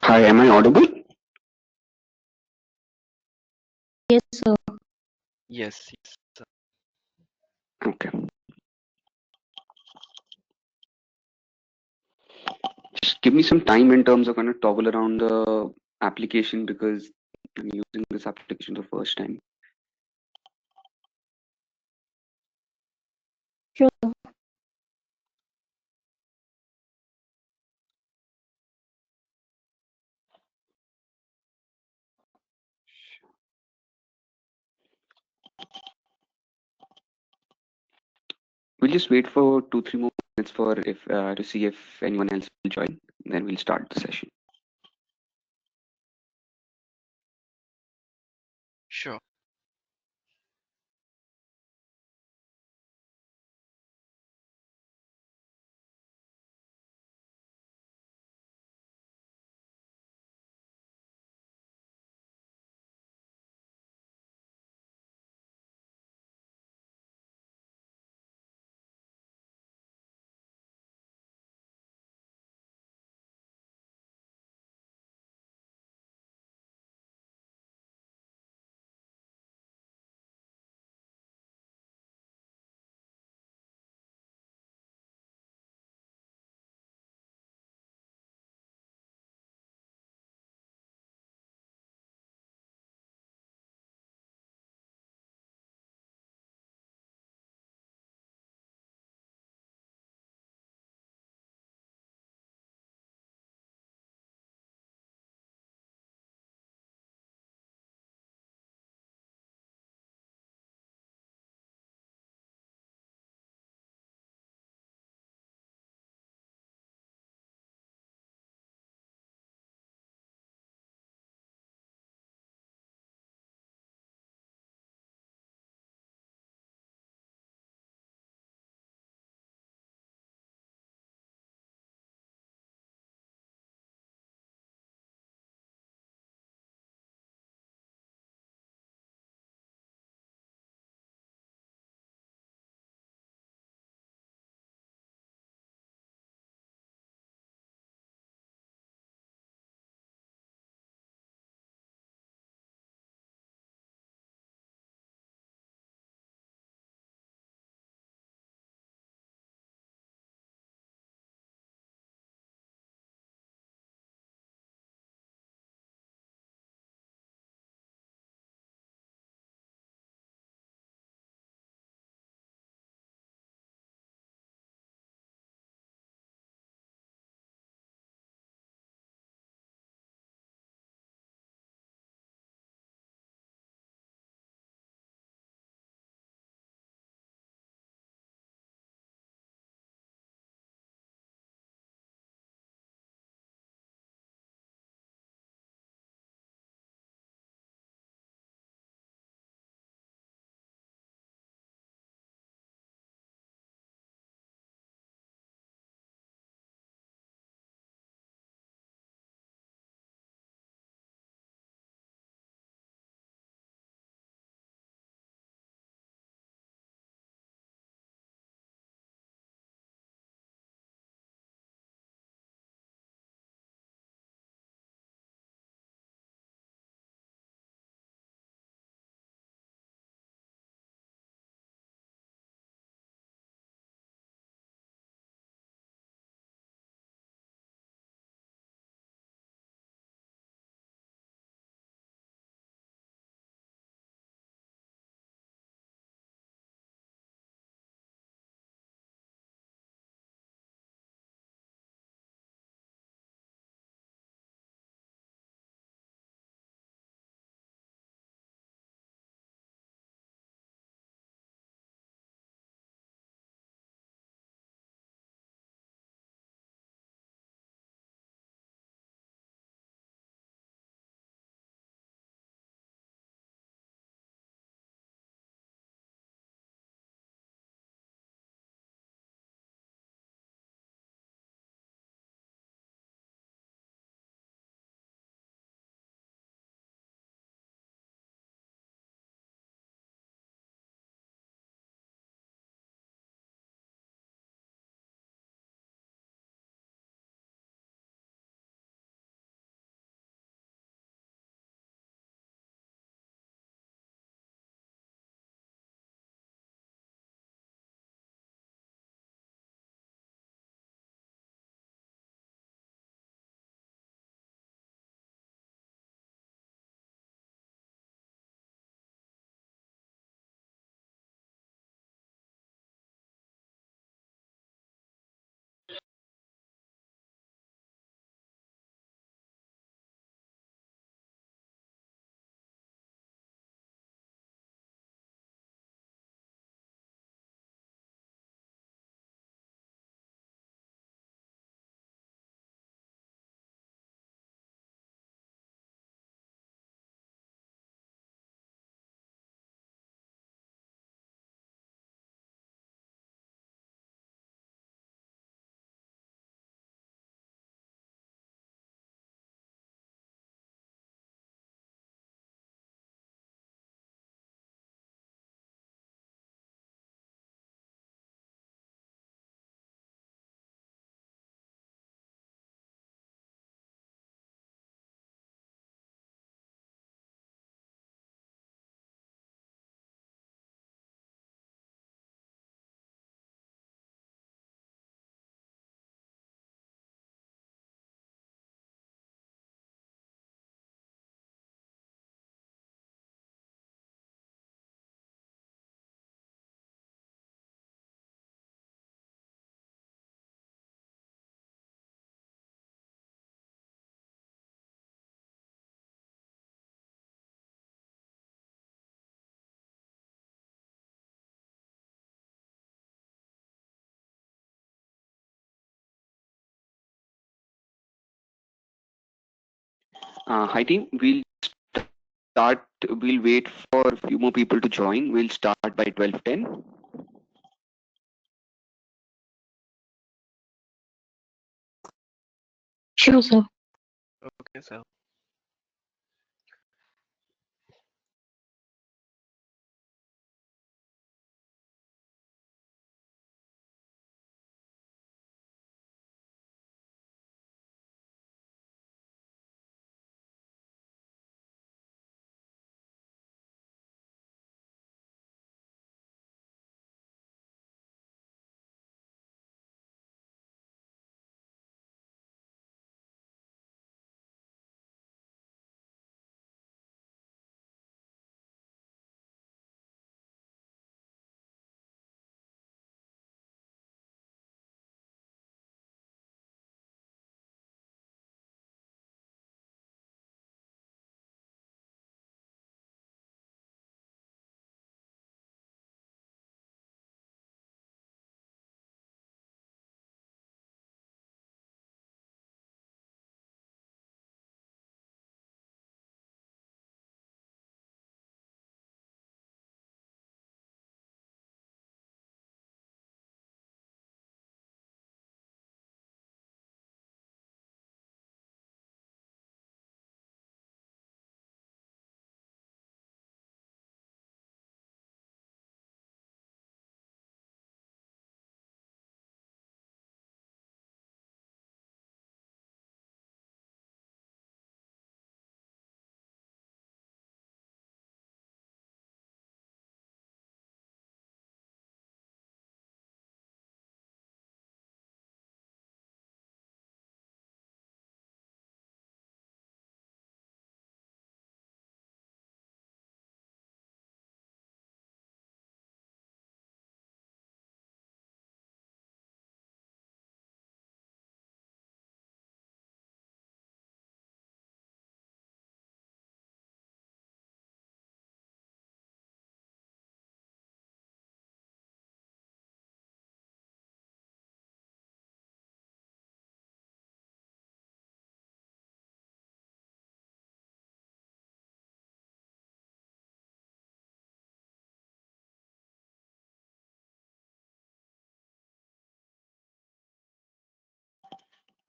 Hi, am I audible? Yes, sir. Yes, yes. Okay. Just give me some time in terms of kind of toggle around the application because I'm using this application the first time. Sure, sir. We'll just wait for 2-3 more minutes for if to see if anyone else will join. Then we'll start the session. Sure. Hi team, start. We'll wait for a few more people to join. We'll start by 12:10. Sure, sir. Okay, sir.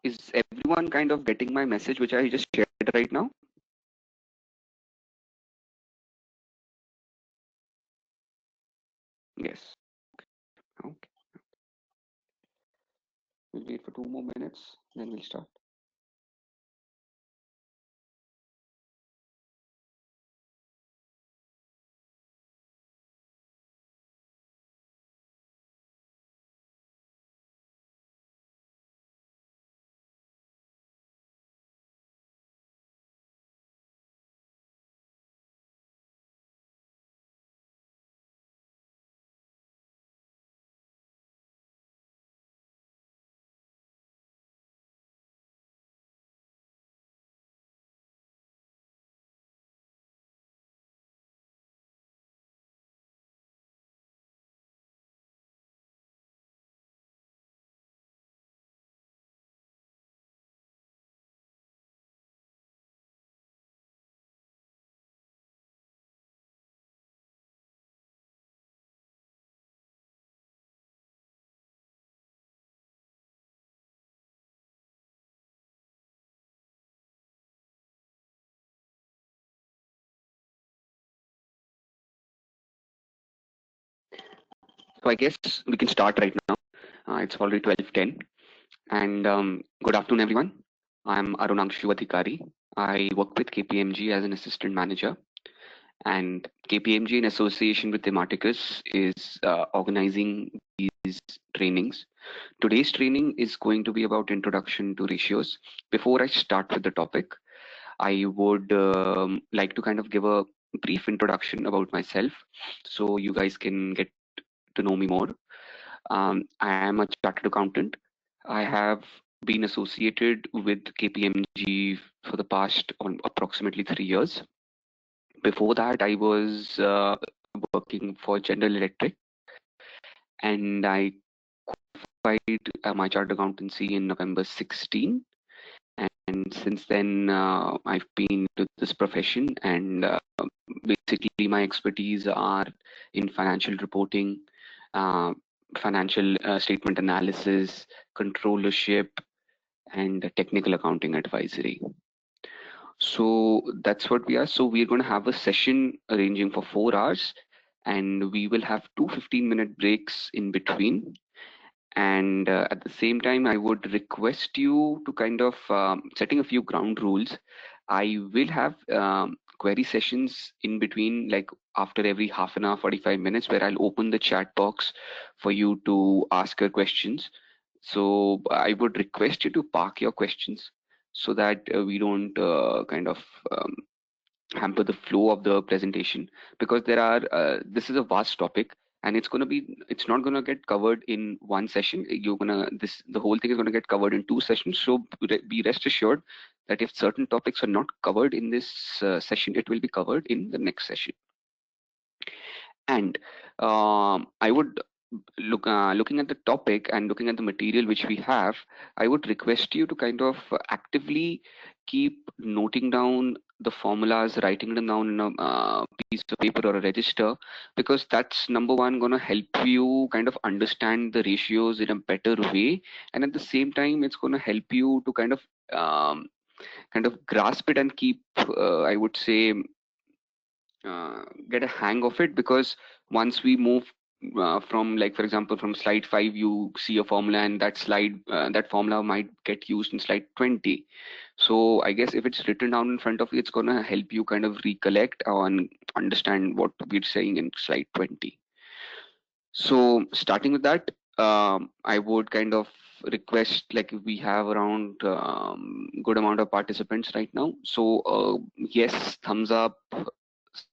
Is everyone kind of getting my message, which I just shared right now? Yes. Okay. We'll wait for 2 more minutes, then we'll start. So I guess we can start right now. It's already 12:10. And good afternoon, everyone. I'm Arunangshu Adhikari. I work with KPMG as an assistant manager. And KPMG, in association with Thematicus, is organizing these trainings. Today's training is going to be about introduction to ratios. Before I start with the topic, I would like to kind of give a brief introduction about myself so you guys can get to know me more. I am a chartered accountant. I have been associated with KPMG for the past approximately 3 years. Before that, I was working for General Electric, and I qualified my chartered accountancy in November 16. And since then, I've been to this profession, and basically my expertise are in financial reporting, uh, financial statement analysis, controllership, and technical accounting advisory. So that's what we are. So we're going to have a session ranging for 4 hours, and we will have two 15-minute breaks in between. And at the same time, I would request you to kind of setting a few ground rules. I will have query sessions in between, like after every half an hour, 45 minutes, where I'll open the chat box for you to ask your questions. So I would request you to park your questions so that we don't kind of um, hamper the flow of the presentation, because there are this is a vast topic, and it's not going to get covered in one session. You're gonna this The whole thing is going to get covered in two sessions. So be rest assured that if certain topics are not covered in this session, it will be covered in the next session. And I would looking at the topic and looking at the material which we have, I would request you to kind of actively keep noting down the formulas, writing them down in a piece of paper or a register, because that's number one going to help you kind of understand the ratios in a better way, and at the same time, it's going to help you to um, kind of grasp it and keep, I would say, get a hang of it. Because once we move from, like for example, from slide 5, you see a formula, and that formula might get used in slide 20. So I guess if it's written down in front of you, it's going to help you kind of recollect and understand what we're saying in slide 20. So starting with that, I would kind of request, like we have around good amount of participants right now. So yes, thumbs up,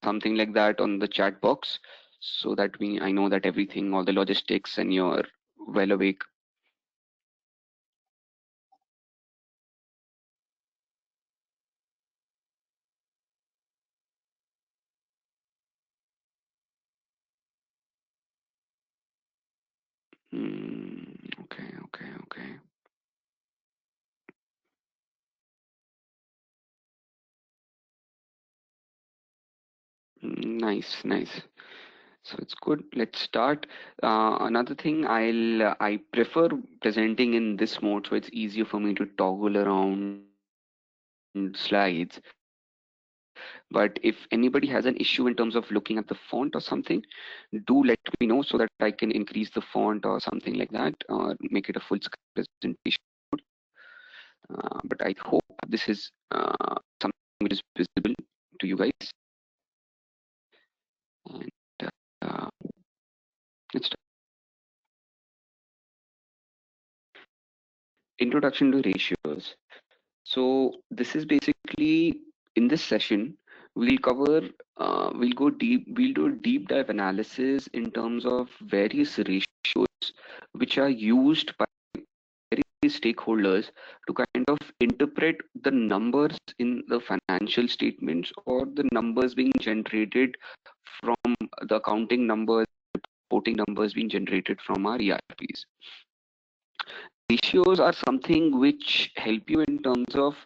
something like that on the chat box, so that I know that everything, all the logistics, and you're well awake. Okay, okay, okay. Nice, nice. So it's good. Let's start. Another thing, I prefer presenting in this mode, so it's easier for me to toggle around slides. But if anybody has an issue in terms of looking at the font or something, do let me know so that I can increase the font or something like that, or make it a full screen presentation mode. But I hope this is something which is visible to you guys. And uh, let's start. Introduction to ratios. So this is basically, in this session, we'll cover, we'll do a deep dive analysis in terms of various ratios which are used by various stakeholders to kind of interpret the numbers in the financial statements, or the numbers being generated from the accounting numbers, reporting numbers being generated from our ERPs. Ratios are something which help you in terms of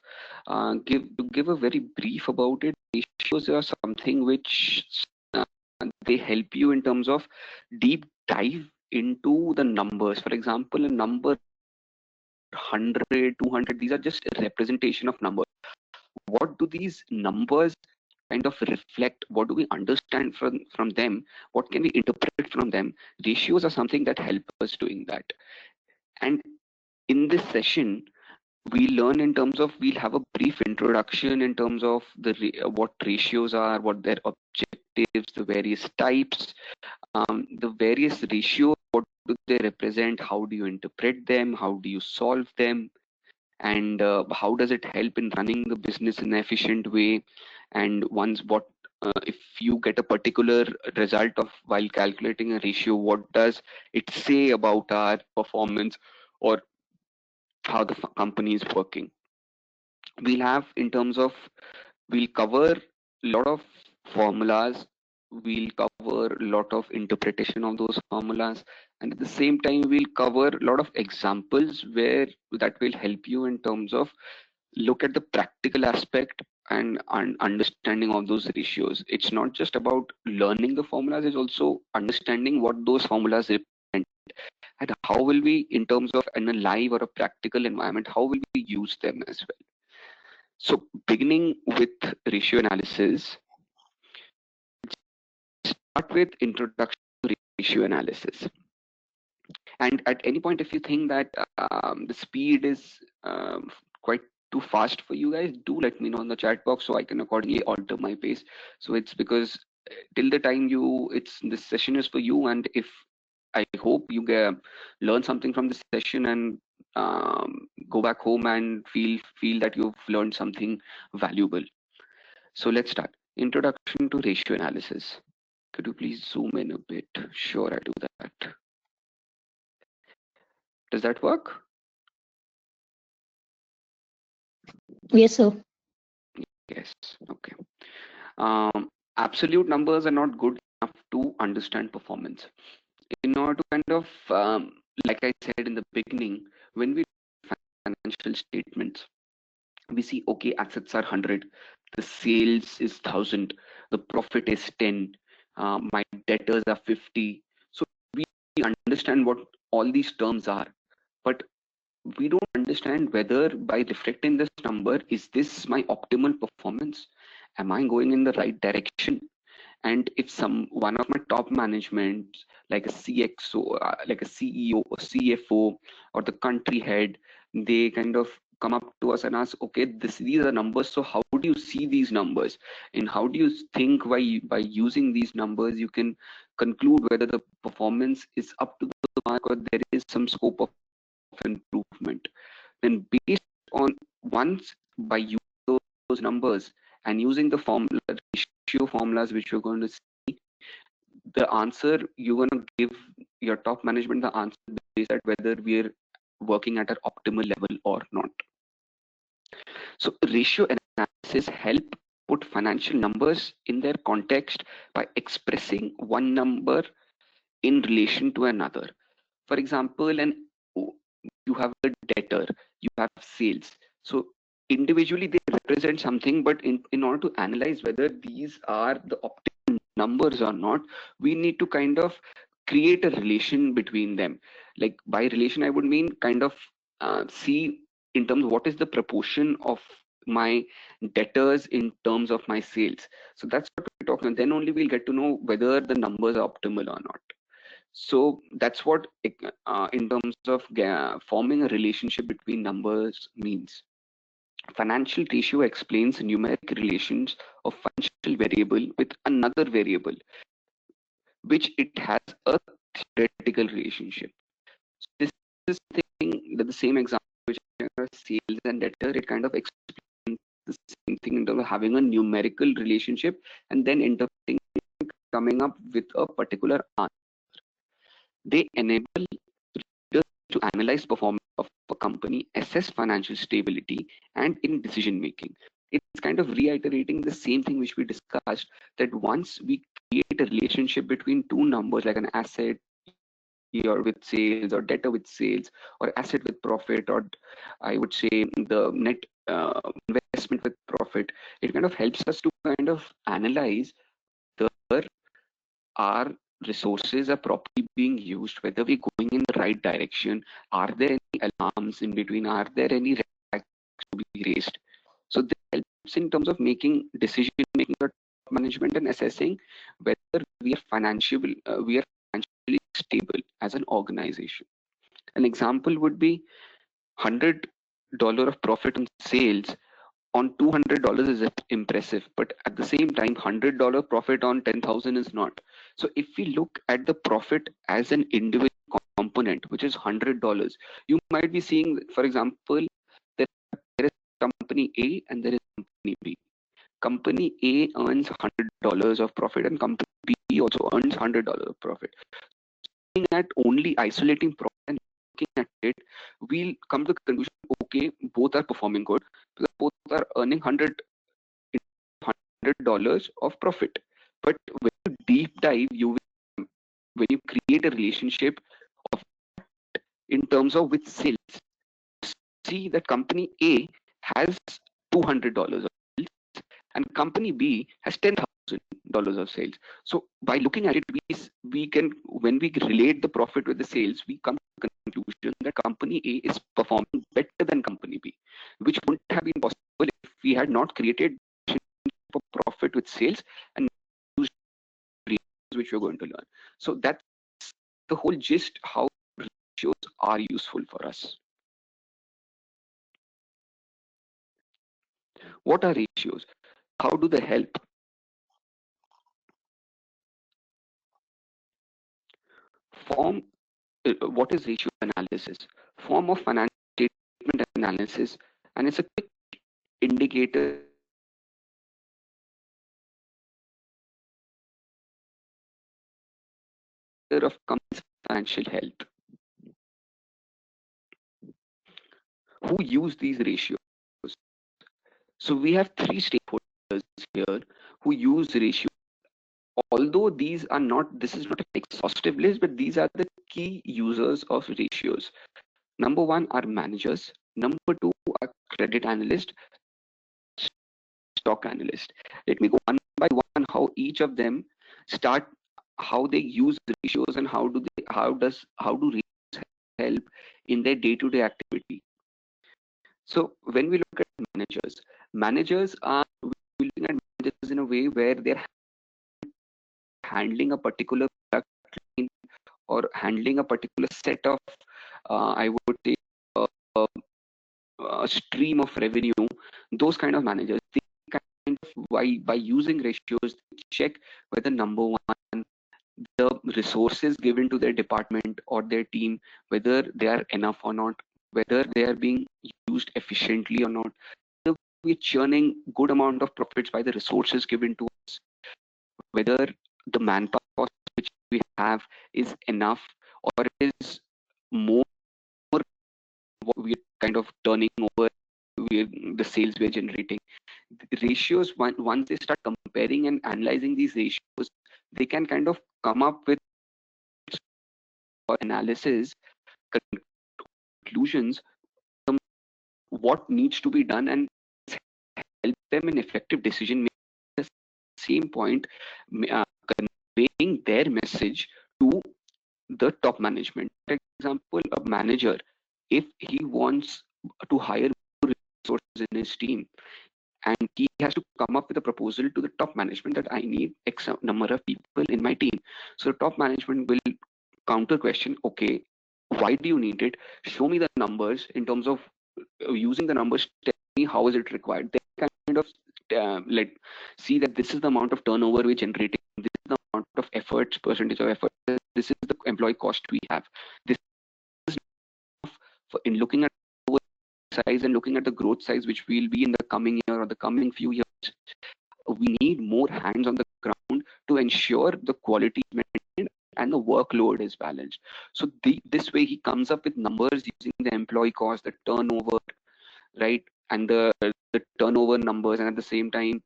give a very brief about it. Ratios are something which uh, they help you in terms of deep dive into the numbers. For example, a number 100, 200, these are just a representation of numbers. What do these numbers kind of reflect? What do we understand from them? What can we interpret from them? Ratios are something that help us doing that. And in this session, we learn in terms of, we'll have a brief introduction in terms of what ratios are, what their objectives, the various types, the various ratios, what do they represent, how do you interpret them, how do you solve them, and how does it help in running the business in an efficient way. And once what if you get a particular result of while calculating a ratio, what does it say about our performance, or how the company is working. We'll have in terms of, we'll cover a lot of formulas, we'll cover a lot of interpretation of those formulas, and at the same time we'll cover a lot of examples where that will help you in terms of look at the practical aspect and understanding of those ratios. It's not just about learning the formulas, it's also understanding what those formulas represent and how will we, in terms of in a live or a practical environment, how will we use them as well. So beginning with ratio analysis, start with introduction to ratio analysis. And at any point, if you think that the speed is quite too fast for you guys, do let me know in the chat box so I can accordingly alter my pace. So it's because till the time this session is for you, and if I hope you learn something from this session and go back home and feel that you've learned something valuable. So let's start. Introduction to ratio analysis. Could you please zoom in a bit? Sure, I do that. Does that work? Yes, sir. Yes. Okay. Absolute numbers are not good enough to understand performance. In order to kind of, like I said in the beginning, when we do financial statements, we see, okay, assets are 100, the sales is 1000, the profit is 10, my debtors are 50. So we understand what all these terms are, but we don't understand whether by reflecting this number, is this my optimal performance? Am I going in the right direction? And if one of my top management, like a CXO, like a CEO or CFO or the country head, they kind of come up to us and ask, okay, these are numbers, so how do you see these numbers, and how do you think by using these numbers you can conclude whether the performance is up to the mark or there is some scope of improvement? Then based on, once by using those numbers and using the formula ratio formulas which you're going to see, the answer you're going to give your top management the answer based at whether we're working at an optimal level or not. So ratio analysis help put financial numbers in their context by expressing one number in relation to another. For example, you have a debtor, you have sales. So individually they represent something, but in order to analyze whether these are the optimal numbers or not, we need to kind of create a relation between them. Like by relation, I would mean kind of see in terms of what is the proportion of my debtors in terms of my sales. So that's what we're talking about. Then only we'll get to know whether the numbers are optimal or not. So that's what in terms of forming a relationship between numbers means. Financial ratio explains numeric relations of financial variable with another variable, which it has a theoretical relationship. So this is the thing that the same example which sales and debtor, it kind of explains the same thing in terms of having a numerical relationship and then interpreting, coming up with a particular answer. They enable readers to analyze performance of a company, assess financial stability, and in decision making. It's kind of reiterating the same thing which we discussed, that once we create a relationship between two numbers like an asset or with sales or debtor with sales or asset with profit, or I would say the net investment with profit, it kind of helps us to kind of analyze whether our resources are properly being used, whether we're going in the right direction, are there any alarms in between, are there any red flags to be raised. So this helps in terms of making decision making or management and assessing whether we are financially stable as an organization. An example would be $100 of profit on sales on $200 is impressive, but at the same time $100 profit on 10,000 is not. So if we look at the profit as an individual component, which is $100, you might be seeing, for example, that there is company A and there is company B. Company A earns $100 of profit and company B also earns $100 of profit. Looking at only isolating profit and looking at it, we'll come to the conclusion, okay, both are performing good because both are earning $100 of profit. But when you deep dive, when you create a relationship of in terms of with sales, see that company A has $200 of sales and company B has $10,000 of sales. So by looking at it, we can, when we relate the profit with the sales, we come to the conclusion that company A is performing better than company B, which wouldn't have been possible if we had not created a profit with sales and used which we're going to learn. So that's the whole gist how ratios are useful for us. What are ratios? How do they help? Form what is ratio analysis? Form of financial statement analysis, and it's a quick indicator of company's financial health. Who use these ratios? So we have three stakeholders here who use ratios. Although these are not, this is not an exhaustive list, but these are the key users of ratios. Number one are managers. Number two are credit analysts, stock analyst. Let me go one by one how each of them start, how they use ratios, and how do ratios help in their day-to-day activity. So when we look at managers are looking at managers in a way where they're handling a particular product line or handling a particular set of, I would say, uh, uh, a stream of revenue. Those kind of managers, they kind of, by using ratios, they check whether number one, the resources given to their department or their team, whether they are enough or not, whether they are being used efficiently or not, whether we're churning good amount of profits by the resources given to us, whether the manpower cost which we have is enough or is more what we're kind of turning over, the sales we're generating. The ratios, once they start comparing and analyzing these ratios, they can kind of come up with analysis conclusions what needs to be done and help them in effective decision making. At the same point, conveying their message to the top management. For example, a manager, if he wants to hire more resources in his team, and he has to come up with a proposal to the top management that I need X number of people in my team. So top management will counter question, okay, why do you need it? Show me the numbers in terms of using the numbers, tell me how is it required. They kind of let see that this is the amount of turnover we're generating, this is the amount of efforts, percentage of effort, this is the employee cost we have. This is for in looking at size and looking at the growth size which will be in the coming year or the coming few years. We need more hands on the ground to ensure the quality is maintained and the workload is balanced. So this way he comes up with numbers using the employee cost, the turnover, right, and the turnover numbers, and at the same time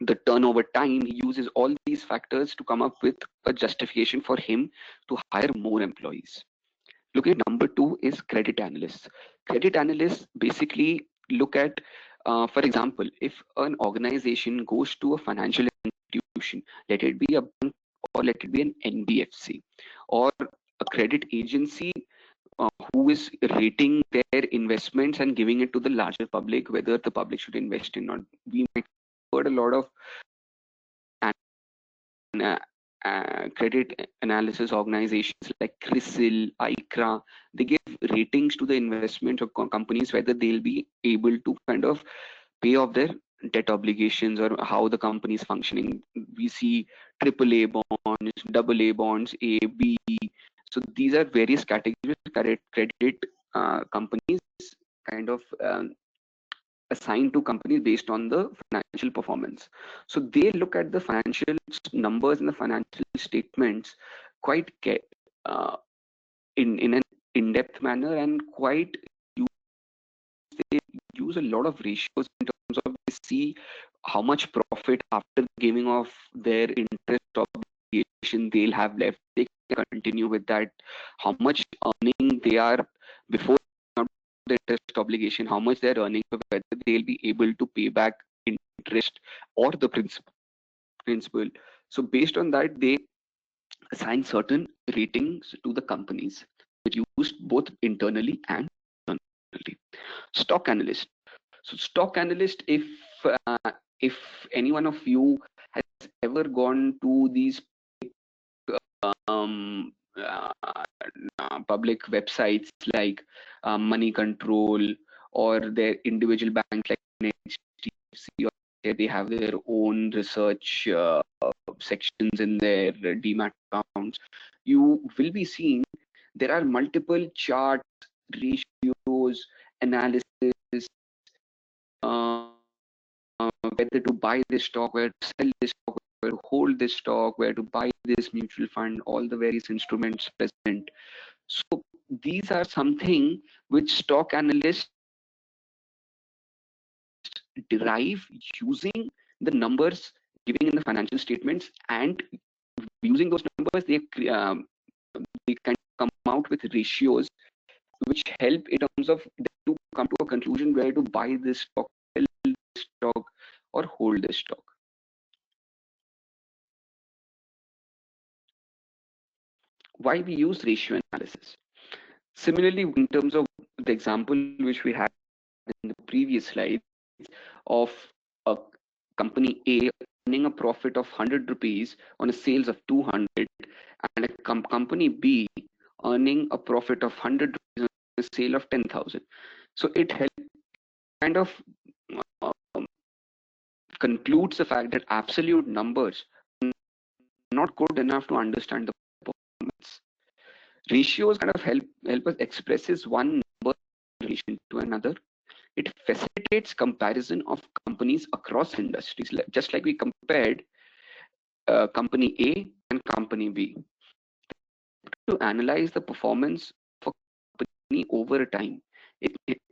the turnover time. He uses all these factors to come up with a justification for him to hire more employees. Looking at number two is credit analysts. Credit analysts basically look at, for example, if an organization goes to a financial institution, let it be a bank or let it be an NBFC or a credit agency who is rating their investments and giving it to the larger public, whether the public should invest in or not. We might have heard a lot of uh, credit analysis organizations like CRISIL, ICRA. They give ratings to the investment of companies whether they'll be able to kind of pay off their debt obligations or how the company is functioning. We see AAA bonds, AA bonds, A, B. So these are various categories credit companies kind of assigned to companies based on the financial performance. So they look at the financial numbers and the financial statements quite in an in-depth manner, and quite they use a lot of ratios in terms of they see how much profit after giving off their interest obligation they'll have left. They can continue with that, how much earning they are before the interest obligation, how much they're earning, whether they'll be able to pay back interest or the principal. So based on that, they assign certain ratings to the companies, which used both internally and externally. Stock analyst. So stock analyst, if any one of you has ever gone to these public websites like Money Control or their individual banks like HDFC, or they have their own research sections in their demat accounts, you will be seeing there are multiple charts, ratios, analysis, uh, whether to buy this stock, where to sell this stock, where to hold this stock, where to buy this mutual fund, all the various instruments present. So these are something which stock analysts derive using the numbers giving in the financial statements, and using those numbers they can come out with ratios which help in terms of to come to a conclusion where to buy this stock, sell this stock, or hold this stock. Why we use ratio analysis? Similarly, in terms of the example which we had in the previous slides of a company A earning a profit of 100 rupees on a sales of 200, and a company B earning a profit of 100 rupees on a sale of 10,000. So it kind of um, concludes the fact that absolute numbers are not good enough to understand the performance. Ratios kind of help us expresses one number in relation to another. It facilitates comparison of companies across industries, just like we compared company A and company B to analyze the performance of a company over time.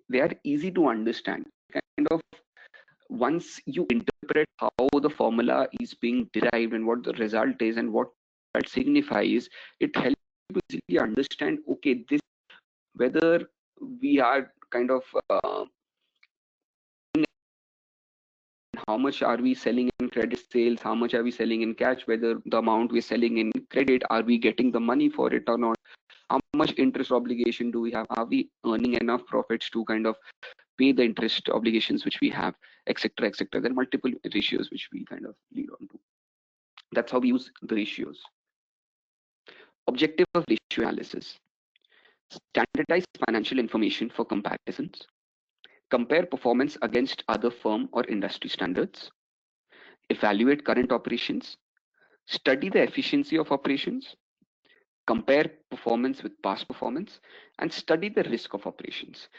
They are easy to understand. Kind of once you interpret how the formula is being derived and what the result is and what that signifies, it helps you to easily understand. Okay, this whether we are kind of how much are we selling in credit sales, how much are we selling in cash, whether the amount we're selling in credit, are we getting the money for it or not, how much interest obligation do we have, are we earning enough profits to kind of pay the interest obligations which we have, etc., etc. There are multiple ratios which we kind of lead on to. That's how we use the ratios. Objective of ratio analysis: standardize financial information for comparisons, compare performance against other firm or industry standards, evaluate current operations, study the efficiency of operations, compare performance with past performance, and study the risk of operations.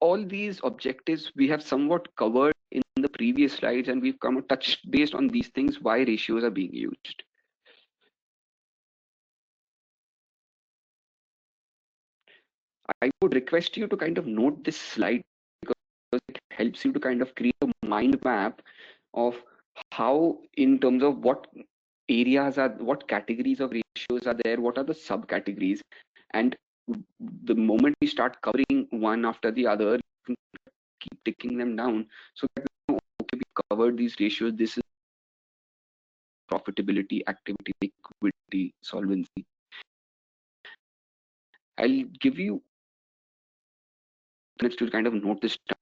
All these objectives we have somewhat covered in the previous slides, and we've come touched based on these things why ratios are being used. I would request you to kind of note this slide because it helps you to kind of create a mind map of how, in terms of what areas are, what categories of ratios are there, what are the subcategories, and the moment we start covering one after the other, you can keep ticking them down so that we know, okay, we covered these ratios. This is profitability, activity, liquidity, solvency. I'll give you minutes to kind of note this down.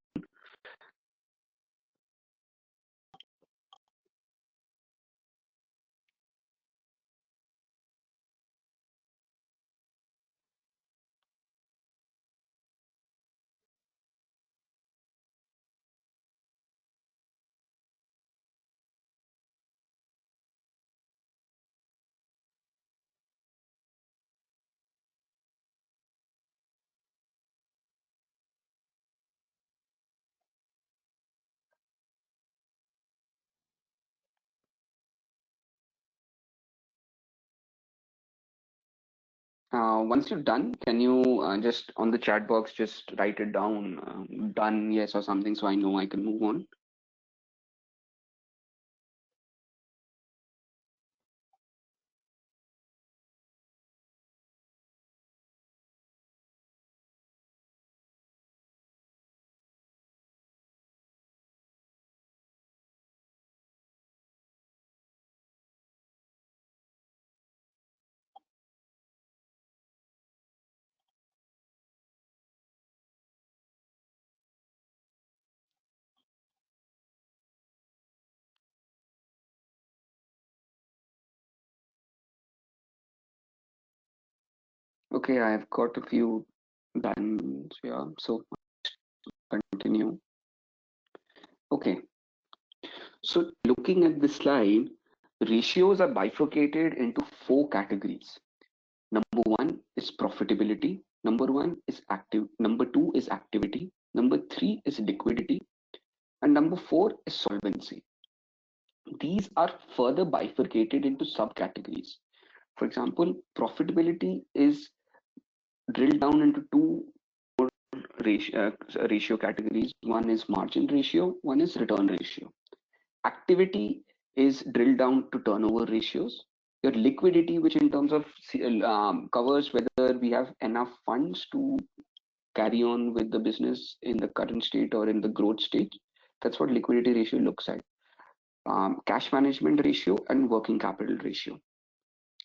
Once you're done, can you just on the chat box just write it down, done, yes, or something, so I know I can move on. Okay, I've got a few done here, so continue. Okay, so looking at this slide, ratios are bifurcated into four categories. Number one is profitability. Number two is activity. Number three is liquidity. And number four is solvency. These are further bifurcated into subcategories. For example, profitability is drilled down into two ratio categories. One is margin ratio, one is return ratio. Activity is drilled down to turnover ratios. Your liquidity, which in terms of covers whether we have enough funds to carry on with the business in the current state or in the growth stage. That's what liquidity ratio looks at. Cash management ratio and working capital ratio.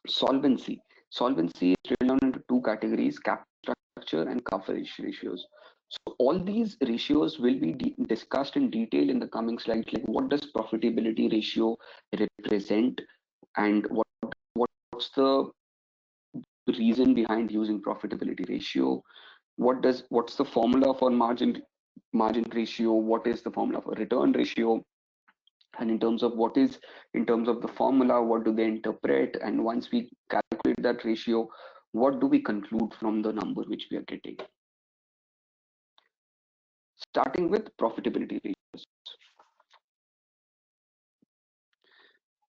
Solvency. Solvency is drilled down into two categories: capital structure and coverage ratios. So all these ratios will be discussed in detail in the coming slides. Like, what does profitability ratio represent, and what's the reason behind using profitability ratio? What's the formula for margin ratio? What is the formula for return ratio? And in terms of the formula, what do they interpret? And once we calculate that ratio, what do we conclude from the number which we are getting? Starting with profitability ratios.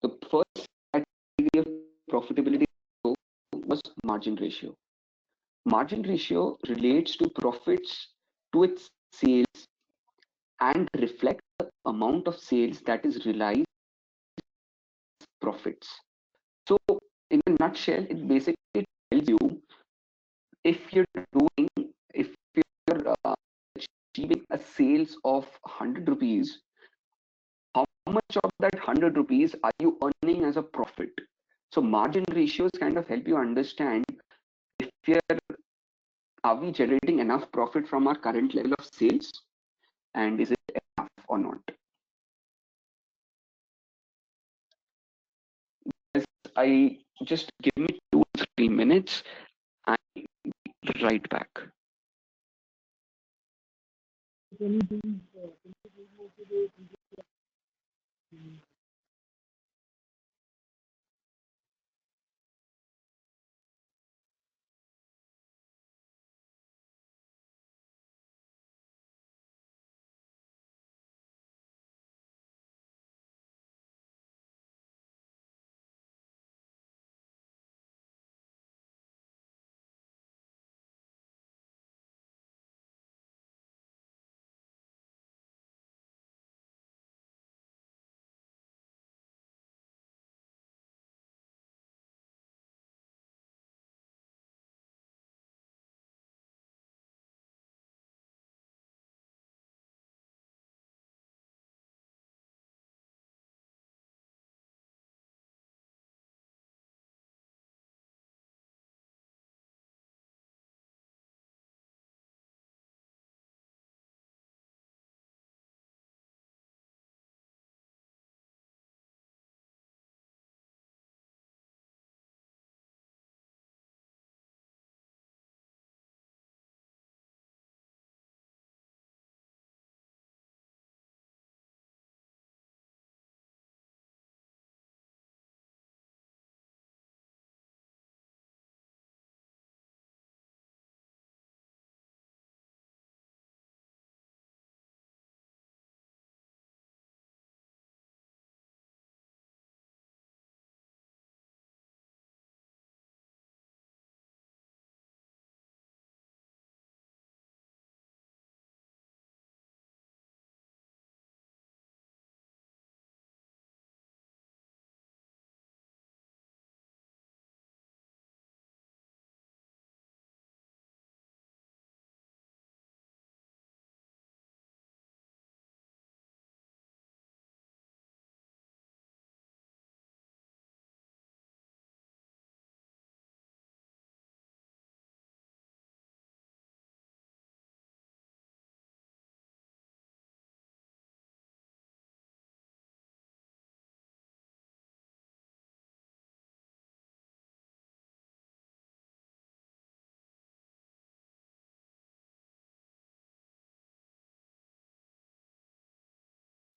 The first category of profitability ratio was margin ratio. Margin ratio relates to profits to its sales and reflects the amount of sales that is realized profits. So in a nutshell, it basically tells you if you're doing if you're achieving a sales of 100 rupees, how much of that 100 rupees are you earning as a profit? So margin ratios kind of help you understand if you're are we generating enough profit from our current level of sales, and is it enough or not? I just give me 2 or 3 minutes. I'm right back.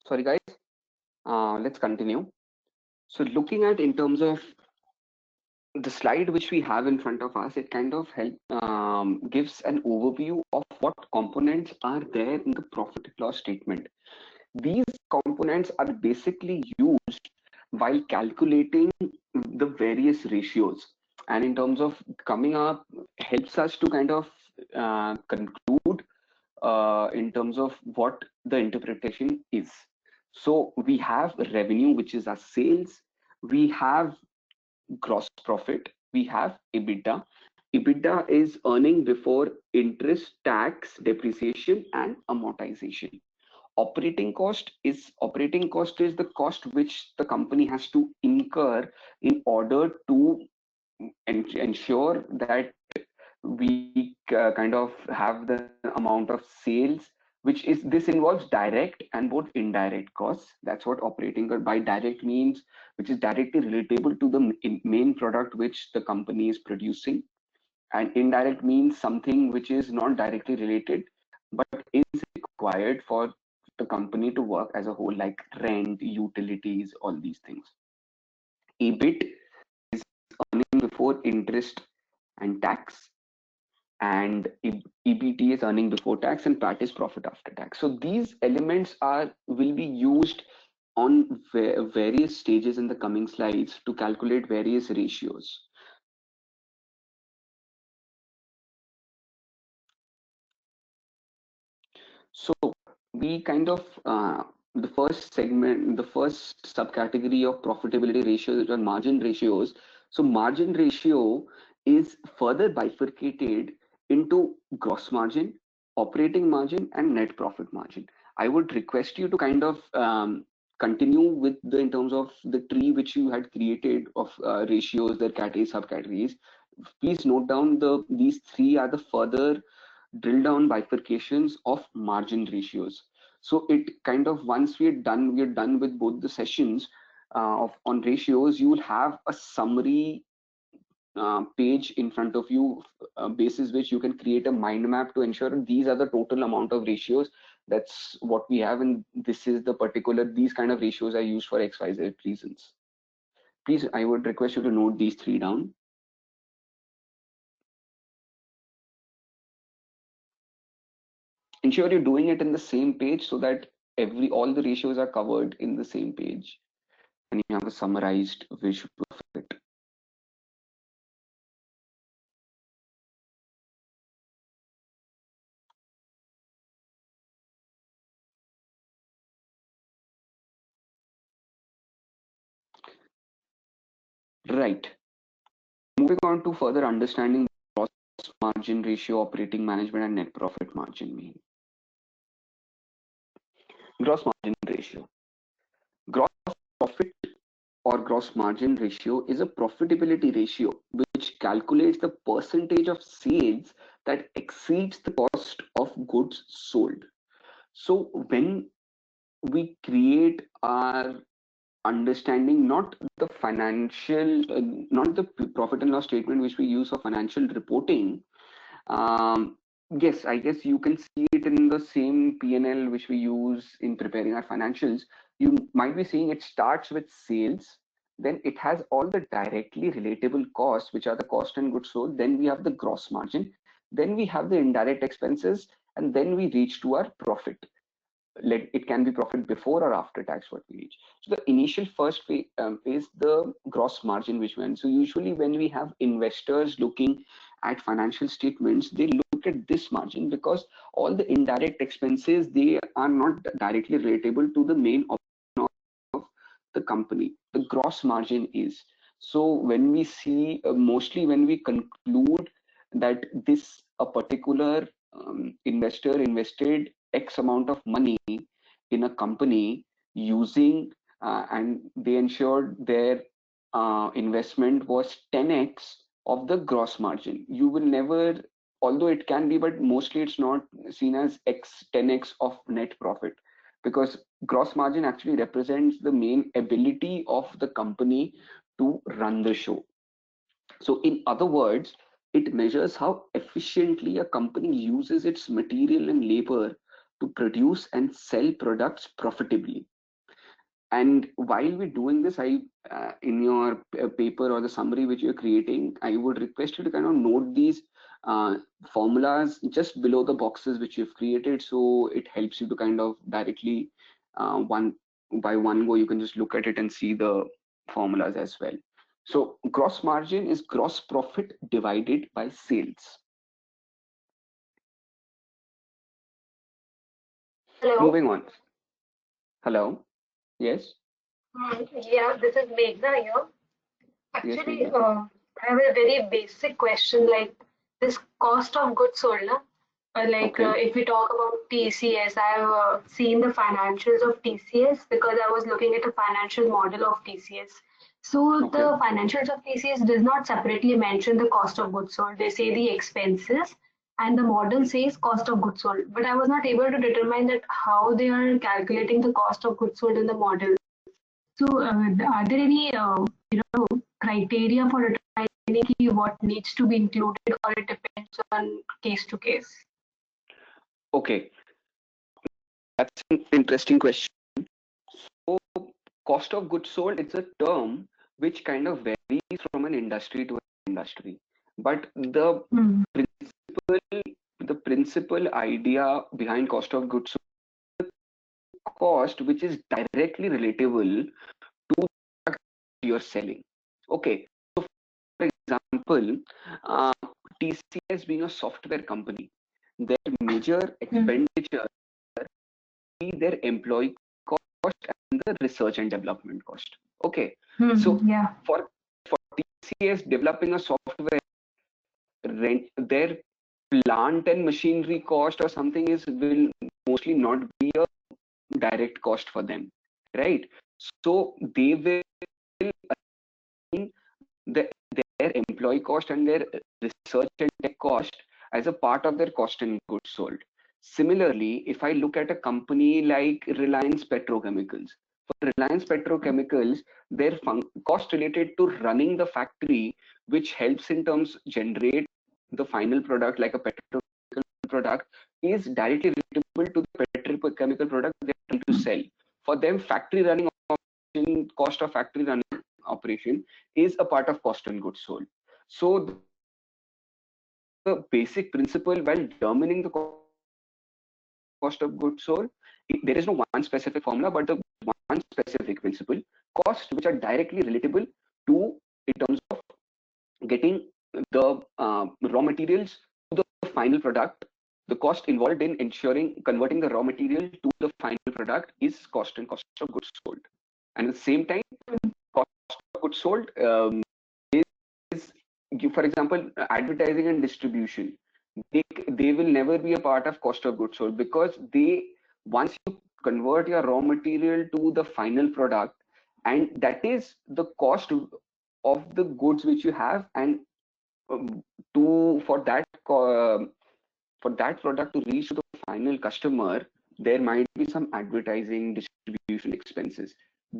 Sorry, guys. Let's continue. So, looking at in terms of the slide which we have in front of us, it kind of gives an overview of what components are there in the profit and loss statement. These components are basically used while calculating the various ratios, and in terms of coming up, helps us to kind of conclude in terms of what the interpretation is. So we have revenue, which is our sales. We have gross profit. We have EBITDA. EBITDA is earning before interest, tax, depreciation, and amortization. Operating cost is the cost which the company has to incur in order to ensure that we kind of have the amount of sales, which is this involves direct and both indirect costs. That's what operating by direct means, which is directly relatable to the main product which the company is producing, and indirect means something which is not directly related but is required for the company to work as a whole, like rent, utilities, all these things. EBIT is earning before interest and tax, and EBT is earning before tax, and PAT is profit after tax. So these elements are will be used on various stages in the coming slides to calculate various ratios. So we kind of the first segment, the first subcategory of profitability ratios are margin ratios. So margin ratio is further bifurcated into gross margin, operating margin, and net profit margin. I would request you to kind of continue with the in terms of the tree which you had created of ratios, their categories, subcategories. Please note down these three are the further drill down bifurcations of margin ratios. So it kind of, once we're done with both the sessions of on ratios, you will have a summary page in front of you, basis which you can create a mind map to ensure that these are the total amount of ratios. That's what we have, and this is the particular, these kind of ratios are used for XYZ reasons. Please, I would request you to note these three down. Ensure you're doing it in the same page so that all the ratios are covered in the same page and you have a summarized visual of it. Right. Moving on to further understanding gross margin ratio, operating management, and net profit margin mean. Gross margin ratio. Gross profit or gross margin ratio is a profitability ratio which calculates the percentage of sales that exceeds the cost of goods sold. So when we create our understanding, not the financial, not the profit and loss statement which we use for financial reporting, yes, I guess you can see it in the same P&L which we use in preparing our financials. You might be seeing it starts with sales, then it has all the directly relatable costs, which are the cost and goods sold. Then we have the gross margin, then we have the indirect expenses, and then we reach to our profit. It can be profit before or after tax what we reach. So the initial first phase is the gross margin which went. So usually when we have investors looking at financial statements, they look at this margin because all the indirect expenses, they are not directly relatable to the main of the company. The gross margin is. So when we see, mostly when we conclude that this a particular investor invested X amount of money in a company using, and they ensured their investment was 10x of the gross margin. You will never, although it can be, but mostly it's not seen as X 10x of net profit, because gross margin actually represents the main ability of the company to run the show. So in other words, it measures how efficiently a company uses its material and labor to produce and sell products profitably. And while we're doing this, in your paper or the summary which you're creating, I would request you to kind of note these uh, formulas just below the boxes which you've created, so it helps you to kind of directly one by one go, you can just look at it and see the formulas as well. So gross margin is gross profit divided by sales. Hello. Moving on. Hello. Yes. Yeah, this is Meghna here. Yes, Actually, Meghna. I have a very basic question like this cost of goods sold. Na? Okay. If we talk about TCS, I have seen the financials of TCS because I was looking at a financial model of TCS. So Okay. the financials of TCS does not separately mention the cost of goods sold. They say the expenses and the model says cost of goods sold. But I was not able to determine that how they are calculating the cost of goods sold in the model. So, are there any criteria for determining what needs to be included, or it depends on case to case? Okay. That's an interesting question. So, cost of goods sold, it's a term which kind of varies from an industry to an industry. But Hmm. principal, the principal idea behind cost of goods sold, cost which is directly relatable to the product you're selling. Okay. So, for example, uh, TCS being a software company, their major Hmm. expenditure be their employee cost and the research and development cost. Okay, so Yeah. for TCS developing a software, rent their plant and machinery cost or something is will mostly not be a direct cost for them, right? So they will the, their employee cost and their research and tech cost as a part of their cost and goods sold. Similarly, if I look at a company like Reliance Petrochemicals, for Reliance Petrochemicals, their cost related to running the factory, which helps in terms generate the final product like a petrochemical product, is directly relatable to the petrochemical product they're trying to sell. For them, factory running cost of factory running operation is a part of cost and goods sold. So the basic principle while determining the cost of goods sold, there is no one specific formula, but the one specific principle, cost which are directly relatable to in terms of getting the raw materials to the final product, the cost involved in ensuring converting the raw material to the final product is cost and cost of goods sold. And at the same time, cost of goods sold is for example, advertising and distribution. They will never be a part of cost of goods sold because once you convert your raw material to the final product, and that is the cost of the goods which you have, and to for that product to reach to the final customer, there might be some advertising distribution expenses.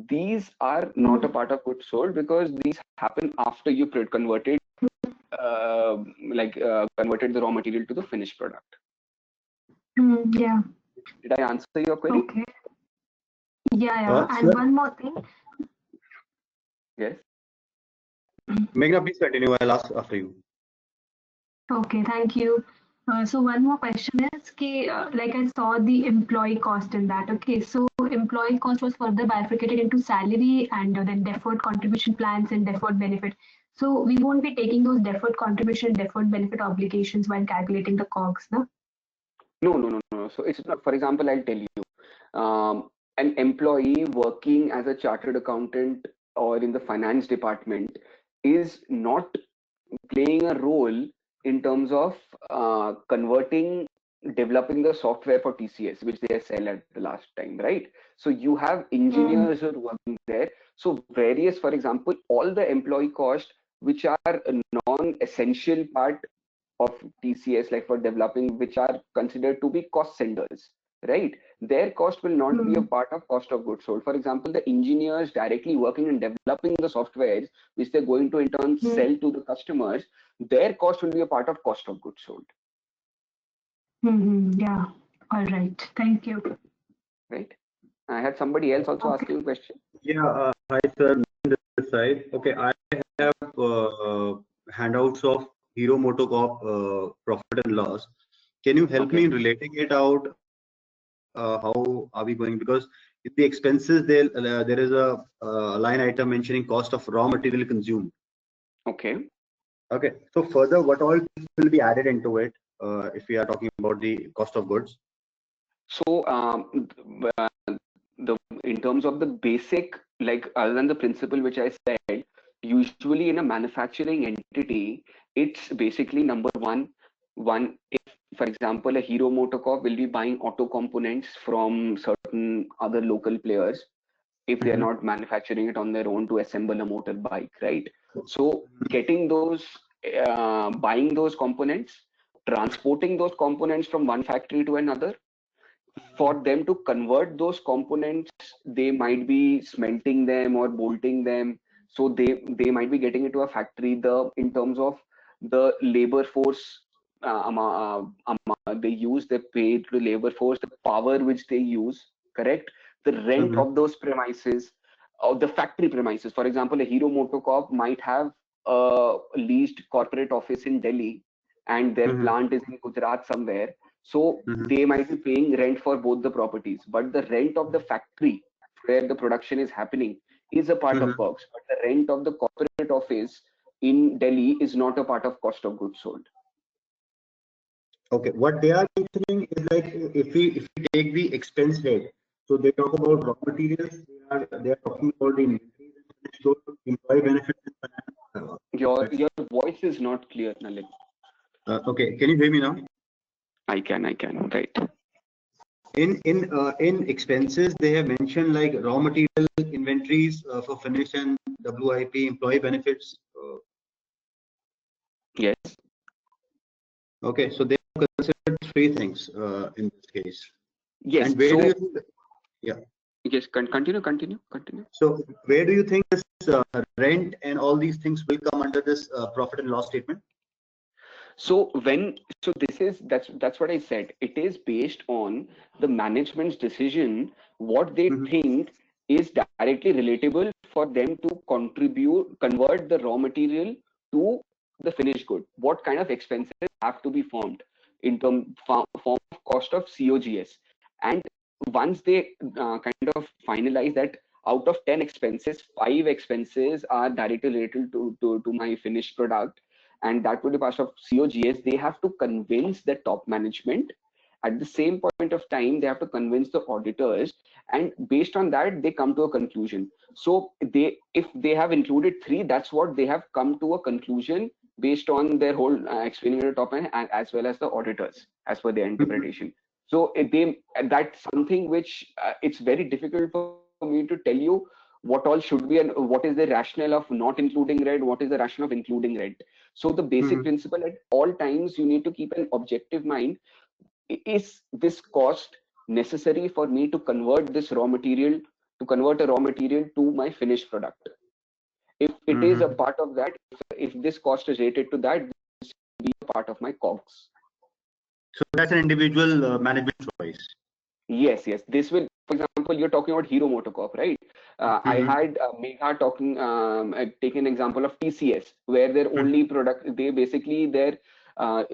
These are not a part of goods sold because these happen after you converted converted the raw material to the finished product. Yeah. Did I answer your query? Okay. Yeah. And Sir, one more thing. Yes. Meghna, please continue. I'll ask after you. Okay, thank you. So one more question is, like I saw the employee cost in that. Okay, so employee cost was further bifurcated into salary and then deferred contribution plans and deferred benefit. So we won't be taking those deferred contribution, deferred benefit obligations while calculating the COGS, no? No. So it's not, for example, I'll tell you, an employee working as a chartered accountant or in the finance department is not playing a role in terms of developing the software for TCS, which they sell at the last time, right? So you have Mm, engineers who are working there. So various, for example, all the employee cost, which are a non-essential part of TCS, like for developing, which are considered to be cost centers, right? Their cost will not be a mm, part of cost of goods sold. For example, the engineers directly working and developing the softwares, which they're going to in turn mm, sell to the customers, their cost will be a part of cost of goods sold, yeah. All right. Thank you. right? I had somebody else also asking a question. Yeah, hi sir, this side. Okay, I have handouts of Hero MotoCorp profit and loss. Can you help me in relating it out? How are we going? Because in the expenses, there is a line item mentioning cost of raw material consumed. Okay. Okay, so further, what all will be added into it if we are talking about the cost of goods? So the in terms of the basic, like other than the principle which I said, usually in a manufacturing entity, it's basically number one, if for example a Hero MotoCorp will be buying auto components from certain other local players, if they're not manufacturing it on their own to assemble a motorbike, right? So getting those, buying those components, transporting those components from one factory to another, for them to convert those components, they might be smelting them or bolting them. So they might be getting into a factory. The in terms of the labor force, they use, they pay to the labor force, the power which they use, correct? The rent of those premises, of the factory premises. For example, a Hero MotoCorp might have a leased corporate office in Delhi, and their plant is in Gujarat somewhere. So they might be paying rent for both the properties, but the rent of the factory where the production is happening is a part of COGS. But the rent of the corporate office in Delhi is not a part of cost of goods sold. Okay, what they are mentioning is like if we take the expense head, so they talk about raw materials, they are talking about the inventories and finished goods, employee benefits. Your voice is not clear, Nalin. Okay, can you hear me now? I can, right. In expenses, they have mentioned like raw material, inventories for finish and WIP, employee benefits. Yes. Okay, so they have considered three things in this case. Yes. And where So do you think? Yeah. yes, continue. So where do you think this rent and all these things will come under this profit and loss statement? So that's what I said. It is based on the management's decision, what they think is directly relatable for them to convert the raw material to the finished good. What kind of expenses have to be formed in form of cost of COGS. And once they kind of finalize that, out of 10 expenses, 5 expenses are directly related to my finished product, and that would be part of COGS. They have to convince the top management. At the same point of time, they have to convince the auditors, and based on that, they come to a conclusion. So if they have included 3, that's what they have come to a conclusion based on their whole explaining to the top management as well as the auditors, as per their interpretation. So that's something which it's very difficult for me to tell you what all should be and what is the rationale of not including red, what is the rationale of including red. So the basic principle at all times, you need to keep an objective mind. Is this cost necessary for me to convert this raw material, to convert a raw material to my finished product? If it is a part of that, if this cost is related to that, this will be a part of my COGS. So that's an individual management choice. Yes. This will, for example, you're talking about Hero MotoCorp, right? I had Megha talking, taking an example of TCS, where their only product, they basically their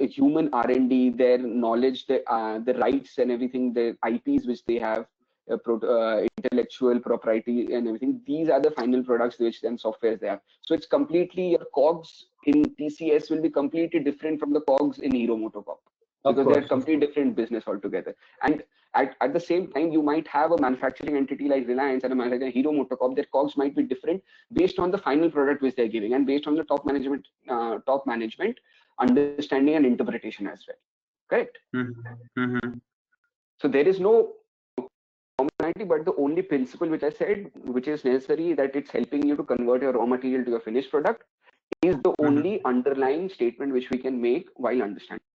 human R&D, their knowledge, the rights and everything, the IPs which they have, intellectual property and everything. These are the final products which then softwares they have. So it's completely, your COGS in TCS will be completely different from the COGS in Hero MotoCorp, because they're completely different business altogether. And at the same time, you might have a manufacturing entity like Reliance and a manufacturing Hero MotoCorp. Their COGS might be different based on the final product which they're giving, and based on the top management understanding and interpretation as well. Correct. So there is no commonality, but the only principle which I said, which is necessary, that it's helping you to convert your raw material to your finished product, is the only underlying statement which we can make while understanding.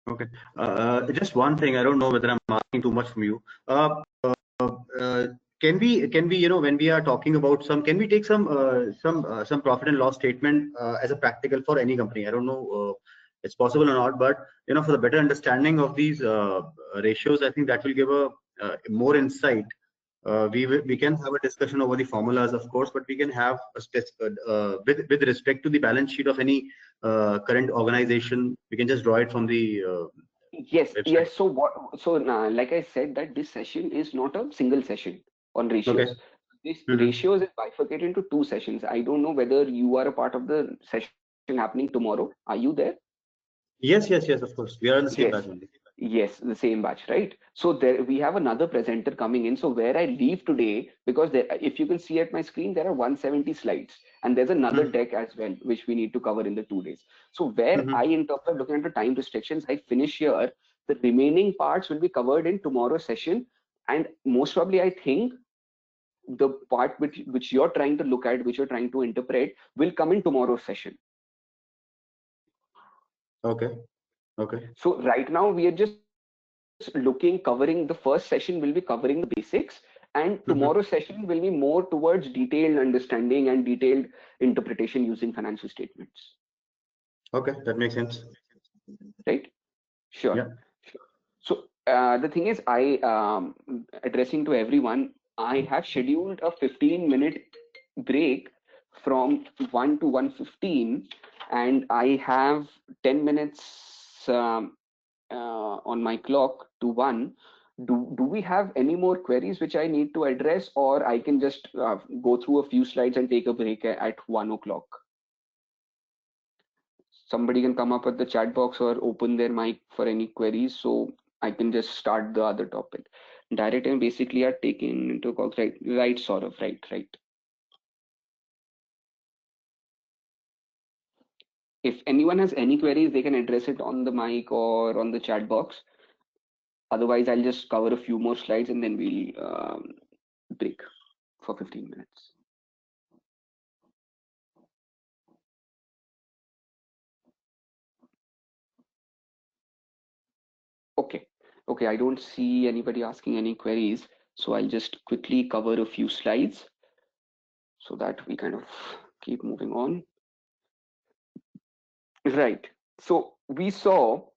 Okay. Just one thing. I don't know whether I'm asking too much from you. Can we, when we are talking about can we take some profit and loss statement as a practical for any company? I don't know it's possible or not, but for the better understanding of these ratios, I think that will give a more insight, we can have a discussion over the formulas, of course, but we can have a with respect to the balance sheet of any current organization. We can just draw it from the Yes, website. yes. So like I said, that this session is not a single session on Okay. ratios. This Mhm. ratios is bifurcated into two sessions. I don't know whether you are a part of the session happening tomorrow. Are you there? Yes, yes, yes. Of course, we are in the same Yes. batch only. Yes, the same batch, right? So there we have another presenter coming in. So where I leave today, because there, if you can see at my screen, there are 170 slides, and there's another Mhm. deck as well, which we need to cover in the 2 days. So where Mhm. I interpret looking at the time restrictions, I finish here. The remaining parts will be covered in tomorrow's session, and most probably, I think the part which you're trying to look at, which you're trying to interpret, will come in tomorrow's session. Okay. Okay. So right now we are just covering the first session will be covering the basics, and tomorrow's Mhm. session will be more towards detailed understanding and detailed interpretation using financial statements. Okay, that makes sense. Right? Sure. Yeah. Sure. So the thing is, I addressing to everyone, I have scheduled a 15-minute break from 1 to 1:15, and I have 10 minutes on my clock to 1. Do we have any more queries which I need to address, or I can just go through a few slides and take a break at 1 o'clock? Somebody can come up with the chat box or open their mic for any queries, so I can just start the other topic. Direct and basically are taken into account, right? Right, sort of, right, right. If anyone has any queries, they can address it on the mic or on the chat box. Otherwise, I'll just cover a few more slides and then we'll break for 15 minutes. Okay. Okay, I don't see anybody asking any queries, so I'll just quickly cover a few slides so that we kind of keep moving on. Right. So we saw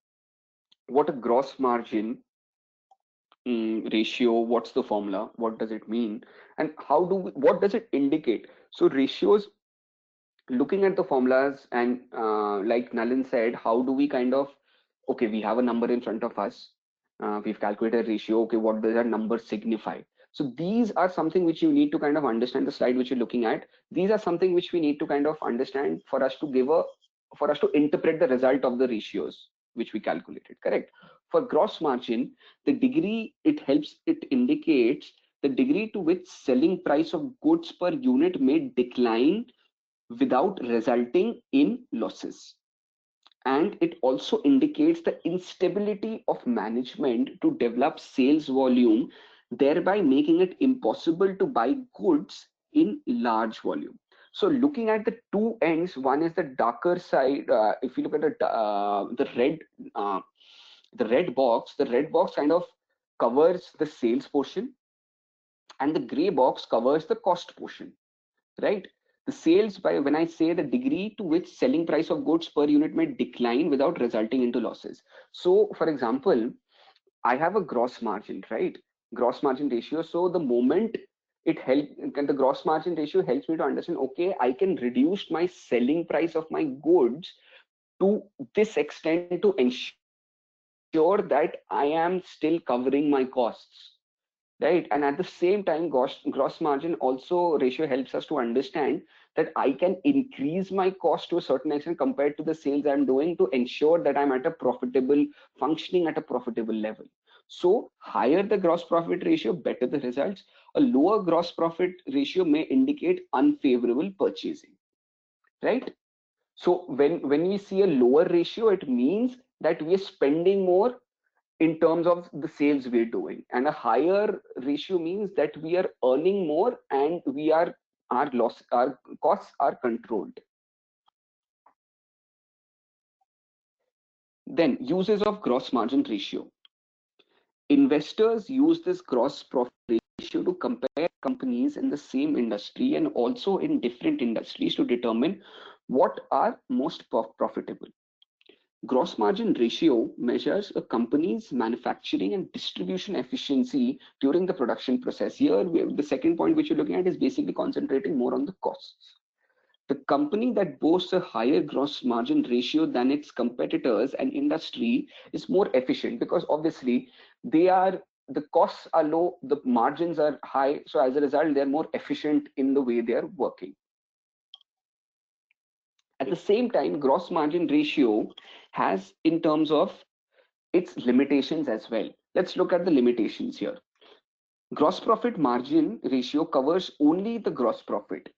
what a gross margin ratio, what's the formula, what does it mean, and what does it indicate? So ratios, looking at the formulas, and like Nalin said, how do we kind of, okay, we have a number in front of us, we've calculated a ratio, okay, what does that number signify? So these are something which you need to kind of understand. The slide which you're looking at, these are something which we need to kind of understand for us to interpret the result of the ratios which we calculated, correct? For gross margin, the degree it indicates the degree to which selling price of goods per unit may decline without resulting in losses. And it also indicates the instability of management to develop sales volume, thereby making it impossible to buy goods in large volume. So looking at the two ends, one is the darker side. If you look at uh, the red box kind of covers the sales portion, and the gray box covers the cost portion, right? The sales, by when I say the degree to which selling price of goods per unit may decline without resulting into losses. So for example, I have a gross margin, right? Gross margin ratio. So the moment the gross margin ratio helps me to understand, okay, I can reduce my selling price of my goods to this extent to ensure that I am still covering my costs, right? And at the same time, gross margin also ratio helps us to understand that I can increase my cost to a certain extent compared to the sales I'm doing to ensure that I'm at a profitable, functioning at a profitable level. So higher the gross profit ratio, better the results. A lower gross profit ratio may indicate unfavorable purchasing, right? So when we see a lower ratio, it means that we are spending more in terms of the sales we're doing, and a higher ratio means that we are earning more and our costs are controlled. Then uses of gross margin ratio. Investors use this gross profit ratio to compare companies in the same industry and also in different industries to determine what are most profitable. Gross margin ratio measures a company's manufacturing and distribution efficiency during the production process. Here, the second point which you're looking at is basically concentrating more on the costs. The company that boasts a higher gross margin ratio than its competitors and industry is more efficient, because obviously the costs are low, the margins are high, so as a result they're more efficient in the way they are working. At the same time, gross margin ratio has, in terms of its limitations as well. Let's look at the limitations here. Gross profit margin ratio covers only the gross profit,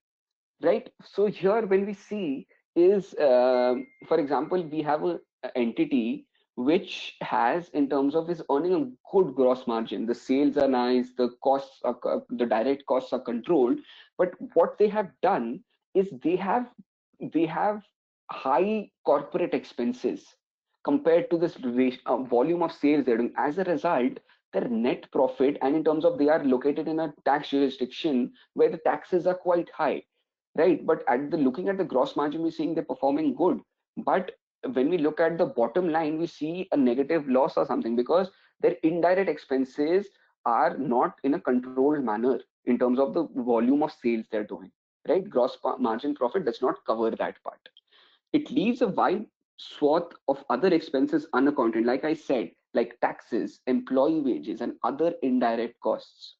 right? So here when we see is, for example, we have a entity which has, in terms of, is earning a good gross margin. The sales are nice, the costs are, the direct costs are controlled, but what they have done is they have high corporate expenses compared to this volume of sales they're doing. As a result, their net profit, and in terms of, they are located in a tax jurisdiction where the taxes are quite high, right? But at the looking at the gross margin, we're seeing they're performing good, but when we look at the bottom line, we see a negative loss or something, because their indirect expenses are not in a controlled manner in terms of the volume of sales they're doing, right? Gross margin profit does not cover that part. It leaves a wide swath of other expenses unaccounted, like I said, like taxes, employee wages, and other indirect costs.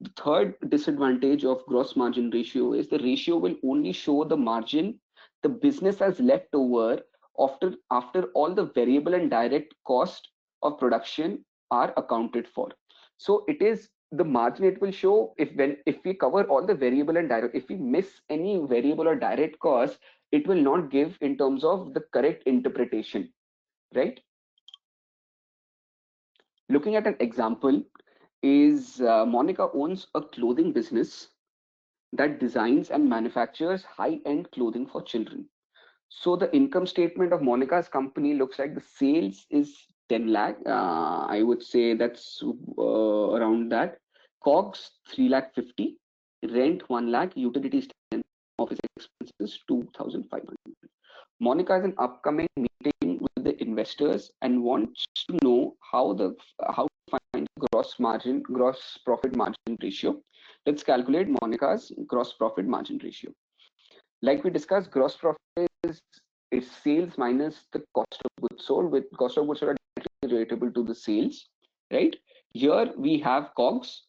The third disadvantage of gross margin ratio is the ratio will only show the margin the business has left over after all the variable and direct cost of production are accounted for. So it is the margin it will show if we cover all the variable and direct. If we miss any variable or direct cost, it will not give in terms of the correct interpretation, right? Looking at an example is, Monica owns a clothing business that designs and manufactures high-end clothing for children. So the income statement of Monica's company looks like the sales is 10 lakh. I would say that's around that. COGS 3 lakh 50, rent 1 lakh, utilities 10, office expenses 2,500. Monica has an upcoming meeting with the investors and wants to know how to find gross profit margin ratio. Let's calculate Monica's gross profit margin ratio. Like we discussed, gross profit is sales minus the cost of goods sold, with cost of goods sold are directly relatable to the sales, right? Here we have COGS,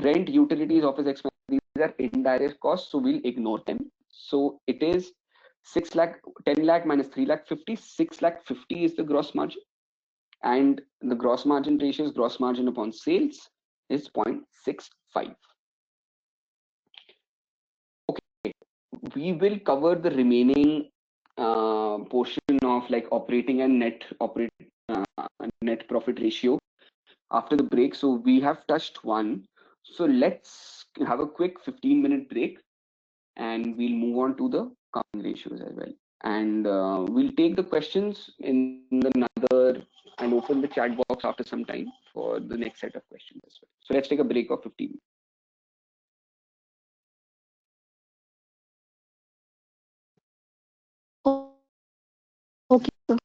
rent, utilities, office expenses. These are indirect costs, so we'll ignore them. So it is 6 lakh, 10 lakh minus 3 lakh 50, 6 lakh 50 is the gross margin. And the gross margin ratio is gross margin upon sales is 0.65. Okay, we will cover the remaining portion of like operating and net profit ratio after the break. So we have touched one. So let's have a quick 15-minute break, and we'll move on to the counting ratios as well. And we'll take the questions in another and open the chat box after some time for the next set of questions as well. So let's take a break of 15 minutes. Okay, sir.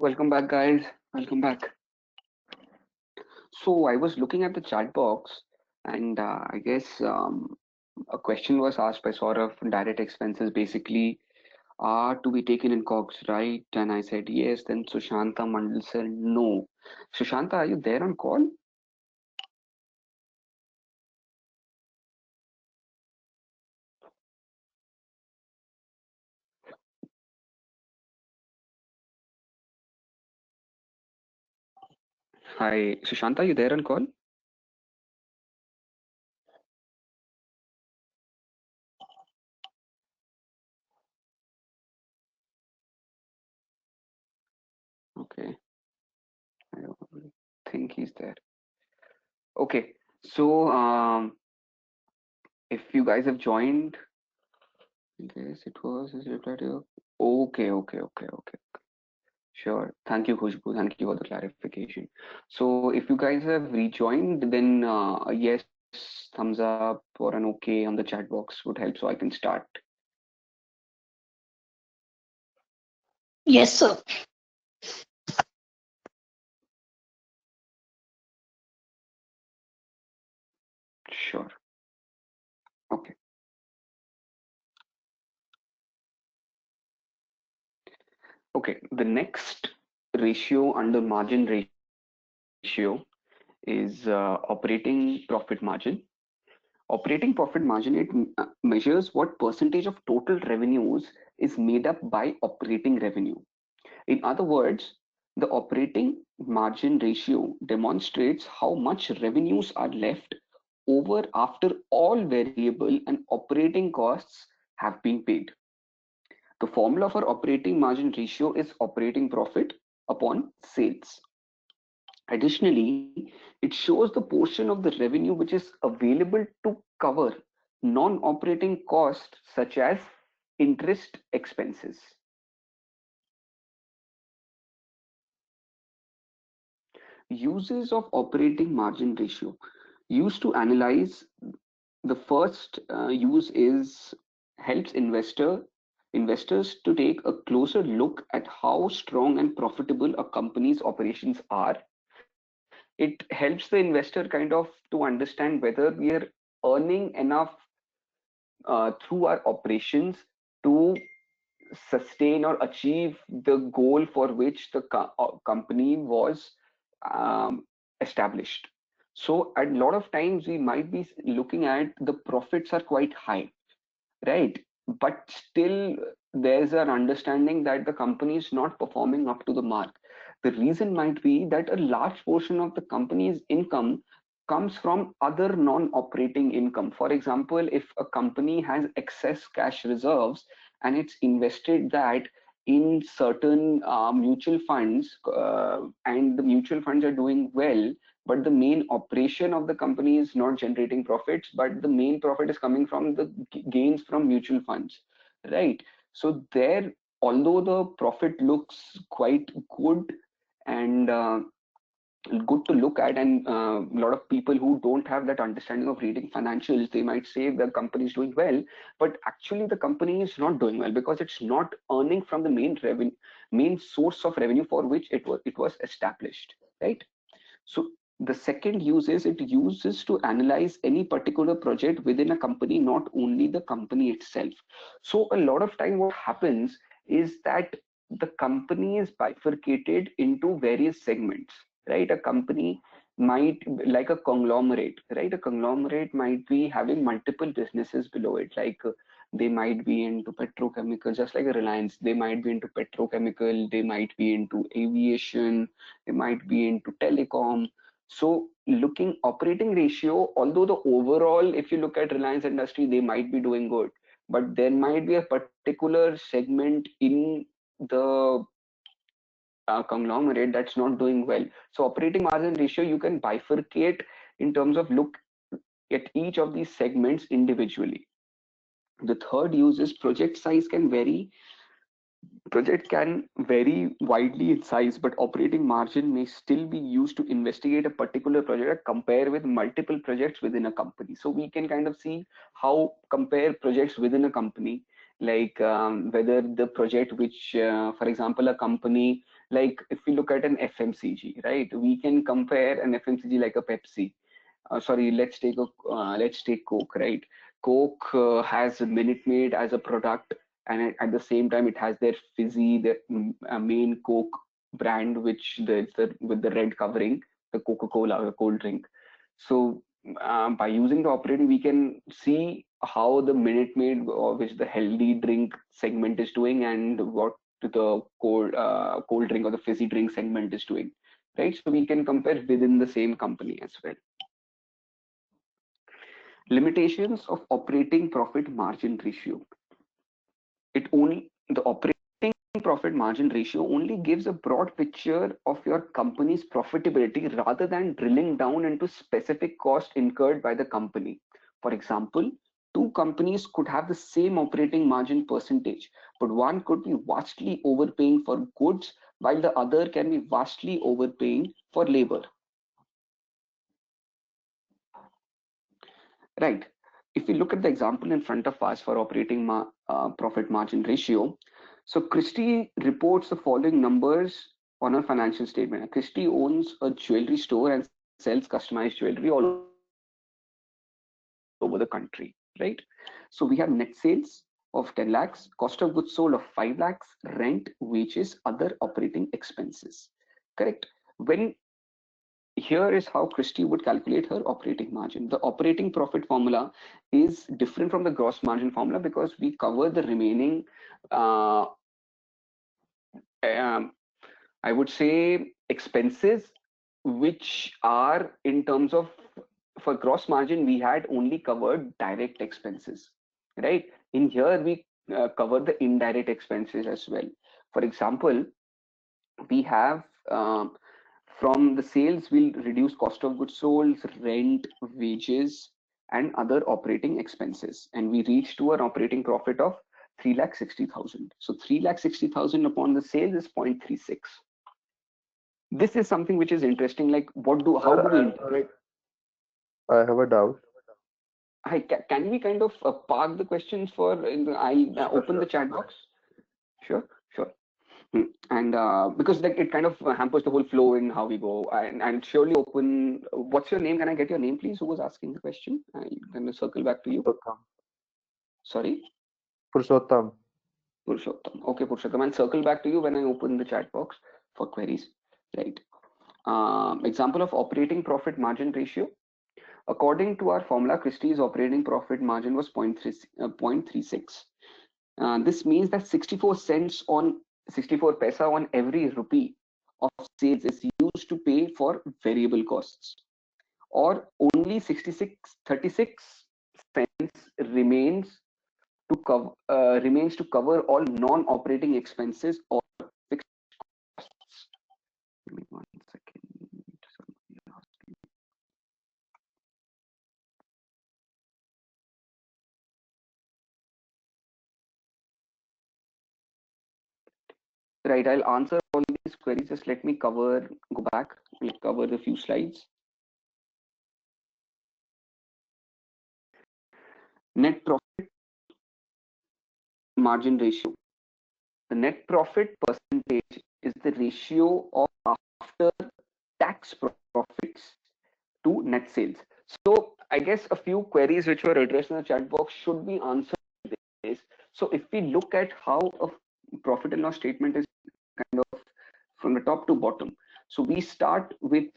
Welcome back, guys. Welcome back. So I was looking at the chat box, and I guess a question was asked by sort of direct expenses basically are to be taken in COGS, right? And I said yes. Then Sushanta Mandal said no. Sushanta, are you there on call? Hi, Sushanta, are you there on call? Okay, I don't really think he's there. Okay, so if you guys have joined, I guess it was his reply to. Okay. Sure. Thank you, Khushbu. Thank you for the clarification. So if you guys have rejoined, then a yes, thumbs up, or an okay on the chat box would help so I can start. Yes, sir. Sure. Okay. Okay. The next ratio under margin ratio is operating profit margin. Operating profit margin, measures what percentage of total revenues is made up by operating revenue. In other words, the operating margin ratio demonstrates how much revenues are left over after all variable and operating costs have been paid. The formula for operating margin ratio is operating profit upon sales. Additionally, it shows the portion of the revenue which is available to cover non-operating costs such as interest expenses. Uses of operating margin ratio. Used to analyze, the first use is helps investors to take a closer look at how strong and profitable a company's operations are. It helps the investor kind of to understand whether we are earning enough through our operations to sustain or achieve the goal for which the company was established. So at a lot of times we might be looking at the profits are quite high, right? But still, there's an understanding that the company is not performing up to the mark. The reason might be that a large portion of the company's income comes from other non-operating income. For example, if a company has excess cash reserves and it's invested that in certain mutual funds, and the mutual funds are doing well, but the main operation of the company is not generating profits, but the main profit is coming from the gains from mutual funds, right? So there, although the profit looks quite good and good to look at, and a lot of people who don't have that understanding of reading financials, they might say the company is doing well, but actually the company is not doing well because it's not earning from the main source of revenue for which it was established, right? So the second use is it uses to analyze any particular project within a company, not only the company itself. So a lot of time what happens is that the company is bifurcated into various segments, right? A company might, like a conglomerate, right? A conglomerate might be having multiple businesses below it, like they might be into petrochemical, just like a Reliance. They might be into petrochemical, they might be into aviation, they might be into telecom. So looking operating ratio, although the overall, if you look at Reliance Industry, they might be doing good, but there might be a particular segment in the conglomerate that's not doing well. So operating margin ratio, you can bifurcate in terms of look at each of these segments individually. The third use is project size can vary. Project can vary widely in size, but operating margin may still be used to investigate a particular project and compare with multiple projects within a company. So we can kind of see how compare projects within a company, like whether the project which, for example, a company Like if we look at an FMCG, right, we can compare an FMCG like a Pepsi. Sorry, let's take Coke, right? Coke has Minute Maid as a product, and at the same time it has their fizzy, the main Coke brand, which the with the red covering, the Coca-Cola, the cold drink. So by using the operating, we can see how the Minute Maid, which the healthy drink segment is doing, and what the cold drink or the fizzy drink segment is doing, right? So we can compare within the same company as well. Limitations of operating profit margin ratio. The operating profit margin ratio only gives a broad picture of your company's profitability rather than drilling down into specific costs incurred by the company. For example, two companies could have the same operating margin percentage, but one could be vastly overpaying for goods while the other can be vastly overpaying for labor. Right. If we look at the example in front of us for operating profit margin ratio, so Christie reports the following numbers on her financial statement. Christie owns a jewelry store and sells customized jewelry all over the country, right? So we have net sales of 10 lakhs, cost of goods sold of 5 lakhs, rent, wages, other operating expenses. Correct? When Here is how Christie would calculate her operating margin. The operating profit formula is different from the gross margin formula because we cover the remaining, uh, um, I would say, expenses, which are in terms of, for gross margin, we had only covered direct expenses, right? In here, we cover the indirect expenses as well. For example, we have from the sales, we'll reduce cost of goods sold, rent, wages, and other operating expenses, and we reach to an operating profit of 3,60,000. So 3,60,000 upon the sales is 0.36. This is something which is interesting. Like, how do we interpret? I have a doubt. Hi, can we kind of park the questions for? I'll open the chat box. Sure, sure. And because like it kind of hampers the whole flow in how we go, and surely open. What's your name? Can I get your name, please? Who was asking the question? I'm gonna circle back to you. Purushottam. Sorry, Purushottam. Purushottam. Okay, Purushottam. I'll circle back to you when I open the chat box for queries. Right. Example of operating profit margin ratio. According to our formula, Christie's operating profit margin was 0.36. This means that 64 cents on 64 paisa on every rupee of sales is used to pay for variable costs, or only 36 cents remains to cover all non-operating expenses or fixed costs. Give me 1 second. Right, I'll answer all these queries. Just let me go back, we'll cover the few slides. Net profit margin ratio. The net profit percentage is the ratio of after tax profits to net sales. So I guess a few queries which were addressed in the chat box should be answered with this. So if we look at how a profit and loss statement is kind of from the top to bottom. So we start with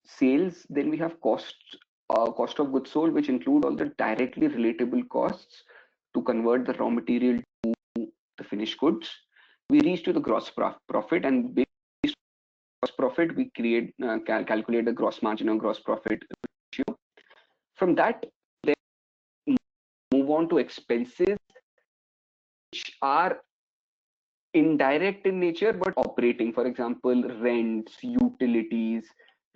sales, then we have cost of goods sold, which include all the directly relatable costs to convert the raw material to the finished goods. We reach to the gross profit, and based on gross profit, we calculate the gross margin or gross profit ratio. From that, then move on to expenses, which are indirect in nature but operating. For example, rents, utilities,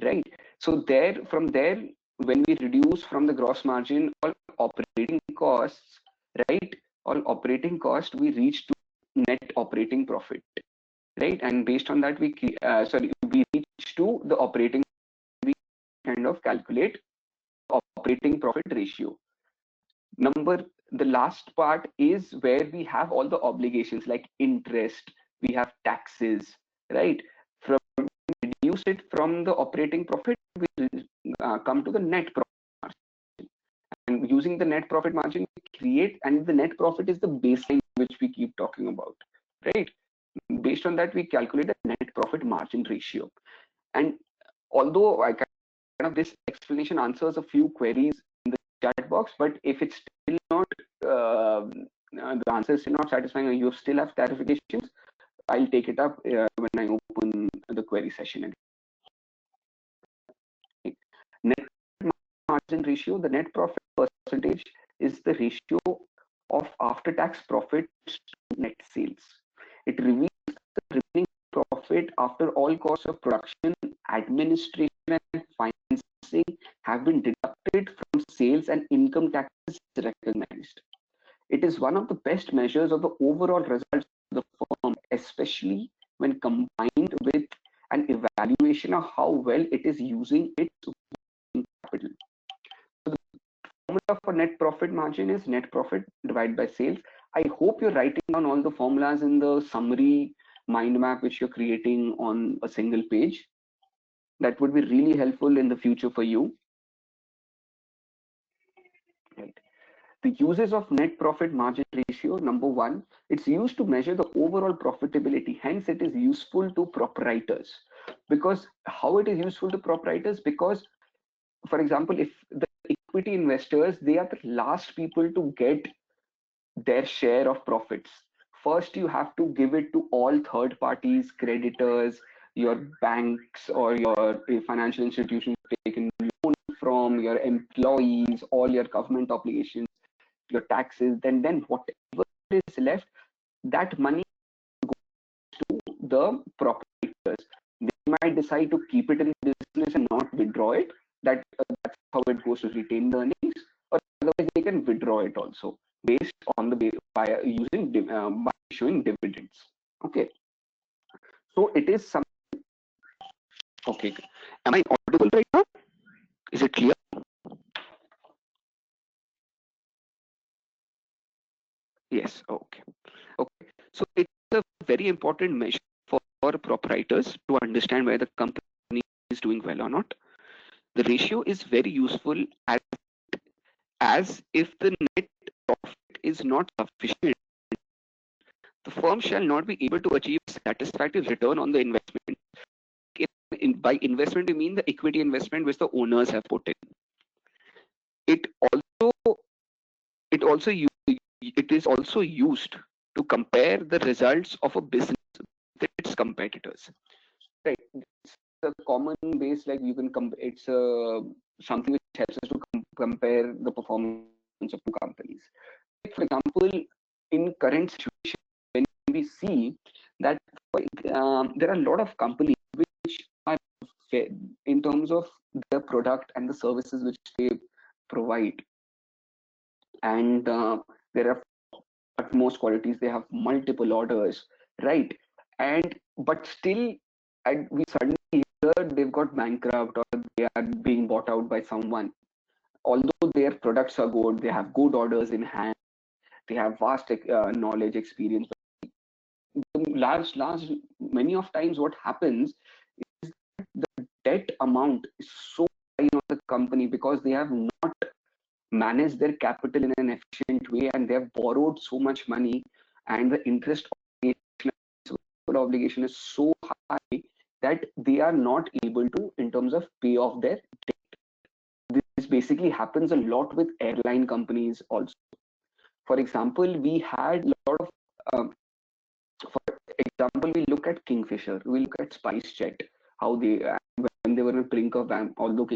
right? So from there, when we reduce from the gross margin all operating costs, right? All operating cost, we reach to net operating profit, right? And based on that, we reach to the operating. We kind of calculate operating profit ratio. The last part is where we have all the obligations like interest, we have taxes, right? From reduce it from the operating profit, we come to the net profit margin. And using the net profit margin, we create, and the net profit is the baseline which we keep talking about, right? Based on that, we calculate the net profit margin ratio. And although I kind of this explanation answers a few queries in the chat box, but if it's still not the answer is still not satisfying, or you still have clarifications, I'll take it up when I open the query session again. Net margin ratio, the net profit percentage is the ratio of after-tax profits to net sales. It reveals the remaining profit after all costs of production, administration, and financing have been deducted from sales and income taxes recognized. It is one of the best measures of the overall results of the firm, especially when combined with an evaluation of how well it is using its working capital. So the formula for net profit margin is net profit divided by sales. I hope you're writing down all the formulas in the summary mind map which you're creating on a single page. That would be really helpful in the future for you. Right. The uses of net profit margin ratio, number one, it's used to measure the overall profitability. Hence, it is useful to proprietors. Because how it is useful to proprietors? Because, for example, if the equity investors, they are the last people to get their share of profits. First, you have to give it to all third parties, creditors, your banks or your financial institutions taken loan from, your employees, all your government obligations, your taxes. Then whatever is left, that money goes to the proprietors. They might decide to keep it in business and not withdraw it. That's how it goes to retained earnings, or otherwise they can withdraw it also based on the by using by showing dividends. Okay, so it is some. Okay, am I audible right now? Is it clear? Yes. Okay. Okay. So it's a very important measure for proprietors to understand whether the company is doing well or not. The ratio is very useful as if the net profit is not sufficient, the firm shall not be able to achieve satisfactory return on the investment. By investment, we mean the equity investment which the owners have put in. It is also used to compare the results of a business with its competitors. Right. It's a common base, like you can it's something which helps us to compare the performance of two companies. For example, in current situation, when we see that there are a lot of companies which are in terms of the product and the services which they provide, and there are utmost qualities, they have multiple orders, right? And but still, and we suddenly hear they've got bankrupt or they are being bought out by someone. Although their products are good, they have good orders in hand, they have vast knowledge, experience. Large, many of times what happens is the debt amount is so high on the company because they have not managed their capital in an efficient way, and they have borrowed so much money, and the interest obligation is so high that they are not able to, in terms of pay off their debt. This basically happens a lot with airline companies also. For example, we had a lot of for example, we look at Kingfisher, we look at SpiceJet, how they when they were on the brink of although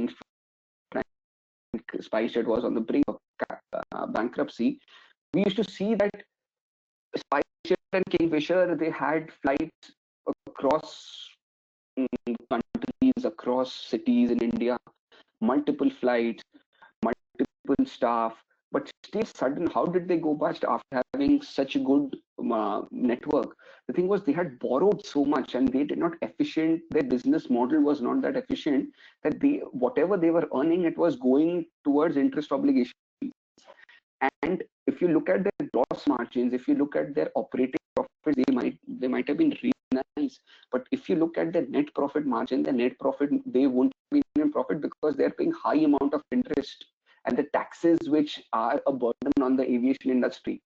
SpiceJet was on the brink of bankruptcy, we used to see that SpiceJet and Kingfisher, they had flights across countries, across cities in India, multiple flights, multiple staff, but still sudden, how did they go bust after having such a good network? The thing was they had borrowed so much and they did not efficient, their business model was not that efficient, that they whatever they were earning, it was going towards interest obligation. And if you look at their gross margins, if you look at their operating profit profits, they might have been really nice, but if you look at the net profit margin, the net profit, they won't be in profit because they're paying high amount of interest and the taxes which are a burden on the aviation industry,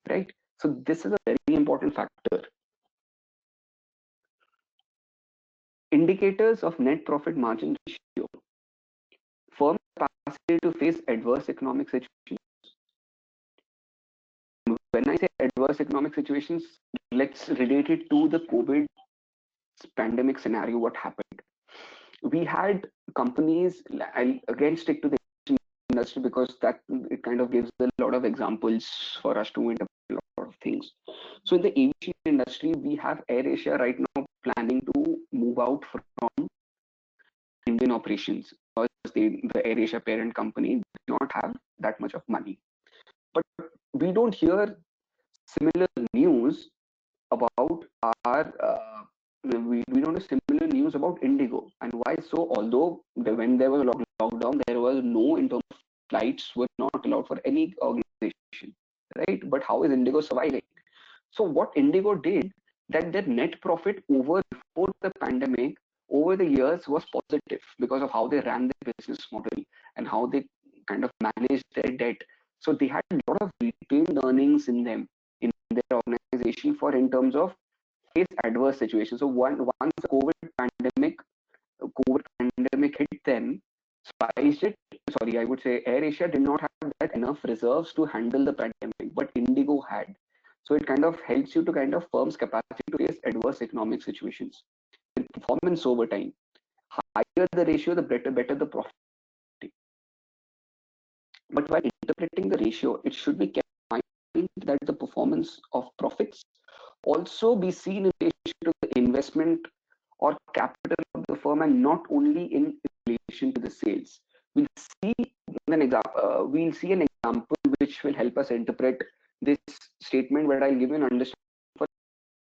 right? So this is a very important factor. Indicators of net profit margin ratio. Firm capacity to face adverse economic situations. When I say adverse economic situations, let's relate it to the COVID pandemic scenario. What happened? We had companies, I'll again stick to the industry because that it kind of gives a lot of examples for us to interpret a lot of things. So in the aviation industry, we have AirAsia right now planning to move out from Indian operations because the AirAsia parent company do not have that much of money. But we don't hear similar news about our we don't have similar news about Indigo. And why so? Although when there was a lockdown, there was no in terms of flights were not allowed for any organization, right? But how is Indigo surviving? So what Indigo did, that their net profit over before the pandemic over the years was positive because of how they ran their business model and how they kind of managed their debt. So they had a lot of retained earnings in them in their organization for in terms of face adverse situations. So once the COVID pandemic hit them, SpiceJet, sorry, I would say AirAsia did not have that enough reserves to handle the pandemic, but Indigo had. So it kind of helps you to kind of firm's capacity to face adverse economic situations. With performance over time, higher the ratio, the better the profit. But while interpreting the ratio, it should be kept in mind that the performance of profits also be seen in relation to the investment or capital of the firm and not only in relation to the sales. We'll see we'll see an example which will help us interpret this statement, but I'll give you an understanding. For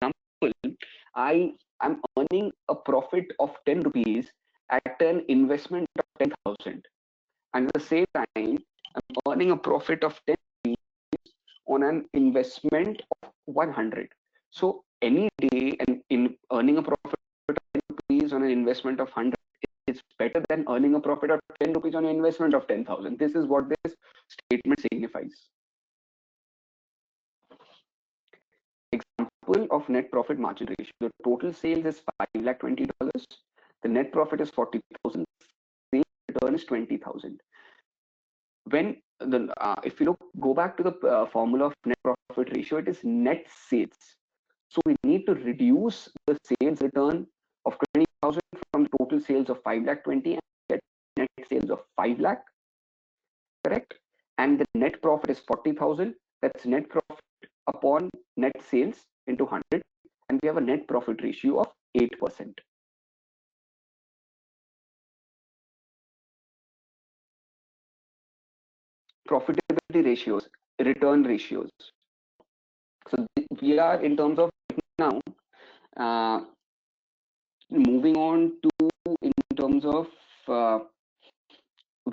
example, I am earning a profit of 10 rupees at an investment of 10,000, and at the same time I'm earning a profit of 10 rupees on an investment of 100. So any day and in earning a profit of 10 rupees on an investment of 100, it's better than earning a profit of 10 rupees on an investment of 10,000. This is what this statement signifies. Example of net profit margin ratio. The total sales is $520. The net profit is 40,000. Sales return is 20,000. When the if you go back to the formula of net profit ratio, it is net sales. So we need to reduce the sales return of 20,000 from the total sales of 5,20,000 and get net sales of 5 lakh, correct? And the net profit is 40,000. That's net profit upon net sales into 100, and we have a net profit ratio of 8%. Profitability ratios, return ratios. So we are in terms of now moving on to in terms of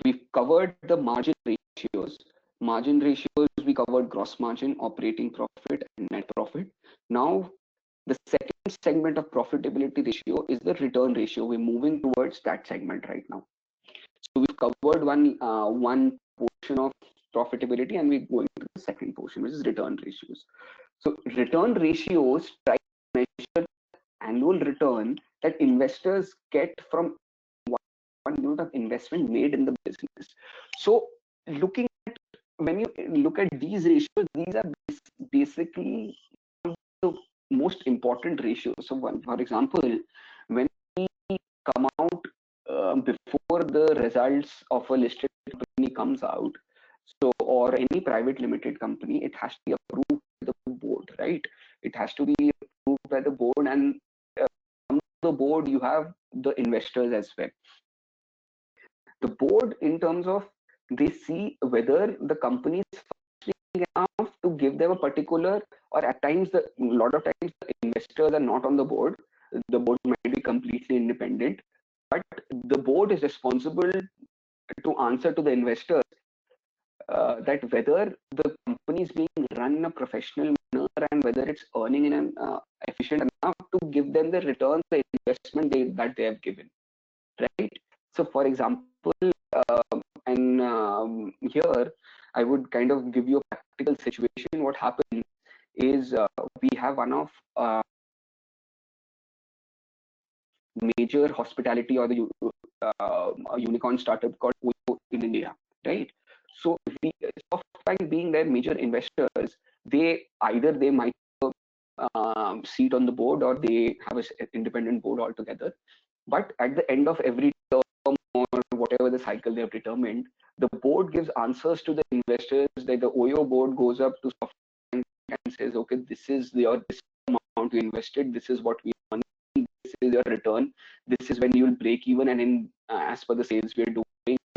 we've covered the margin ratios. Margin ratios, we covered gross margin, operating profit, and net profit. Now the second segment of profitability ratio is the return ratio. We're moving towards that segment right now. So we've covered one portion of profitability, and we're going to the second portion, which is return ratios. So return ratios try to measure annual return that investors get from one unit of investment made in the business. So looking at when you look at these ratios, these are basically the most important ratios. So one, for example, when we come out before the results of a listed company comes out, so or any private limited company, it has to be approved by the board, right? It has to be approved by the board, and from the board you have the investors as well. The board, in terms of, they see whether the company is functioning enough to give them a particular, or at times a lot of times the investors are not on the board. The board might be completely independent, but the board is responsible to answer to the investors that whether the company is being run in a professional manner and whether it's earning in an efficient enough to give them the return, the investment that they have given, right? So, for example, and here I would kind of give you a practical situation. What happened is we have one of major hospitality or the a unicorn startup called Oyo in India, right? So we, SoftBank being their major investors, they might seat on the board or they have an independent board altogether. But at the end of every term or whatever the cycle they have determined, the board gives answers to the investors. Like the Oyo board goes up to SoftBank and says, okay, this is this amount you invested, this is what we earn, this is your return, this is when you will break even, and in as per the sales we are doing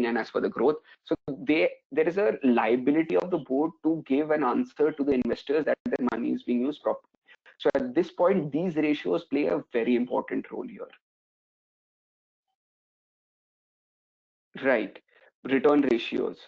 and as per the growth. So there is a liability of the board to give an answer to the investors that their money is being used properly. So at this point, these ratios play a very important role here. Right, return ratios.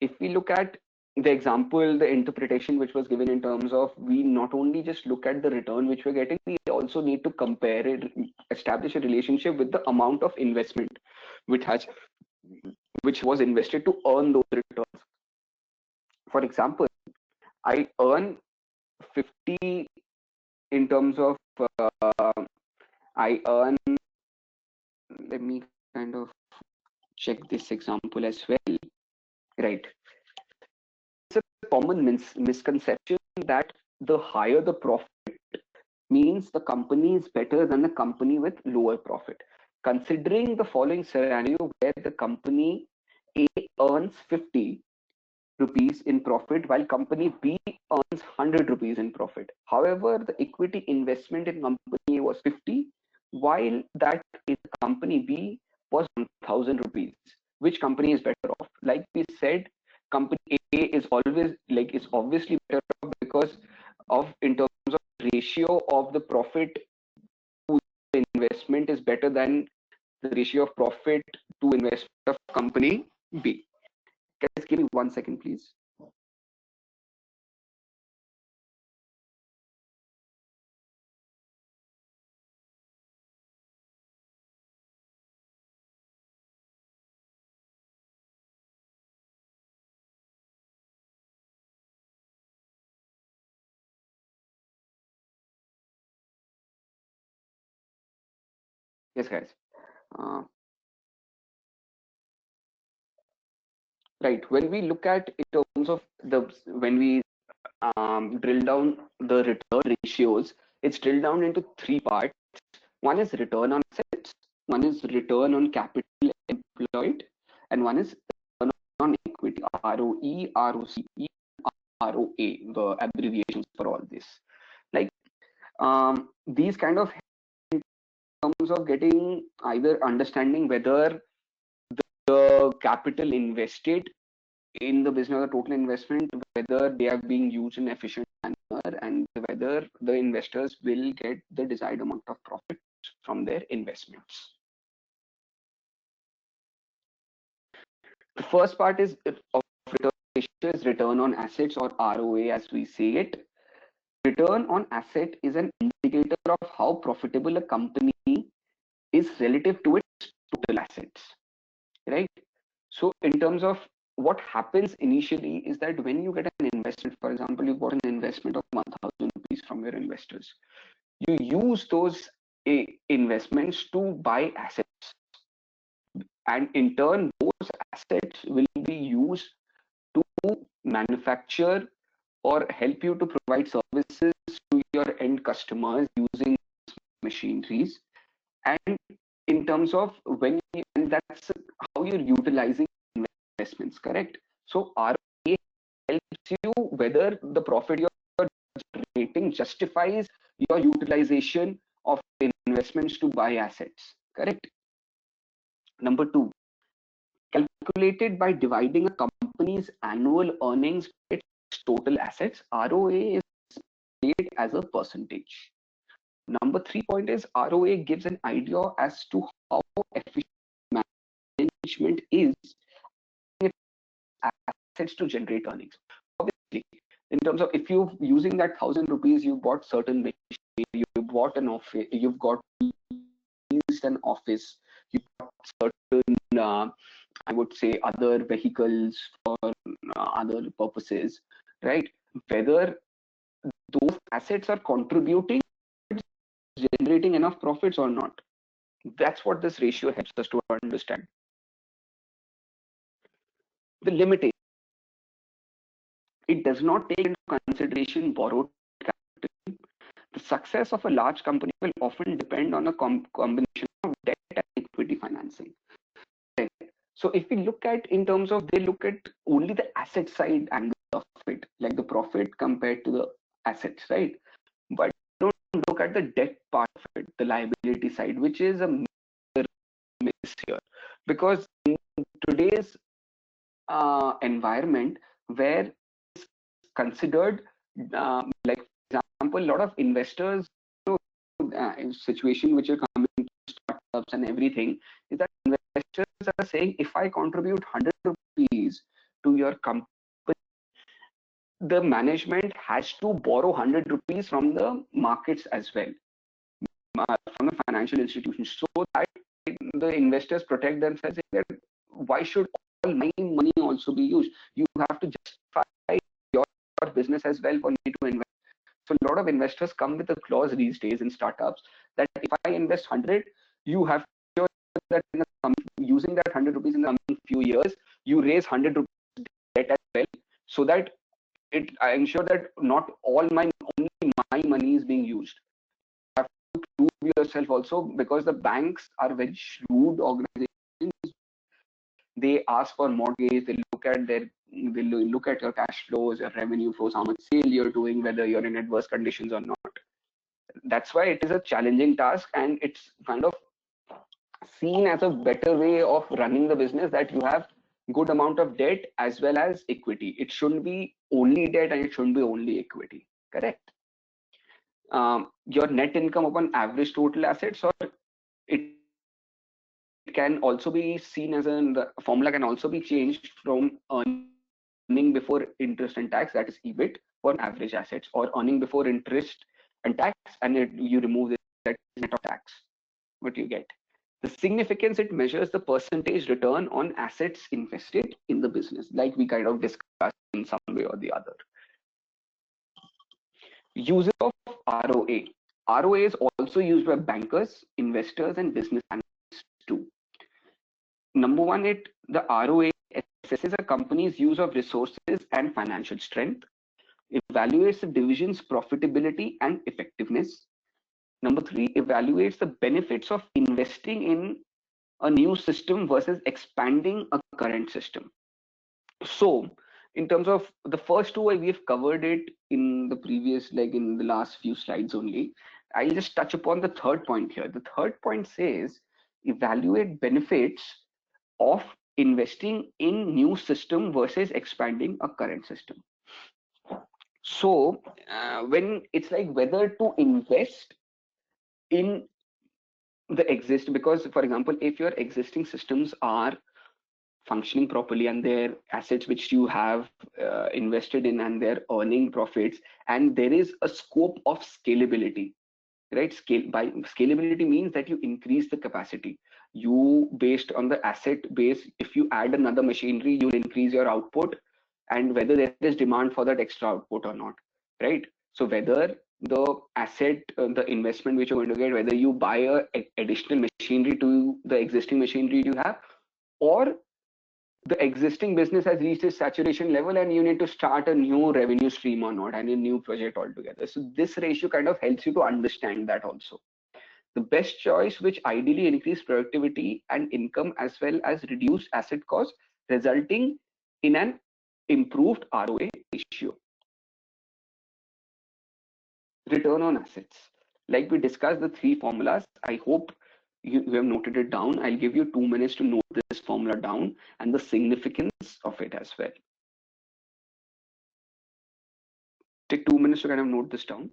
If we look at the example, the interpretation which was given in terms of, we not only just look at the return which we're getting, we also need to compare it, establish a relationship with the amount of investment which was invested to earn those returns. For example, I earn 50 in terms of I earn, let me kind of check this example as well, right? It's a common misconception that the higher the profit means the company is better than the company with lower profit. Considering the following scenario where the company A earns 50 rupees in profit while company B earns 100 rupees in profit. However, the equity investment in company A was 50, while that in company B was 1000 rupees. Which company is better off? Like we said, company A is obviously better off because of, in terms of ratio of the profit to the investment is better than the ratio of profit to investment of company B. Guys, give me 1 second, please. Yes, guys. Uh, right. When we look at in terms of when we drill down the return ratios, it's drilled down into three parts. One is return on assets, one is return on capital employed, and one is return on equity, ROE, ROCE, ROA, the abbreviations for all this. Like these kind of in terms of getting either understanding whether the capital invested in the business, the total investment, whether they are being used in efficient manner and whether the investors will get the desired amount of profit from their investments. The first part is of return ratio is return on assets, or ROA as we say it. Return on asset is an indicator of how profitable a company is relative to its total assets, right? So in terms of what happens initially is that when you get an investment, for example, you got an investment of 1000 rupees from your investors, you use those investments to buy assets, and in turn those assets will be used to manufacture or help you to provide services to your end customers using machineries. And in terms of and that's how you're utilizing investments, correct? So ROA helps you whether the profit you're generating justifies your utilization of investments to buy assets, correct? Number two, calculated by dividing a company's annual earnings by its total assets. ROA is paid as a percentage. Number 3 point is ROA gives an idea as to how efficient management is assets to generate earnings. Obviously, in terms of if you using that 1,000 rupees, you bought certain machinery, you bought an office, you've got leased an office, you bought certain, I would say, other vehicles for other purposes, right? Whether those assets are contributing, generating enough profits or not. That's what this ratio helps us to understand. The limitation, it does not take into consideration borrowed capital. The success of a large company will often depend on a combination of debt and equity financing. Right? So if we look at in terms of, they look at only the asset side angle of it, like the profit compared to the assets, right? But don't look at the debt part of it, the liability side, which is a major miss here. Because in today's environment where it's considered, like for example, a lot of investors, in situation which are coming to startups and everything, is that investors are saying, if I contribute 100 rupees to your company, the management has to borrow 100 rupees from the markets as well, from the financial institutions, so that the investors protect themselves. Why should all my money also be used? You have to justify your business as well for me to invest. So a lot of investors come with a clause these days in startups that if I invest 100, you have to ensure that in using that 100 rupees in the coming few years, you raise 100 rupees debt as well, so that I ensure that not all only my money is being used. You have to prove yourself also, because the banks are very shrewd organizations. They ask for mortgage, they look at your cash flows, your revenue flows, how much sale you're doing, whether you're in adverse conditions or not. That's why it is a challenging task, and it's kind of seen as a better way of running the business, that you have good amount of debt as well as equity. It shouldn't be only debt and it shouldn't be only equity. Correct? Your net income upon average total assets, or it can also be seen as the formula can also be changed from earning before interest and tax, that is EBIT, for average assets, or earning before interest and tax, and you remove this, that is net of tax. What you get? The significance, it measures the percentage return on assets invested in the business, like we kind of discussed in some way or the other. Uses of ROA. ROA is also used by bankers, investors, and business analysts too. Number one, the ROA assesses a company's use of resources and financial strength, evaluates the division's profitability and effectiveness. Number three, evaluates the benefits of investing in a new system versus expanding a current system. So in terms of the first two, we've covered it in the previous, like in the last few slides only. I'll just touch upon the third point here. The third point says evaluate benefits of investing in new system versus expanding a current system. So when it's like whether to invest in the because for example, if your existing systems are functioning properly and their assets which you have invested in, and they're earning profits, and there is a scope of scalability, right? Scalability means that you increase the capacity. You, based on the asset base, if you add another machinery, you'll increase your output, and whether there is demand for that extra output or not, right? So whether the asset, the investment which you're going to get, whether you buy additional machinery to the existing machinery you have, or the existing business has reached its saturation level and you need to start a new revenue stream or not, and a new project altogether. So this ratio kind of helps you to understand that also. The best choice, which ideally increase productivity and income as well as reduce asset cost, resulting in an improved ROA ratio. Return on assets. Like we discussed the three formulas, I hope you have noted it down. I'll give you 2 minutes to note this formula down and the significance of it as well. Take 2 minutes to kind of note this down.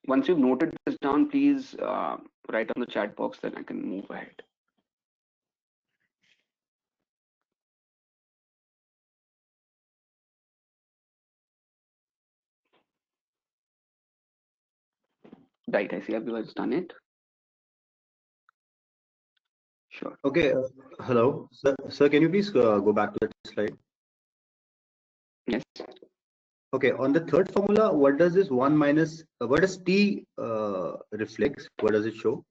Once you've noted this down, please write on the chat box, then I can move ahead. Right, I see everyone's done it. Sure. Okay. Hello, sir. Can you please go back to the slide? Yes. Okay. On the third formula, what does this one minus? What does T reflects? What does it show?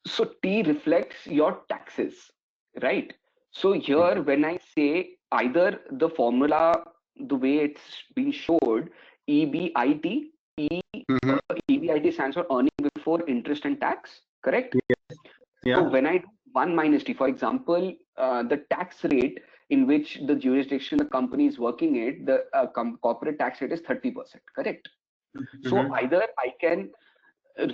So T reflects your taxes, right? So here, when I say either the formula, the way it's been showed, EBIT, Mhm. EBIT stands for earning before interest and tax, correct? Yeah. So when I do 1 minus T, for example, the tax rate in which the jurisdiction the company is working at, the corporate tax rate is 30%, correct? So either I can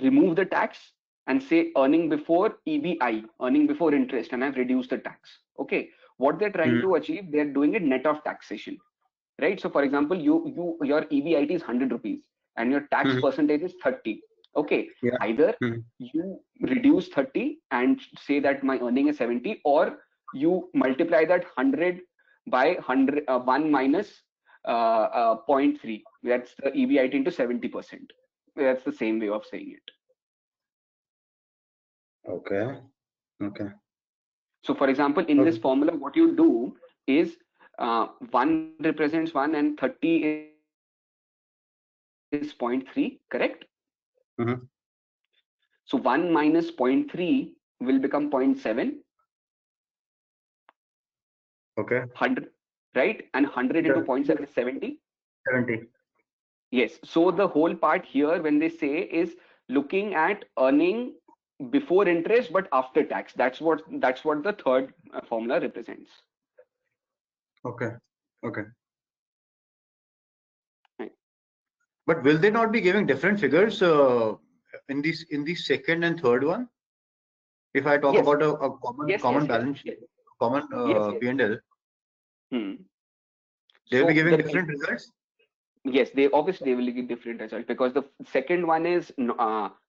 remove the tax and say earning before EBI, earning before interest, and I've reduced the tax. Okay, what they're trying to achieve, they're doing it net of taxation, right? So for example, your EBIT is 100 rupees and your tax percentage is 30. Okay, Yeah. either you reduce 30 and say that my earning is 70, or you multiply that 100 by 1 minus 0.3. That's the EBIT into 70%. That's the same way of saying it. Okay. Okay. So for example, in this formula, what you do is 1 represents 1 and 30 is 0.3, correct? So 1 minus 0.3 will become 0.7. Okay. 100, right? And 100 into 0.7 is 70. 70. Yes. So the whole part here, when they say, is looking at earning before interest but after tax. That's what the third formula represents. Okay. Okay. Right. But will they not be giving different figures in the second and third one? If I talk Yes. about a common balance sheet, common P&L, they'll So be giving different results. Yes, they obviously they will give different results, because the second one is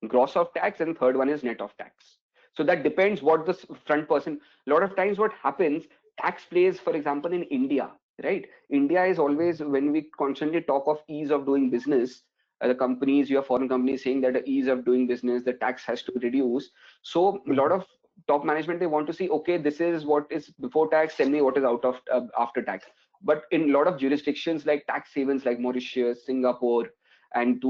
gross of tax and third one is net of tax. So that depends what the front person. A lot of times, what happens, tax plays, for example, in India, right? India is always, when we constantly talk of ease of doing business, the companies, your foreign companies saying that the ease of doing business, the tax has to reduce. So a lot of top management, they want to see, okay, this is what is before tax, tell me what is out of after tax. But in a lot of jurisdictions like tax havens like Mauritius, Singapore, and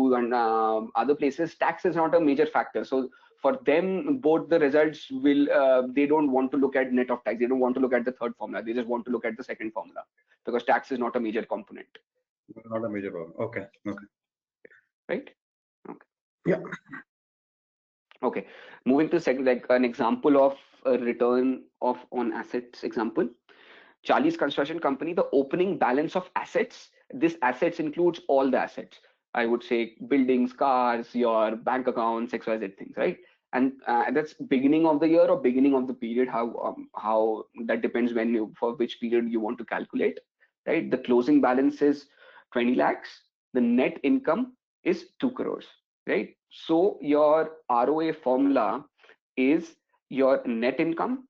other places, tax is not a major factor. So for them, both the results will, they don't want to look at net of tax. They don't want to look at the third formula. They just want to look at the second formula, because tax is not a major component. Not a major problem. Okay. Okay. Right. Okay. Yeah. Okay. Moving to second, like an example of a return of on assets example. Charlie's Construction Company, the opening balance of assets, this assets includes all the assets. I would say buildings, cars, your bank accounts, XYZ things, right? And that's beginning of the year or beginning of the period, how that depends when you, for which period you want to calculate, right? The closing balance is 20 lakhs. The net income is 2 crores, right? So your ROA formula is your net income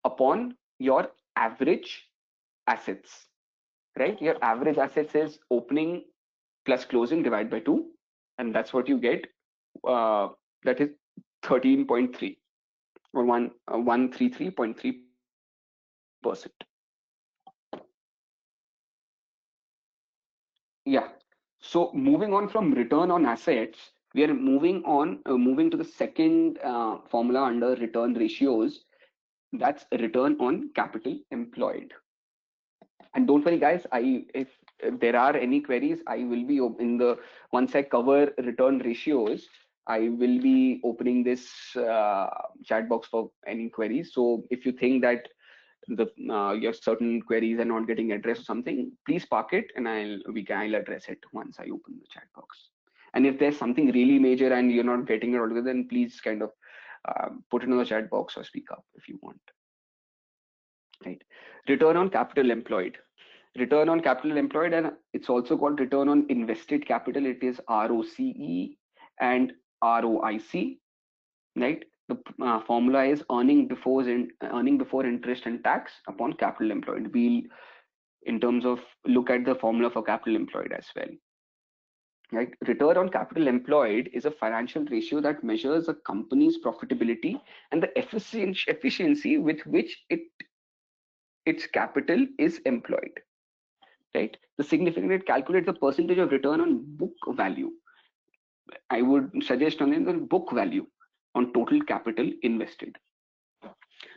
upon your average assets, right? Your average assets is opening plus closing divided by 2, and that's what you get. That is 13.3 or 133.3%. Yeah. So moving on from return on assets, we are moving to the second formula under return ratios. That's return on capital employed. And don't worry, guys. If there are any queries, I will be in the once I cover return ratios, I will be opening this chat box for any queries. So if you think that your certain queries are not getting addressed or something, please park it, and I'll address it once I open the chat box. And if there's something really major and you're not getting it altogether, then please kind of put it in the chat box or speak up if you want. Right. Return on capital employed. Return on capital employed, and it's also called return on invested capital. It is ROCE, and ROIC, right? The formula is earning before interest and tax upon capital employed. We'll, in terms of, look at the formula for capital employed as well. Right? Return on capital employed is a financial ratio that measures a company's profitability and the efficiency with which its capital is employed. Right? The significant, it calculates the percentage of return on book value. I would suggest on the book value on total capital invested.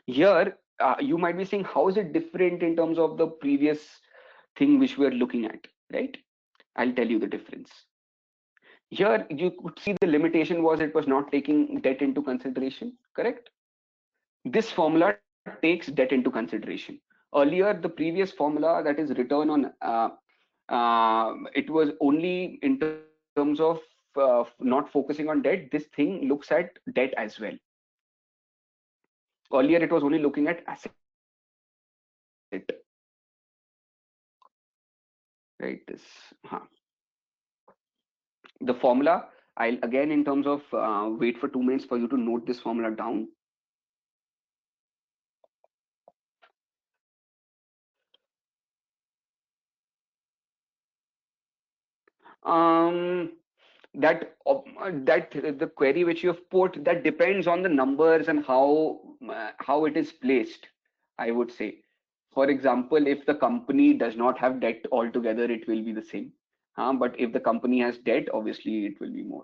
Here, you might be saying, how is it different in terms of the previous thing which we are looking at, right? I'll tell you the difference. Here, you could see the limitation was it was not taking debt into consideration, correct? This formula takes debt into consideration. Earlier, the previous formula, that is return on, it was only in terms of not focusing on debt. This thing looks at debt as well. Earlier, it was only looking at asset. Right, this, the formula, I'll again, in terms of, wait for 2 minutes for you to note this formula down. um that the query which you have put, that depends on the numbers and how it is placed, I would say. For example, if the company does not have debt altogether, it will be the same, but if the company has debt, obviously it will be more.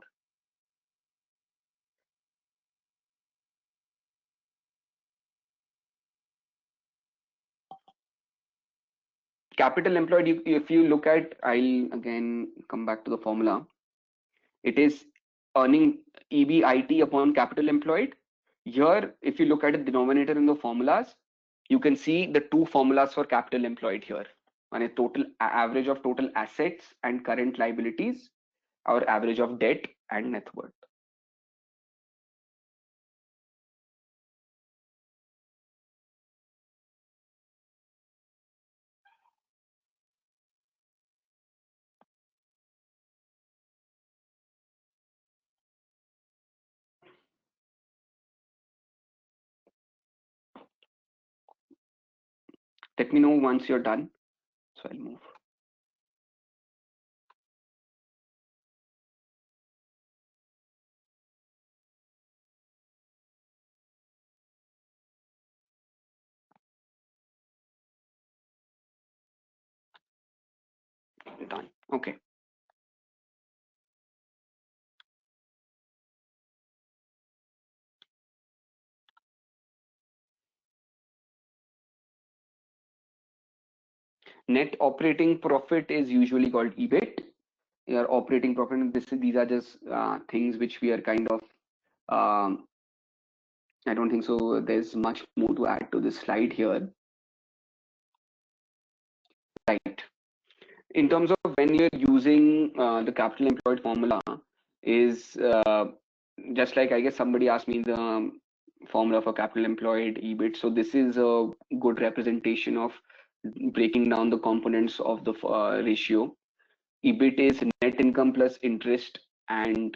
Capital employed, if you look at, I'll again come back to the formula. It is earning EBIT upon capital employed. Here, if you look at the denominator in the formulas, you can see the two formulas for capital employed here. One is total average of total assets and current liabilities, or average of debt and net worth. Let me know once you're done. So I'll move. Done. Okay. Net operating profit is usually called EBIT. Your operating profit. These are just things which we are kind of. I don't think so. There's much more to add to this slide here. Right. In terms of when you're using the capital employed formula, is just like, I guess somebody asked me the formula for capital employed EBIT. So this is a good representation of breaking down the components of the ratio. EBIT is net income plus interest and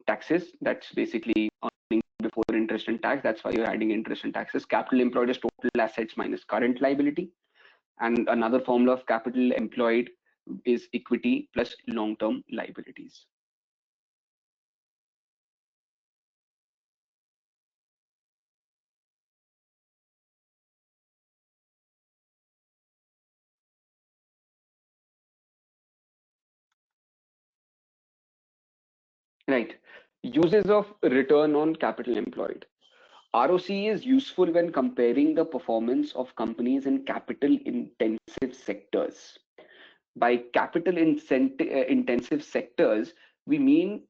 taxes. That's basically earning before interest and tax. That's why you're adding interest and taxes. Capital employed is total assets minus current liability. And another formula of capital employed is equity plus long-term liabilities. Right. Uses of return on capital employed. ROC is useful when comparing the performance of companies in capital intensive sectors. By capital intensive sectors, we mean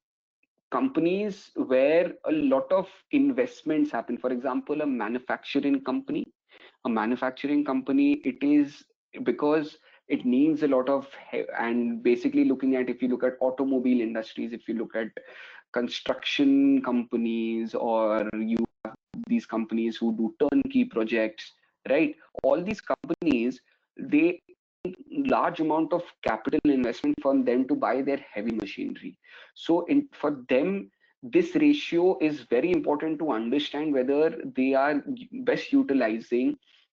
companies where a lot of investments happen. For example, a manufacturing company. It is because it needs a lot of, and basically looking at, if you look at automobile industries, if you look at construction companies, or you have these companies who do turnkey projects, right? All these companies, they large amount of capital investment for them to buy their heavy machinery. So for them, this ratio is very important to understand whether they are best utilizing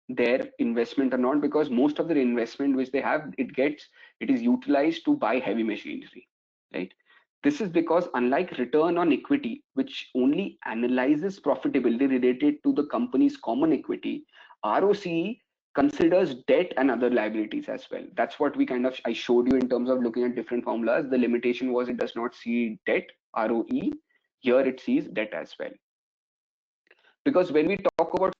their investment or not, because most of their investment which they have, it is utilized to buy heavy machinery, right? This is because unlike return on equity, which only analyzes profitability related to the company's common equity, ROCE considers debt and other liabilities as well. That's what I showed you in terms of looking at different formulas. The limitation was it does not see debt, ROE. Here it sees debt as well. Because when we talk about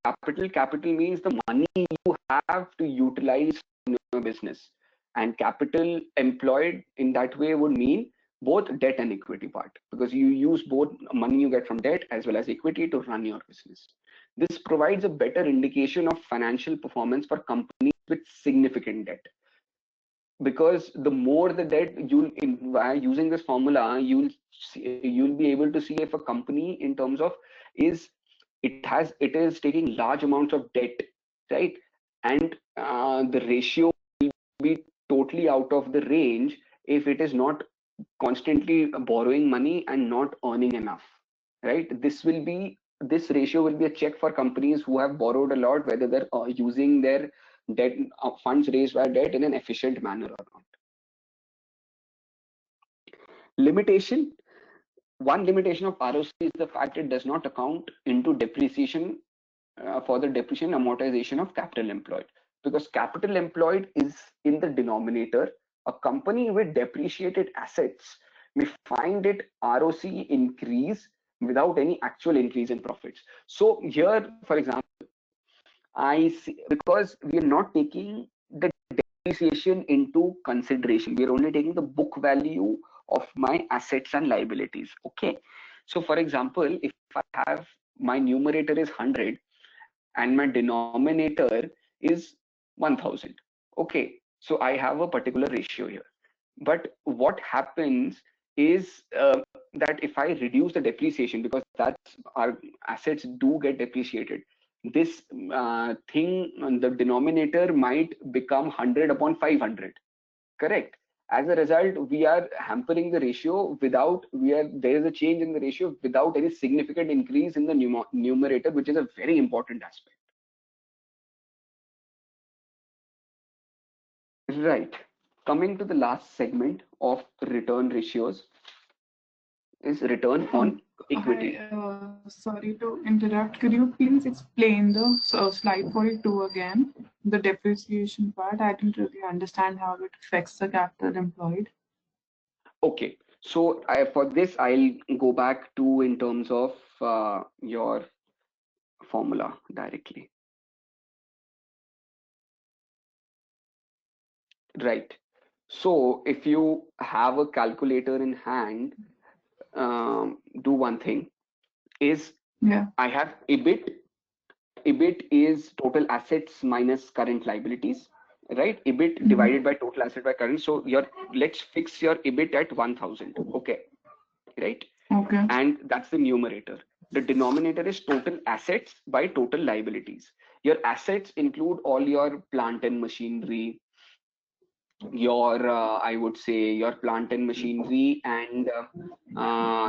capital means the money you have to utilize in your business, and capital employed in that way would mean both debt and equity part, because you use both money you get from debt as well as equity to run your business. This provides a better indication of financial performance for companies with significant debt, because the more the debt by using this formula, you'll be able to see if a company in terms of is it is taking large amounts of debt, right? And the ratio will be totally out of the range if it is not constantly borrowing money and not earning enough, right? This ratio will be a check for companies who have borrowed a lot, whether they're using their debt funds raised by debt in an efficient manner or not. Limitation. One limitation of ROC is the fact it does not account into depreciation for the depreciation amortization of capital employed, because capital employed is in the denominator. A company with depreciated assets may find it ROC increase without any actual increase in profits. So here, for example, I see, because we are not taking the depreciation into consideration, we are only taking the book value of my assets and liabilities. Okay, so for example, if I have my numerator is 100 and my denominator is 1000, okay, so I have a particular ratio here. But what happens is that if I reduce the depreciation, because that's our assets do get depreciated, this thing, the denominator might become 100 upon 500, correct? As a result, we are hampering the ratio there is a change in the ratio without any significant increase in the numerator, which is a very important aspect. Right. Coming to the last segment of return ratios is return on equity. Hi, sorry to interrupt. Could you please explain the slide 42 again, the depreciation part? I didn't really understand how it affects the capital employed. Okay, so for this, I'll go back to in terms of your formula directly. Right. So if you have a calculator in hand, do one thing is I have EBIT. EBIT is total assets minus current liabilities, right? EBIT divided by total asset by current. So let's fix your EBIT at 1000. Okay, right? Okay. And that's the numerator. The denominator is total assets by total liabilities. Your assets include all your plant and machinery, your I would say your plant and machinery, and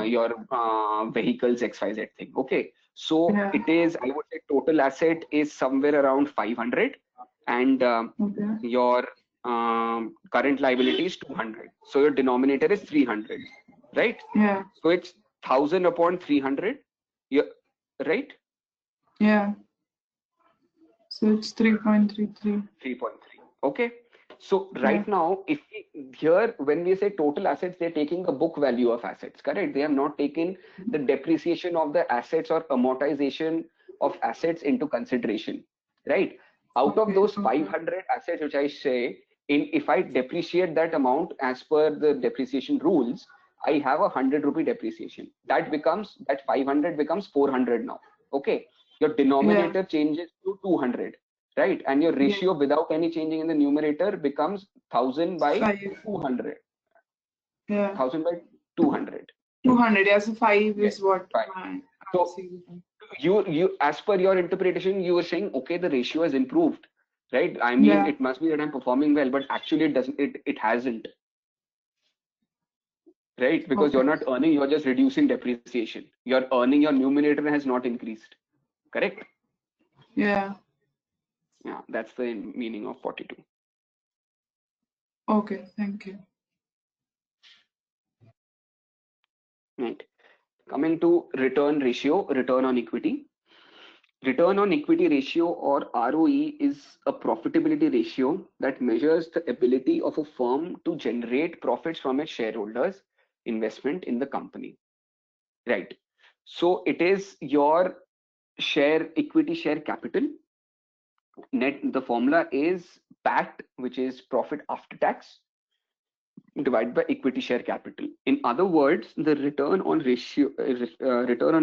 your vehicles XYZ thing. Okay, so it is, I would say, total asset is somewhere around 500, and your current liability is 200. So your denominator is 300, right? Yeah. So it's 1000 upon 300. Yeah, right? Yeah. So it's 3.33. 3.3. Okay. So right now, if here when we say total assets, they're taking the book value of assets, correct? They have not taken the depreciation of the assets or amortization of assets into consideration, right? Out of those 500 assets, which I say, if I depreciate that amount as per the depreciation rules, I have a 100 rupee depreciation. That 500 becomes 400 now. Okay, your denominator changes to 200. Right, and your ratio without any changing in the numerator becomes 1000 by 200. Yeah. 1000 by 200. 200. Yeah. So 5 is what. So you as per your interpretation, you were saying, okay, the ratio has improved, right? I mean, it must be that I'm performing well, but actually it doesn't. It hasn't. right? Because you're not earning, you're just reducing depreciation. You're earning, your numerator has not increased. Correct? Yeah. Yeah, that's the meaning of 42. Okay, thank you. Right. Coming to return ratio, return on equity. Return on equity ratio, or ROE, is a profitability ratio that measures the ability of a firm to generate profits from its shareholders' investment in the company. Right. So it is your share equity share capital. Net, the formula is PAT, which is profit after tax, divided by equity share capital. In other words, the return on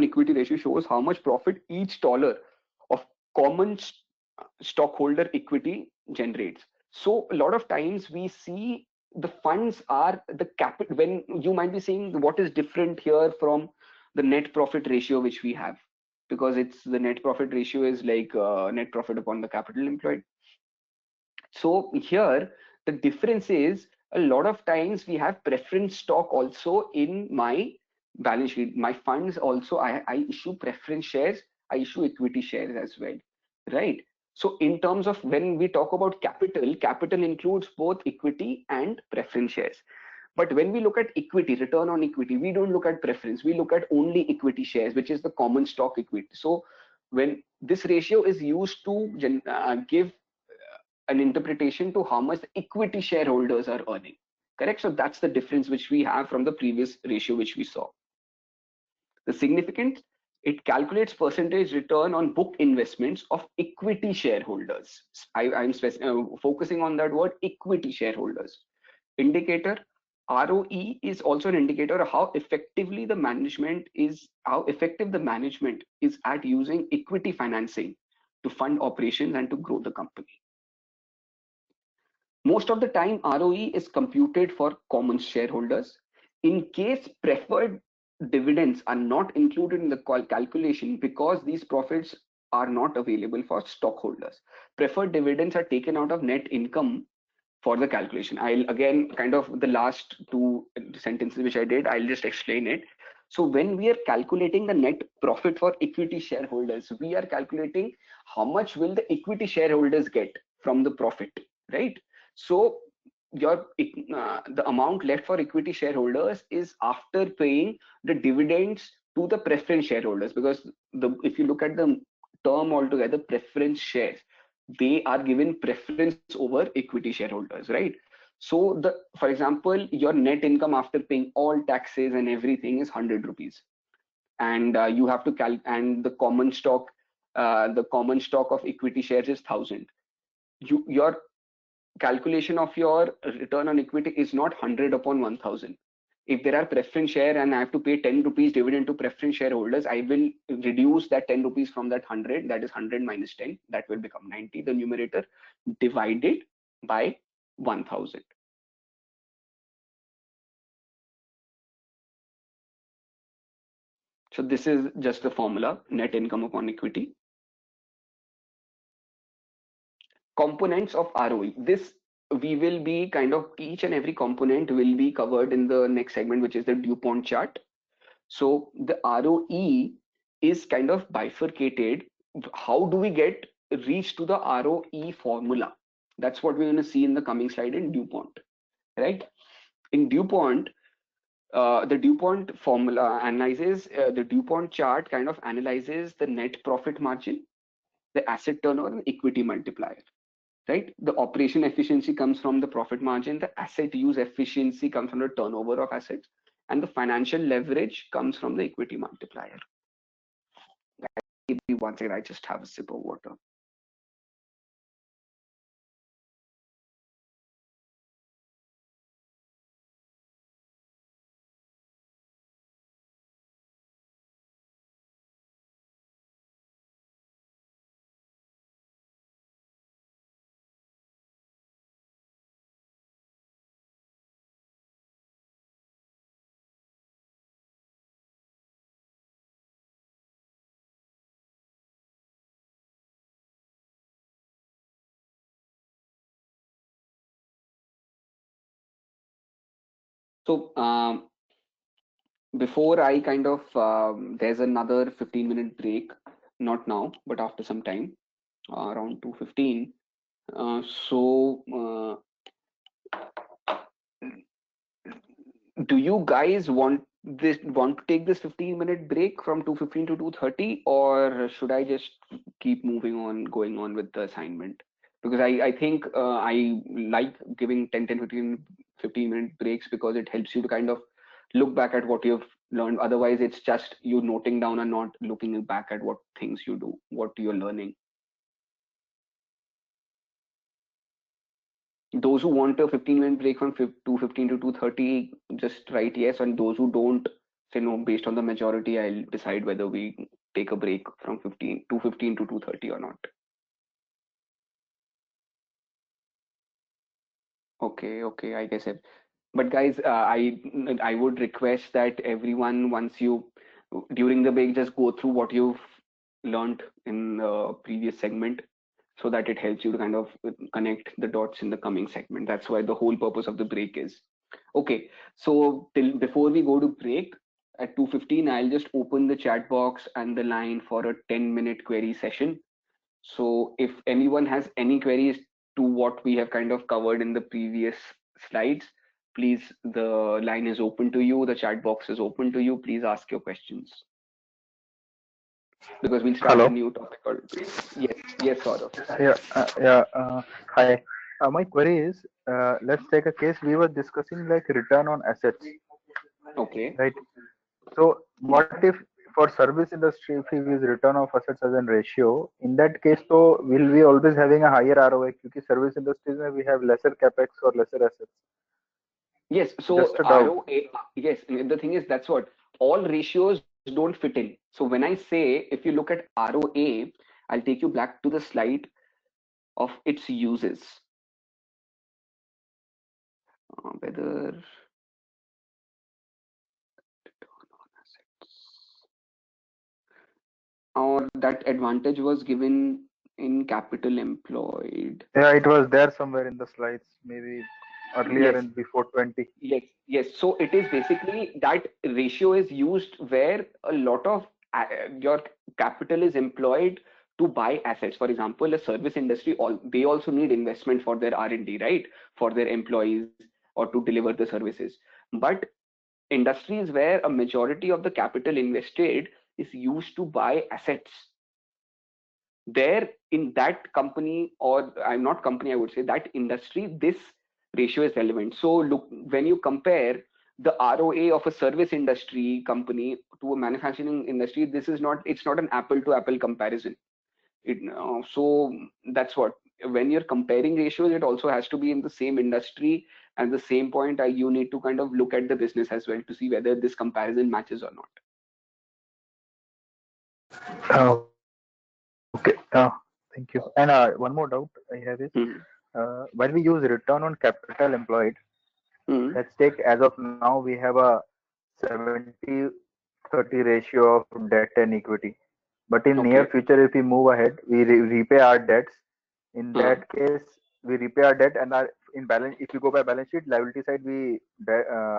equity ratio shows how much profit each dollar of common stockholder equity generates. So a lot of times we see the funds are the capital. When you might be saying what is different here from the net profit ratio which we have, because it's the net profit ratio is like net profit upon the capital employed. So here the difference is, a lot of times we have preference stock also in my balance sheet. My funds also, I issue preference shares, I issue equity shares as well, right? So in terms of when we talk about capital, capital includes both equity and preference shares. But when we look at equity, return on equity, we don't look at preference, we look at only equity shares, which is the common stock equity. So when this ratio is used to give an interpretation to how much the equity shareholders are earning. Correct? So that's the difference which we have from the previous ratio which we saw. The significance, it calculates percentage return on book investments of equity shareholders. I'm focusing on that word, equity shareholders. Indicator, ROE is also an indicator of how effective the management is at using equity financing to fund operations and to grow the company. Most of the time, ROE is computed for common shareholders. In case preferred dividends are not included in the calculation because these profits are not available for stockholders. Preferred dividends are taken out of net income for the calculation. I'll again, kind of the last two sentences which I did, I'll just explain it. So when we are calculating the net profit for equity shareholders, we are calculating how much will the equity shareholders get from the profit, right? So your the amount left for equity shareholders is after paying the dividends to the preference shareholders, because if you look at the term altogether, preference shares, they are given preference over equity shareholders, right? So for example, your net income after paying all taxes and everything is 100 rupees, and you have to and the common stock of equity shares is 1000. Your calculation of your return on equity is not 100 upon 1000. If there are preference share and I have to pay 10 rupees dividend to preference shareholders, I will reduce that 10 rupees from that 100, that is 100 minus 10, that will become 90, the numerator, divided by 1000. So this is just the formula, net income upon equity. Components of ROE. This we will be kind of, each and every component will be covered in the next segment, which is the DuPont chart. So the ROE is kind of bifurcated. How do we reach to the ROE formula? That's what we're going to see in the coming slide in DuPont, right? In DuPont, the DuPont formula analyzes, the DuPont chart kind of analyzes the net profit margin, the asset turnover, and equity multiplier, right? The operation efficiency comes from the profit margin, the asset use efficiency comes from the turnover of assets, and the financial leverage comes from the equity multiplier. Maybe one second, I just have a sip of water. So before I kind of there's another 15-minute break, not now, but after some time, around 2:15. So do you guys want to take this 15-minute break from 2:15 to 2:30, or should I just keep moving on, going on with the assignment? Because I think I like giving 15-minute breaks because it helps you to kind of look back at what you've learned. Otherwise, it's just you noting down and not looking back at what things you do, what you're learning. Those who want a 15-minute break from 2:15 to 2:30, just write yes. And those who don't, say no. Based on the majority, I'll decide whether we take a break from 2:15 to 2:30 or not. Okay, I guess it. But guys, I would request that everyone, once you during the break, just go through what you've learned in the previous segment, so that it helps you to kind of connect the dots in the coming segment. That's why the whole purpose of the break is. Okay, so before we go to break at 2:15, I'll just open the chat box and the line for a 10-minute query session. So if anyone has any queries to what we have kind of covered in the previous slides, please, the line is open to you, the chat box is open to you. Please ask your questions, because we'll start Hello. a new topic. Or yes, Saurav. Hi. My query is, let's take a case we were discussing like return on assets, Okay. right? So what if for service industry, if we use return of assets as a ratio, in that case, so will we always having a higher ROI? Because service industries we have lesser capex or lesser assets. Yes, so Just a doubt. ROA, yes, the thing is that's what all ratios don't fit in. So when I say, if you look at ROA, I'll take you back to the slide of its uses. Whether or that advantage was given in capital employed. Yeah, it was there somewhere in the slides, maybe earlier Yes, and before 20. yes. So it is basically that ratio is used where a lot of your capital is employed to buy assets. For example, a service industry, they also need investment for their R&D, right? For their employees or to deliver the services. But industries where a majority of the capital invested is used to buy assets, there in that company, or I'm not company, I would say that industry, this ratio is relevant. So look, when you compare the ROA of a service industry company to a manufacturing industry, this is not, it's not an apple to apple comparison. So that's what, when you're comparing ratios, it also has to be in the same industry. And the same point, you need to kind of look at the business as well to see whether this comparison matches or not. Okay. Thank you. And one more doubt I have is, Hmm. while we use return on capital employed, Hmm. let's take as of now we have a 70-30 ratio of debt and equity. But in near Okay. future, if we move ahead, we repay our debts. In Huh. that case, we repay our debt and our in balance. If you go by balance sheet, liability side,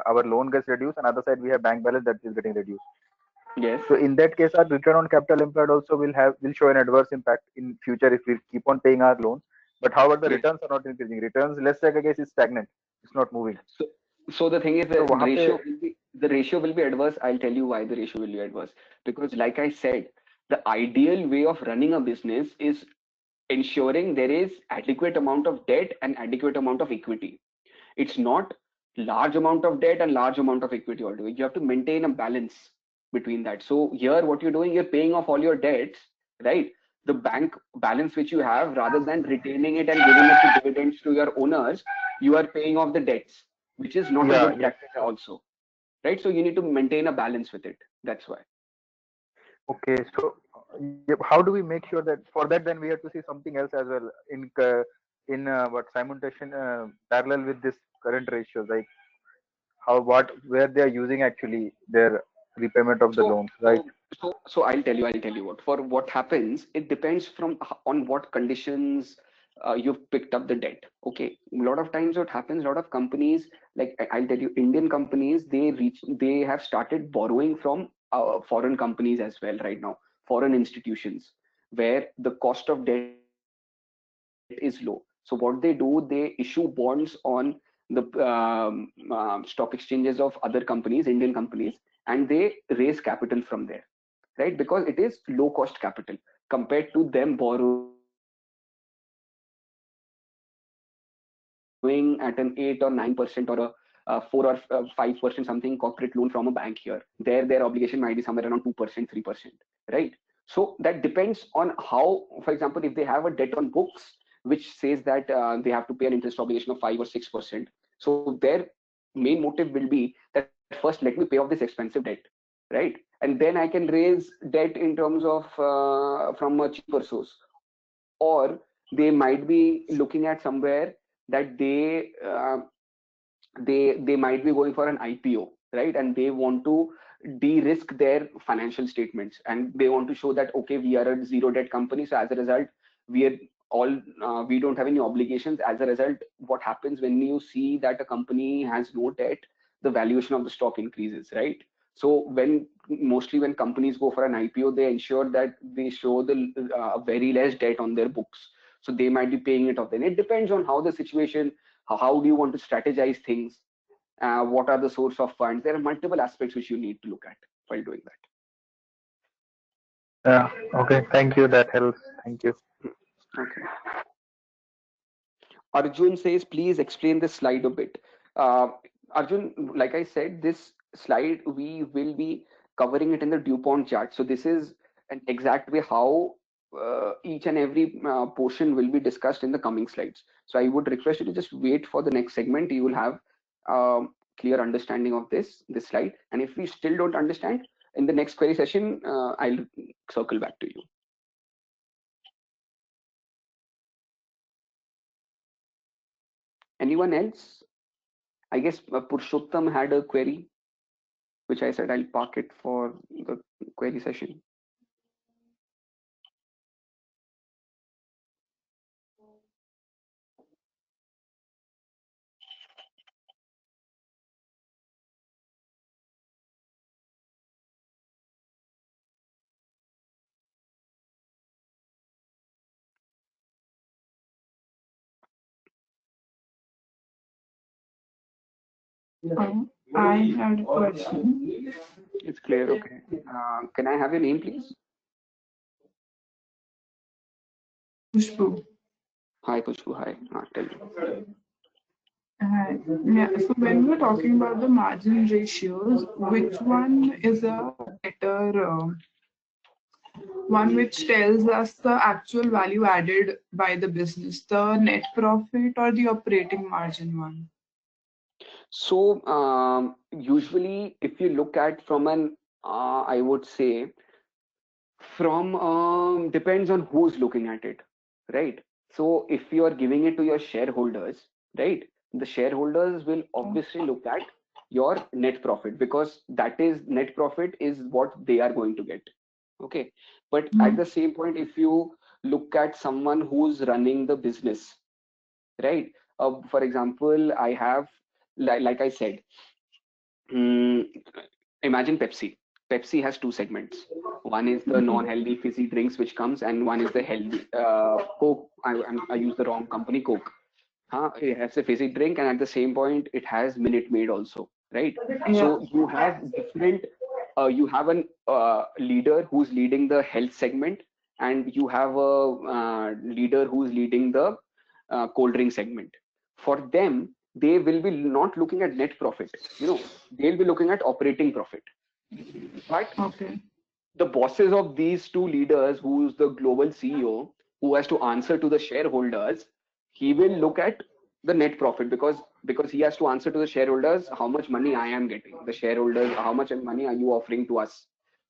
our loan gets reduced, and other side we have bank balance that is getting reduced. Yes. So in that case, our return on capital employed also will show an adverse impact in future if we keep on paying our loans. But however, the Yes. returns are not increasing. Returns, let's say, case is stagnant. It's not moving. So, so the thing is, So the ratio will be adverse. I'll tell you why the ratio will be adverse. Because, like I said, the ideal way of running a business is ensuring there is adequate amount of debt and adequate amount of equity. It's not large amount of debt and large amount of equity altogether. You have to maintain a balance between that. So here, what you're doing, you're paying off all your debts, right? The bank balance which you have, rather than retaining it and giving it to dividends to your owners, you are paying off the debts, which is not a yeah, good yeah. practice also, right? So you need to maintain a balance with it. That's why. Okay, so how do we make sure that for that then we have to see something else as well in what simultaneous parallel with this current ratios, like how what where they are using actually their repayment of the So, loans, right? so I'll tell you what. For what happens, it depends from on what conditions you've picked up the debt. Okay, a lot of times what happens, a lot of companies, like I'll tell you, Indian companies, they have started borrowing from foreign companies as well right now, foreign institutions, where the cost of debt is low. So what they do, they issue bonds on the stock exchanges of other companies, Indian companies, and they raise capital from there, right? Because it is low cost capital compared to them borrowing at an 8 or 9% or a 4 or 5% something corporate loan from a bank here. Their obligation might be somewhere around 2%, 3%, right? So that depends on how, for example, if they have a debt on books which says that they have to pay an interest obligation of 5 or 6%. So their main motive will be that first let me pay off this expensive debt, right? And then I can raise debt in terms of from a cheaper source. Or they might be looking at somewhere that they might be going for an IPO, right? And they want to de-risk their financial statements, and they want to show that okay, we are a zero debt company, so as a result, we are all we don't have any obligations. As a result, what happens when you see that a company has no debt, the valuation of the stock increases, right? So mostly when companies go for an IPO, they ensure that they show the very less debt on their books, so they might be paying it off. Then it depends on how the situation, how do you want to strategize things, what are the source of funds. There are multiple aspects which you need to look at while doing Yeah. Okay. Thank you. That helps. Thank you. that. Okay. Arjun says, please explain this slide a bit. uh, Arjun, like I said, this slide we will be covering it in the DuPont chart. So this is an exact way how each and every portion will be discussed in the coming slides. So I would request you to just wait for the next segment. You will have clear understanding of this slide, and if we still don't understand, in the next query session I'll circle back to you. Anyone else? I guess Purushottam had a query, which I said I'll park it for the query session. I had a question. It's clear, okay. Can I have your name, please? Pushpu. Hi, Kushbu. Hi. Tell me. Yeah, so when we're talking about the margin ratios, which one is a better one which tells us the actual value added by the business, the net profit or the operating margin one? So usually, if you look at from an, I would say, from depends on who's looking at it, right? So if you are giving it to your shareholders, right, the shareholders will obviously look at your net profit, because that is, net profit is what they are going to get. Okay, but at the same point, if you look at someone who's running the business, right, for example, I have, like I said, mm, imagine Pepsi. Pepsi has two segments. One is the non-healthy fizzy drinks which comes, and one is the healthy Coke. I use the wrong company, Coke. It has a fizzy drink, and at the same point, it has Minute Maid also, right? Yeah. So you have different. You have an leader who's leading the health segment, and you have a leader who's leading the cold drink segment. For them, they will be not looking at net profit. They'll be looking at operating profit. But Okay. the bosses of these two leaders, who's the global CEO, who has to answer to the shareholders, he will look at the net profit, because he has to answer to the shareholders how much money I am getting. The shareholders, how much money are you offering to us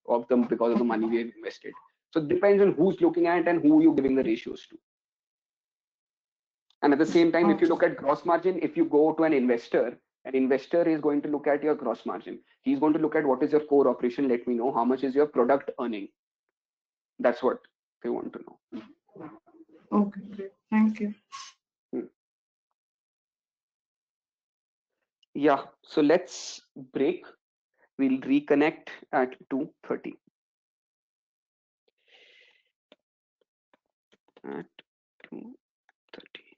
of them because of the money we have invested. So it depends on who's looking at and who you're giving the ratios to. And at the same time, if you look at gross margin, if you go to an investor is going to look at your gross margin. He's going to look at what is your core operation. Let me know how much is your product earning. That's what they want to know. Okay, great. Thank you. Yeah, so let's break. We'll reconnect at 2:30. At 2:30.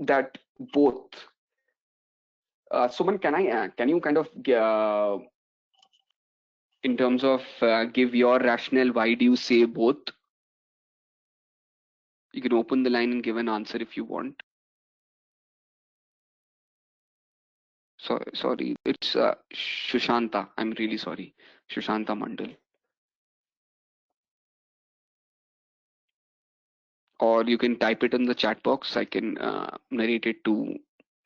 that both. Suman, can you kind of in terms of give your rationale? Why do you say both? You can open the line and give an answer if you want. Sorry, it's Shushanta. I'm really sorry, Shushanta Mandal. Or you can type it in the chat box. I can narrate it to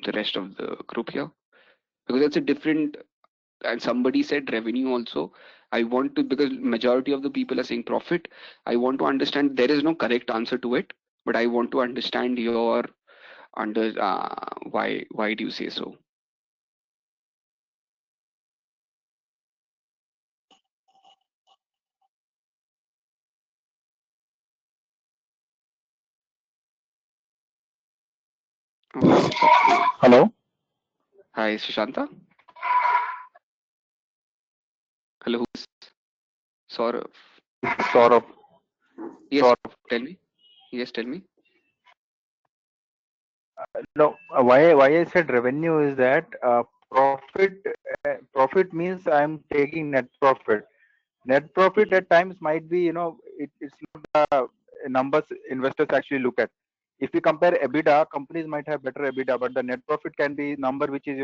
the rest of the group here, because it's a different. And somebody said revenue also. I want to, because majority of the people are saying profit. I want to understand. There is no correct answer to it, but I want to understand your why do you say so? Okay, okay. Hello. Hi, Sushanta. Hello, who's Saurav? Sort of. Yes, tell me. Yes, tell me. No, why I said revenue is that profit means I'm taking net profit. Net profit at times might be, it's not the numbers investors actually look at. If we compare EBITDA, companies might have better EBITDA, but the net profit can be number which is,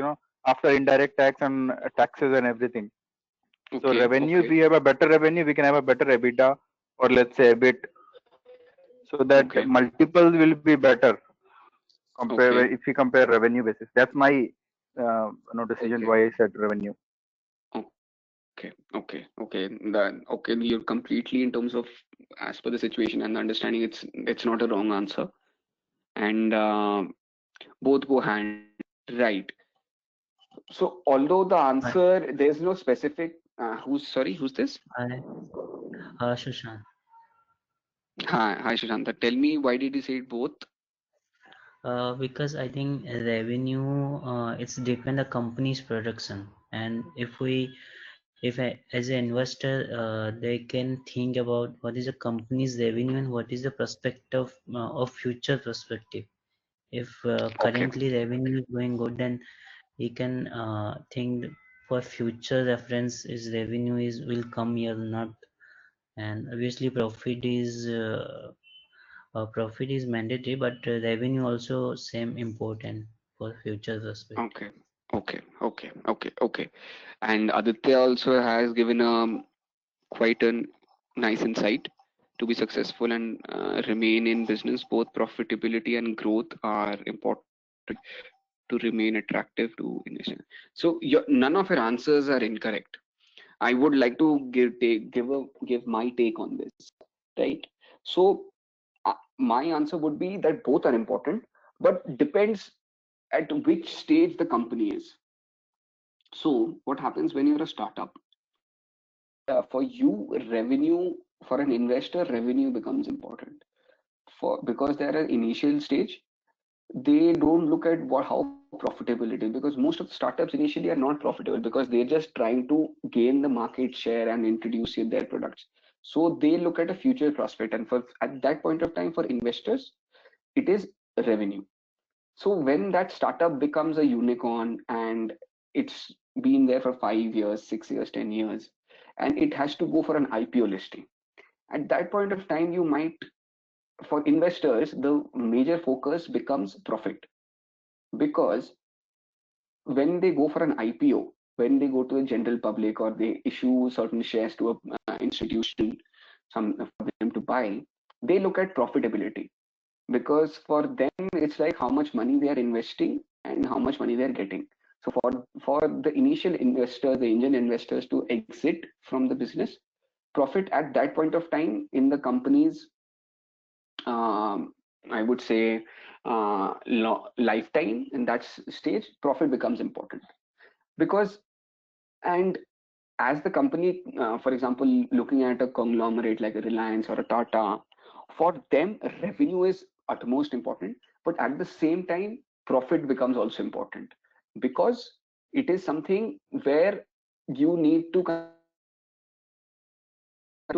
after indirect tax and taxes and everything. So Okay, revenue, if okay, we have a better revenue, we can have a better EBITDA, or let's say EBIT, so that okay, multiple will be better okay, if we compare revenue basis. That's my decision okay, why I said revenue. okay. Okay, you're completely in terms of as per the situation and understanding. It's not a wrong answer, and both go hand right. So although the Hi, answer there's no specific. Who's sorry? Who's this? hi, Shashank. Hi, Shashanta. Tell me, why did you say it both? Because I think revenue, it's depend the company's production, and as an investor, they can think about what is the company's revenue and what is the perspective of future perspective. If Okay, currently revenue is going good, then he can think for future reference is revenue is will come here or not, and obviously profit is mandatory, but revenue also same important for future perspective. okay, okay. And Aditya also has given quite a nice insight. To be successful and remain in business, both profitability and growth are important to remain attractive to investors. So none of your answers are incorrect. I would like to give my take on this, right? So my answer would be that both are important, but depends at which stage the company is. So what happens when you're a startup? For you, revenue, for an investor, revenue becomes important. Because they're at initial stage, they don't look at how profitable it is, because most of the startups initially are not profitable because they're just trying to gain the market share and introduce their products. So they look at a future prospect, and for at that point of time, for investors, it is revenue. So when that startup becomes a unicorn and it's been there for 5 years, 6 years, 10 years, and it has to go for an IPO listing, at that point of time, you might, for investors, the major focus becomes profit, because when they go for an IPO, when they go to the general public or they issue certain shares to a institution, some for them to buy, they look at profitability, because for them it's like how much money they are investing and how much money they are getting. So for the initial investors, the angel investors, to exit from the business, profit at that point of time in the company's I would say lifetime, in that stage, profit becomes important. Because, and as the company, for example, looking at a conglomerate like a Reliance or a Tata, for them revenue is utmost important, but at the same time profit becomes also important, because it is something where you need to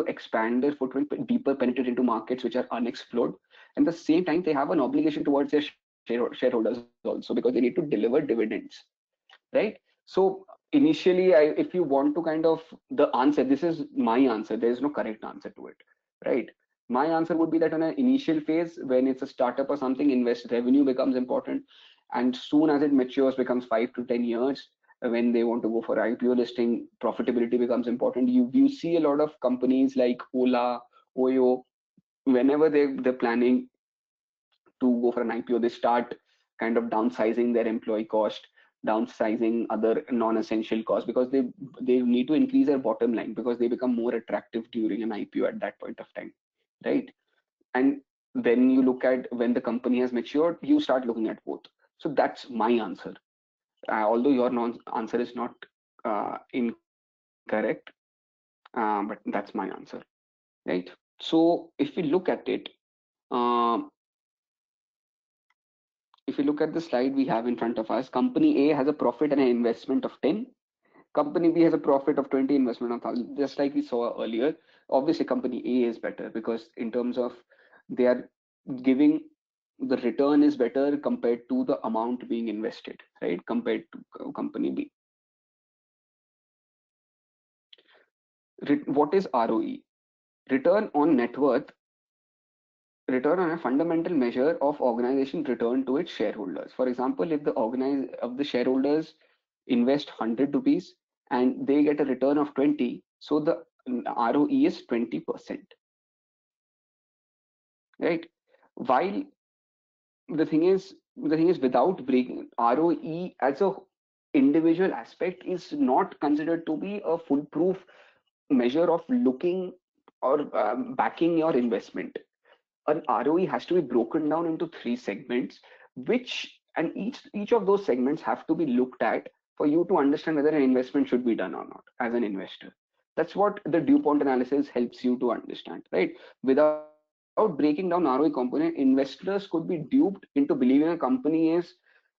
expand their footprint, deeper penetrate into markets which are unexplored. And at the same time, they have an obligation towards their shareholders also, because they need to deliver dividends, right? So initially, if you want to kind of the answer, this is my answer. There is no correct answer to it, right? My answer would be that on an initial phase, when it's a startup or something, invest revenue becomes important, and soon as it matures, becomes 5 to 10 years. When they want to go for IPO listing, profitability becomes important. You see a lot of companies like Ola, Oyo, whenever they're planning to go for an IPO, they start kind of downsizing their employee cost, downsizing other non-essential costs, because they need to increase their bottom line, because they become more attractive during an IPO at that point of time, right? And then you look at when the company has matured, you start looking at both. So that's my answer. Although your answer is not incorrect, but that's my answer, right? So if we look at it, um, if you look at the slide we have in front of us, company A has a profit and an investment of 10. Company B has a profit of 20, investment of 1,000. Just like we saw earlier, obviously company A is better, because in terms of they are giving, the return is better compared to the amount being invested, right? Compared to company B. What is ROE? Return on net worth, return on a fundamental measure of organization return to its shareholders. For example, if the shareholders invest 100 rupees and they get a return of 20, so the ROE is 20%, right? While the thing is without breaking, ROE as a individual aspect is not considered to be a foolproof measure of looking or backing your investment. An ROE has to be broken down into three segments, each of those segments have to be looked at for you to understand whether an investment should be done or not as an investor. That's what the DuPont analysis helps you to understand, right? Without breaking down ROE component, investors could be duped into believing a company is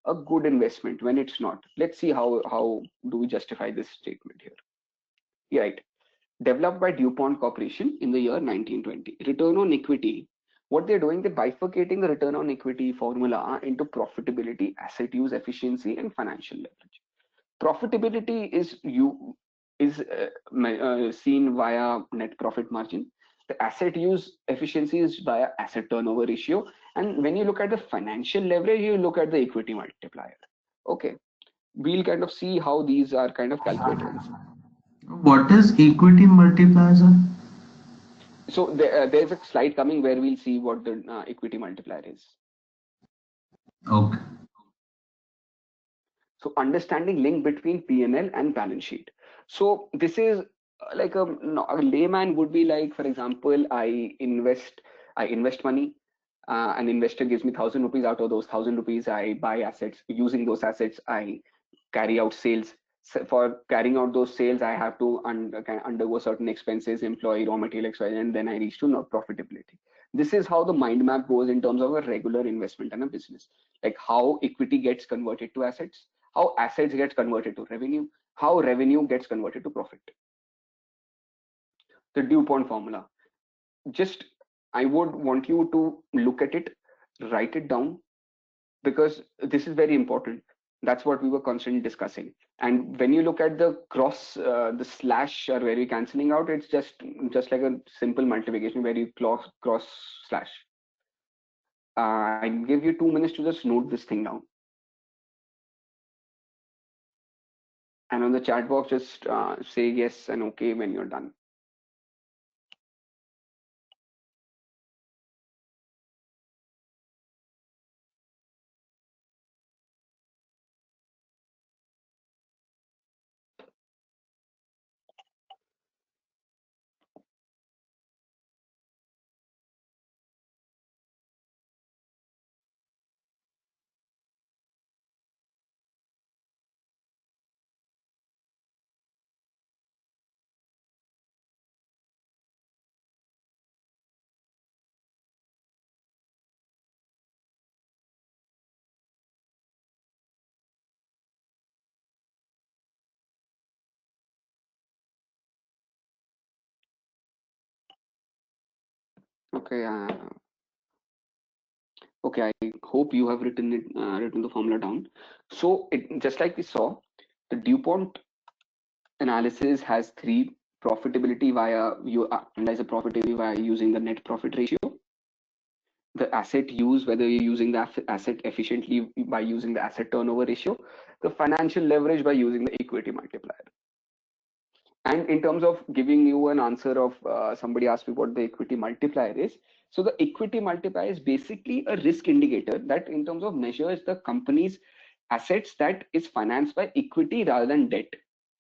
a good investment when it's not. Let's see how do we justify this statement here. Yeah, right. Developed by DuPont Corporation in the year 1920. Return on equity. What they're doing, they're bifurcating the return on equity formula into profitability, asset use efficiency, and financial leverage. Profitability is seen via net profit margin. The asset use efficiency is via asset turnover ratio. And when you look at the financial leverage, you look at the equity multiplier. Okay, we'll kind of see how these are kind of calculated. What is equity multiplier, sir? So there's a slide coming where we'll see what the equity multiplier is. Okay. So understanding link between P&L and balance sheet. So this is like a layman would be like, for example, I invest money. An investor gives me 1,000 rupees. Out of those 1,000 rupees, I buy assets. Using those assets, I carry out sales. So for carrying out those sales, I have to undergo certain expenses, employee, raw material expenses, and then I reach to profitability. This is how the mind map goes in terms of a regular investment and a business, like how equity gets converted to assets, how assets get converted to revenue, how revenue gets converted to profit. The DuPont formula. Just I would want you to look at it, write it down, because this is very important. That's what we were constantly discussing. And when you look at the the slash or where you're canceling out, it's just like a simple multiplication where you cross slash. I give you 2 minutes to just note this thing down. And on the chat box, just say yes and okay when you're done. Okay. Okay, I hope you have written it, written the formula down. So just like we saw, the DuPont analysis has three: profitability via you analyze the profitability via using the net profit ratio, the asset use, whether you're using the asset efficiently by using the asset turnover ratio, the financial leverage by using the equity multiplier. And in terms of giving you an answer of somebody asked me what the equity multiplier is. So the equity multiplier is basically a risk indicator that in terms of measures the company's assets that is financed by equity rather than debt,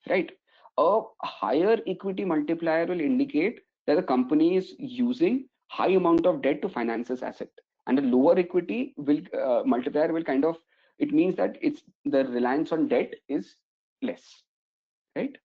right? A higher equity multiplier will indicate that the company is using high amount of debt to finance this asset, and a lower equity will multiplier will kind of, it means that it's the reliance on debt is less, right?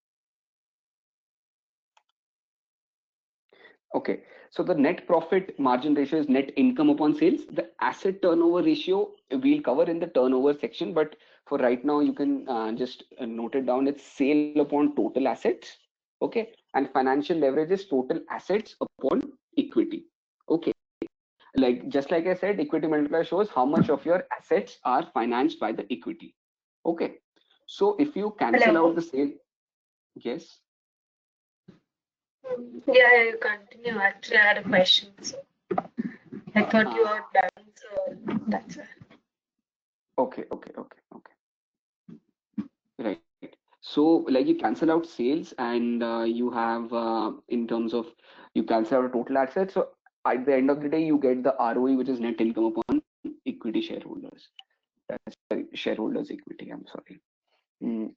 Okay, so the net profit margin ratio is net income upon sales. The asset turnover ratio we'll cover in the turnover section, but for right now you can just note it down. It's sale upon total assets. Okay, and financial leverage is total assets upon equity. Okay, like just like I said, equity multiplier shows how much of your assets are financed by the equity. Okay, so if you cancel Hello. out the sale, yes. Yeah, you continue. Actually, I had a question. So I thought you were done. So that's it. Okay. Right. So like you cancel out sales and you have in terms of you cancel out total assets. So at the end of the day, you get the ROE, which is net income upon equity shareholders. That's sorry, shareholders equity. I'm sorry. Mm.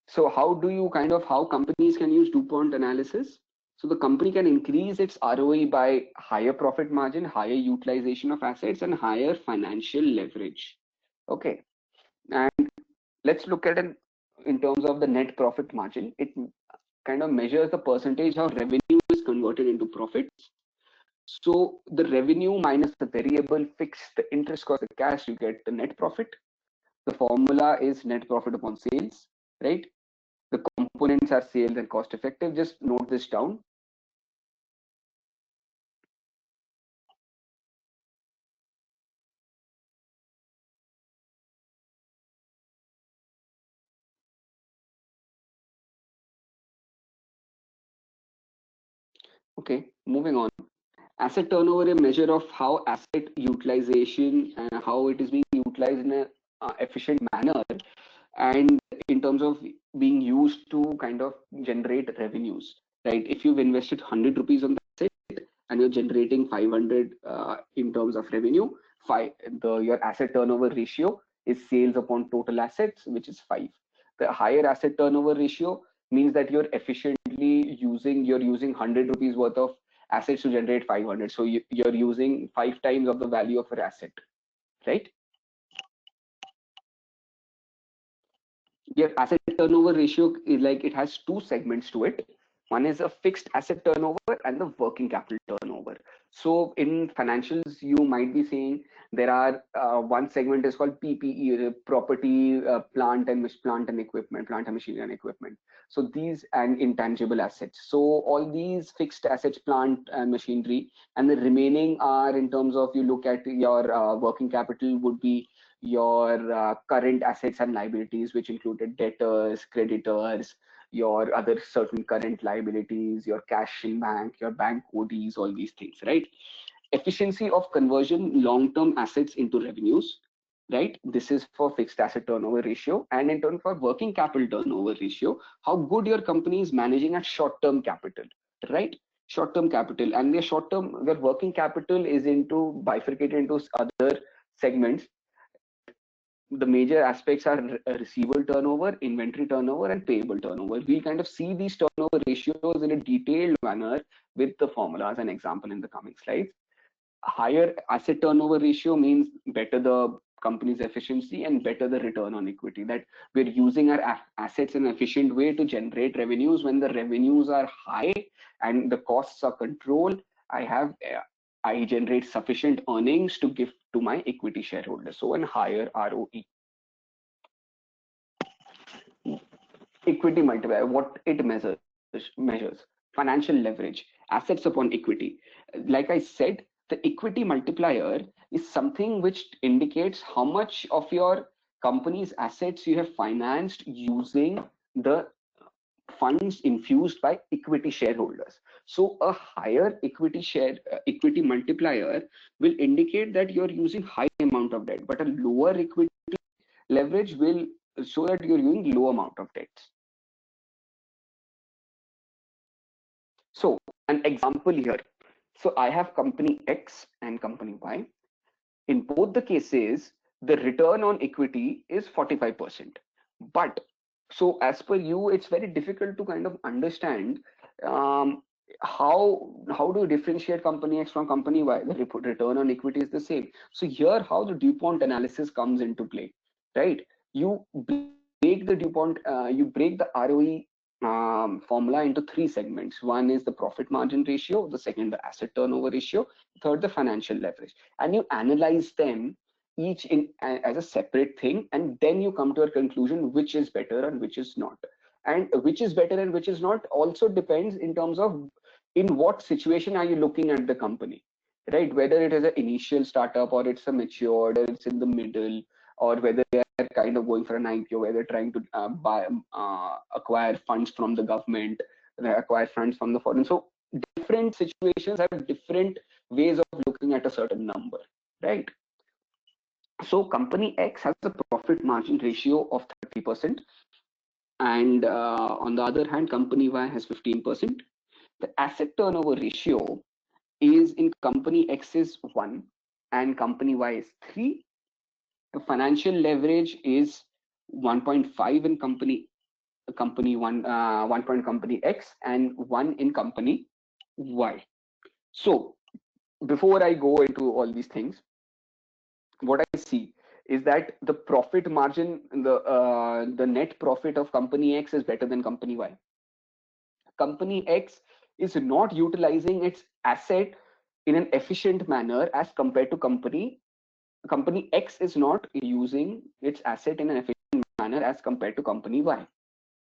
So how do you how companies can use DuPont analysis? So the company can increase its ROE by higher profit margin, higher utilization of assets, and higher financial leverage. Okay. And let's look at it in terms of the net profit margin. It kind of measures the percentage how revenue is converted into profits. So the revenue minus the variable fixed interest cost of cash, you get the net profit. The formula is net profit upon sales, right? The components are sales and cost effective. Just note this down. Okay, moving on. Asset turnover, a measure of how asset utilization and how it is being utilized in a efficient manner, and in terms of being used to kind of generate revenues, right? If you've invested 100 rupees on the asset and you're generating 500 in terms of revenue, your asset turnover ratio is sales upon total assets, which is 5. The higher asset turnover ratio means that you're using 100 rupees worth of assets to generate 500. So you're using 5 times of the value of your asset, right? Your asset turnover ratio is like, it has two segments to it. One is a fixed asset turnover and the working capital turnover. So in financials, you might be saying there are one segment is called PPE, property, plant and equipment, plant and machinery and equipment. So these and intangible assets. So all these fixed assets, plant and machinery, and the remaining are in terms of, you look at your working capital would be your current assets and liabilities, which included debtors, creditors, your other certain current liabilities, your cash in bank, your bank ODs, all these things, right? Efficiency of conversion long-term assets into revenues, right? This is for fixed asset turnover ratio. And in turn for working capital turnover ratio, how good your company is managing at short-term capital, right? Short-term capital, and their working capital is into bifurcated into other segments. The major aspects are receivable turnover, inventory turnover, and payable turnover. We'll kind of see these turnover ratios in a detailed manner with the formulas and example in the coming slides. Higher asset turnover ratio means better the company's efficiency and better the return on equity, that we're using our assets in an efficient way to generate revenues. When the revenues are high and the costs are controlled, I generate sufficient earnings to give to my equity shareholders. So an higher ROE. Equity multiplier, what it measures financial leverage, assets upon equity. Like I said, the equity multiplier is something which indicates how much of your company's assets you have financed using the funds infused by equity shareholders. So a higher equity multiplier will indicate that you're using high amount of debt, but a lower equity leverage will show that you're using low amount of debts. So an example here. So I have company X and company Y. In both the cases, the return on equity is 45%. But so as per you, it's very difficult to kind of understand um, how do you differentiate company X from company Y? The return on equity is the same. So here, how the DuPont analysis comes into play, right? You break the DuPont, you break the ROE formula into three segments. One is the profit margin ratio, the second the asset turnover ratio, third the financial leverage, and you analyze them each in as a separate thing, and then you come to a conclusion which is better and which is not. And which is better and which is not also depends in terms of in what situation are you looking at the company, right? Whether it is an initial startup or it's a matured or it's in the middle, or whether they are kind of going for an IPO, where they're trying to acquire funds from the government, acquire funds from the foreign. So different situations have different ways of looking at a certain number, right? So company X has a profit margin ratio of 30%, and on the other hand, company Y has 15%. The asset turnover ratio is in company X is 1 and company Y is 3. The financial leverage is 1.5 in company 1 point company X and 1 in company Y. So before I go into all these things, what I see is that the profit margin, the net profit of company X is better than company Y. Company X is not utilizing its asset in an efficient manner as compared to company X is not using its asset in an efficient manner as compared to company Y.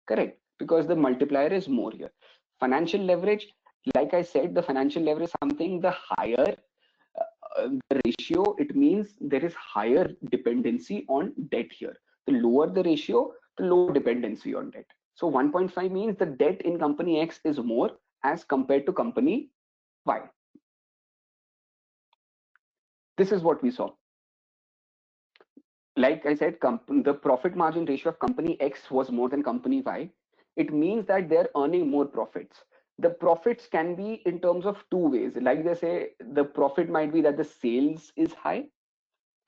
Correct, because the multiplier is more here. Financial leverage, like I said, the financial leverage is something the higher the ratio, it means there is higher dependency on debt here. The lower the ratio, the lower dependency on debt. So 1.5 means the debt in company X is more as compared to company Y. This is what we saw. Like I said, the profit margin ratio of company X was more than company Y. It means that they're earning more profits. The profits can be in terms of two ways. Like they say, the profit might be that the sales is high,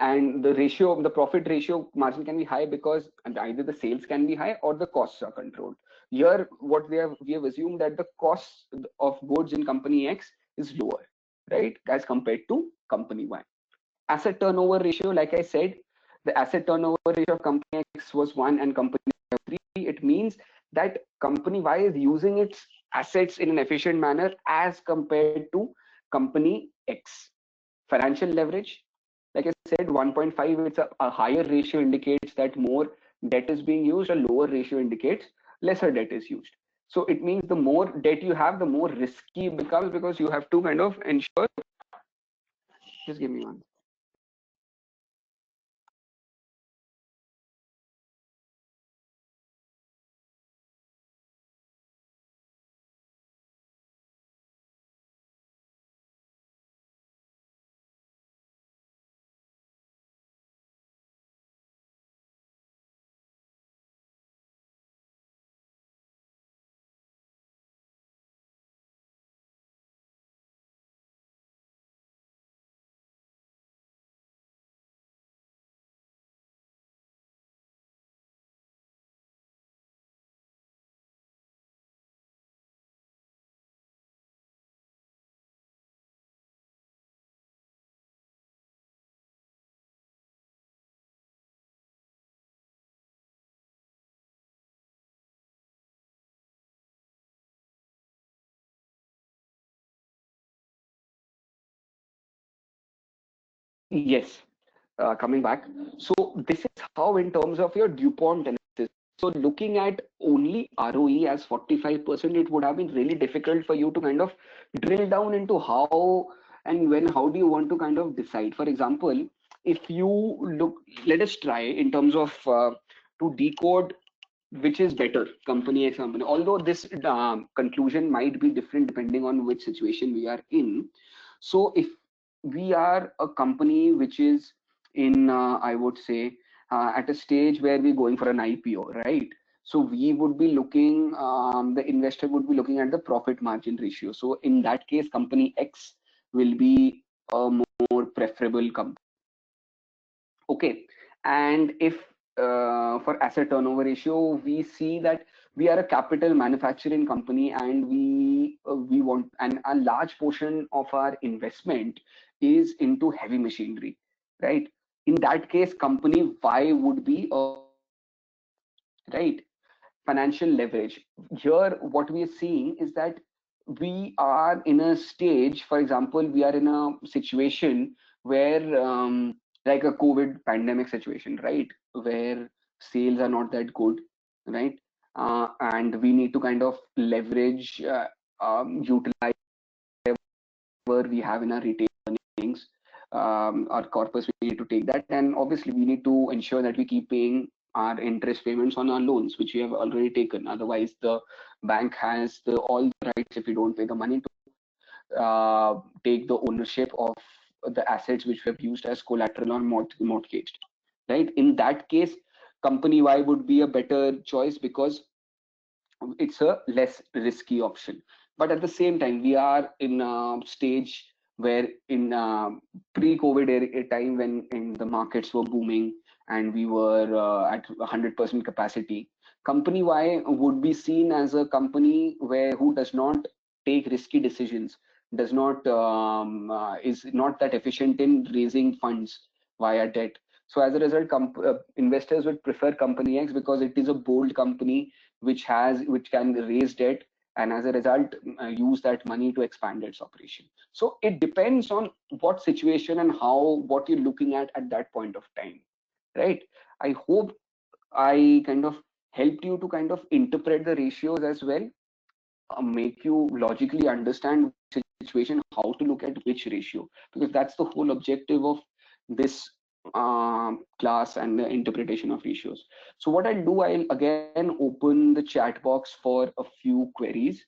and the ratio, the profit ratio margin can be high because either the sales can be high or the costs are controlled. Here, what we have assumed that the cost of goods in company X is lower, right, as compared to company Y. Asset turnover ratio, like I said, the asset turnover ratio of company X was 1 and company Y 3. It means that company Y is using its assets in an efficient manner as compared to company X. Financial leverage, like I said, 1.5, it's a higher ratio indicates that more debt is being used, a lower ratio indicates lesser debt is used. So it means the more debt you have, the more risky it becomes, because you have to kind of ensure. Just give me one. Yes, coming back. So this is how, in terms of your DuPont analysis, so looking at only ROE as 45%, it would have been really difficult for you to kind of drill down into how and when, how do you want to kind of decide? For example, if you look, let us try in terms of to decode which is better, company X, company. Although this conclusion might be different depending on which situation we are in. So if we are a company which is in, I would say, at a stage where we're going for an IPO, right? So we would be looking, the investor would be looking at the profit margin ratio. So in that case, company X will be a more preferable company. Okay, and if for asset turnover ratio, we see that we are a capital manufacturing company, and we want, and a large portion of our investment is into heavy machinery, right? In that case, company Y would be a, right, financial leverage. Here, what we are seeing is that we are in a stage, for example, we are in a situation where, like a COVID pandemic situation, right? Where sales are not that good, right? And we need to kind of leverage, utilize whatever we have in our retail earnings, our corpus, we need to take that. And obviously, we need to ensure that we keep paying our interest payments on our loans, which we have already taken. Otherwise, the bank has all the rights, if we don't pay the money, to take the ownership of the assets which we have used as collateral or mortgaged. Right? In that case, company Y would be a better choice because it's a less risky option. But at the same time, we are in a stage where in pre-COVID time, when in the markets were booming and we were at 100% capacity, company Y would be seen as a company where who does not take risky decisions, does not is not that efficient in raising funds via debt. So as a result, investors would prefer company X because it is a bold company which can raise debt, and as a result use that money to expand its operation. So it depends on what situation and what you're looking at that point of time, right? I hope I kind of helped you to kind of interpret the ratios as well, make you logically understand which situation, how to look at which ratio, because that's the whole objective of this class and the interpretation of ratios. So what I'll do, I'll again open the chat box for a few queries,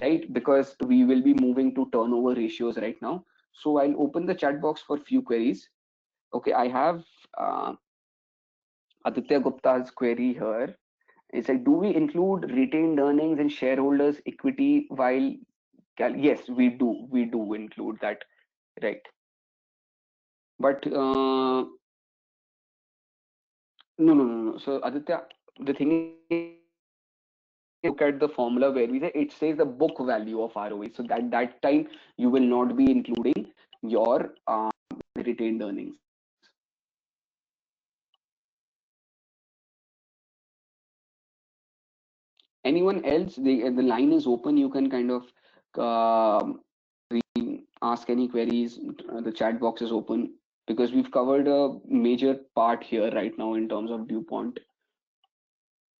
right? Because we will be moving to turnover ratios right now. So I'll open the chat box for few queries. Okay, I have Aditya Gupta's query here. It's like, do we include retained earnings in shareholders' equity while yes, we do. We do include that, right? But no. So Aditya, the thing is, look at the formula where we say it says the book value of ROE. So that time you will not be including your retained earnings. Anyone else? The line is open. You can kind of ask any queries. The chat box is open because we've covered a major part here right now in terms of DuPont,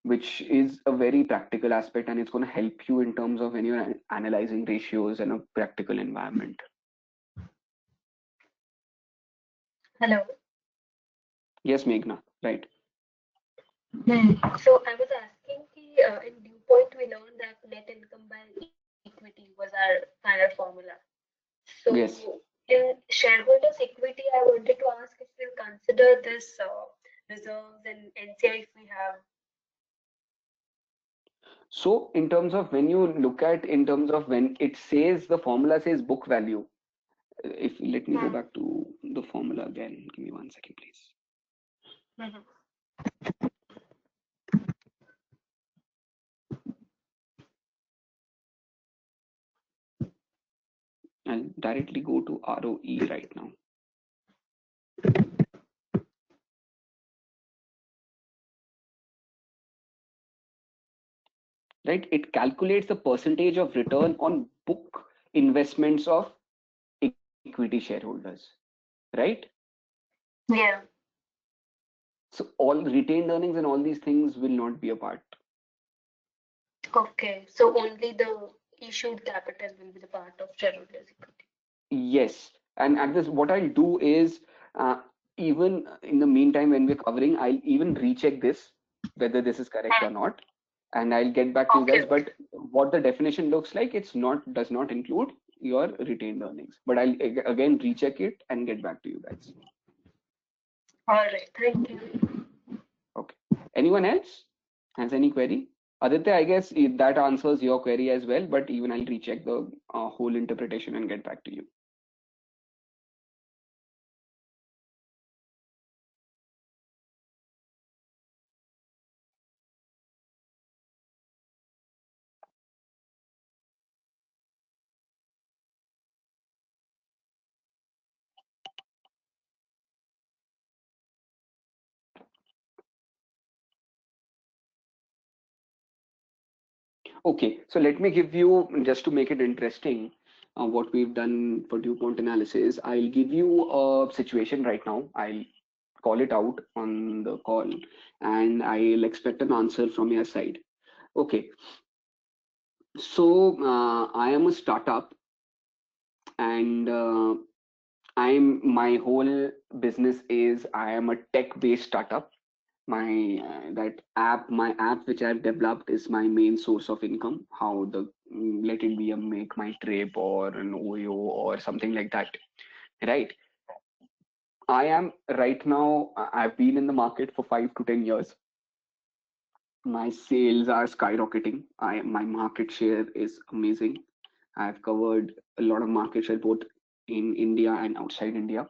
which is a very practical aspect, and it's going to help you in terms of when you're analyzing ratios in a practical environment. Hello. Yes, Meghna, right. So I was asking, in DuPont we learned that net income by equity was our final formula. So Yes. in shareholders' equity, I wanted to ask if we'll consider this reserves and NCI if we have. So in terms of when you look at, in terms of when it says, the formula says book value. If let me go back to the formula again. Give me 1 second, please. I'll directly go to ROE right now. Right, it calculates the percentage of return on book investments of equity shareholders, right? Yeah. So all retained earnings and all these things will not be a part. Okay, so only the issued capital will be the part of shareholders' equity. Yes, and at this, what I'll do is, even in the meantime, when we're covering, I'll even recheck this, whether this is correct or not, and I'll get back to you guys. Okay. But what the definition looks like, it's not, does not include your retained earnings. But I'll again recheck it and get back to you guys. All right. Thank you. Okay. Anyone else has any query? Aditya, I guess that answers your query as well, but even I'll recheck the whole interpretation and get back to you. Okay, so let me give you, just to make it interesting, what we've done for DuPont analysis. I'll give you a situation right now. I'll call it out on the call and I'll expect an answer from your side. Okay, so I am a startup and my whole business is I am a tech-based startup. My app which I've developed is my main source of income. How the let it be a make my trip or an OYO or something like that, right? I am right now. I've been in the market for 5 to 10 years. My sales are skyrocketing. My market share is amazing. I've covered a lot of market share both in India and outside India.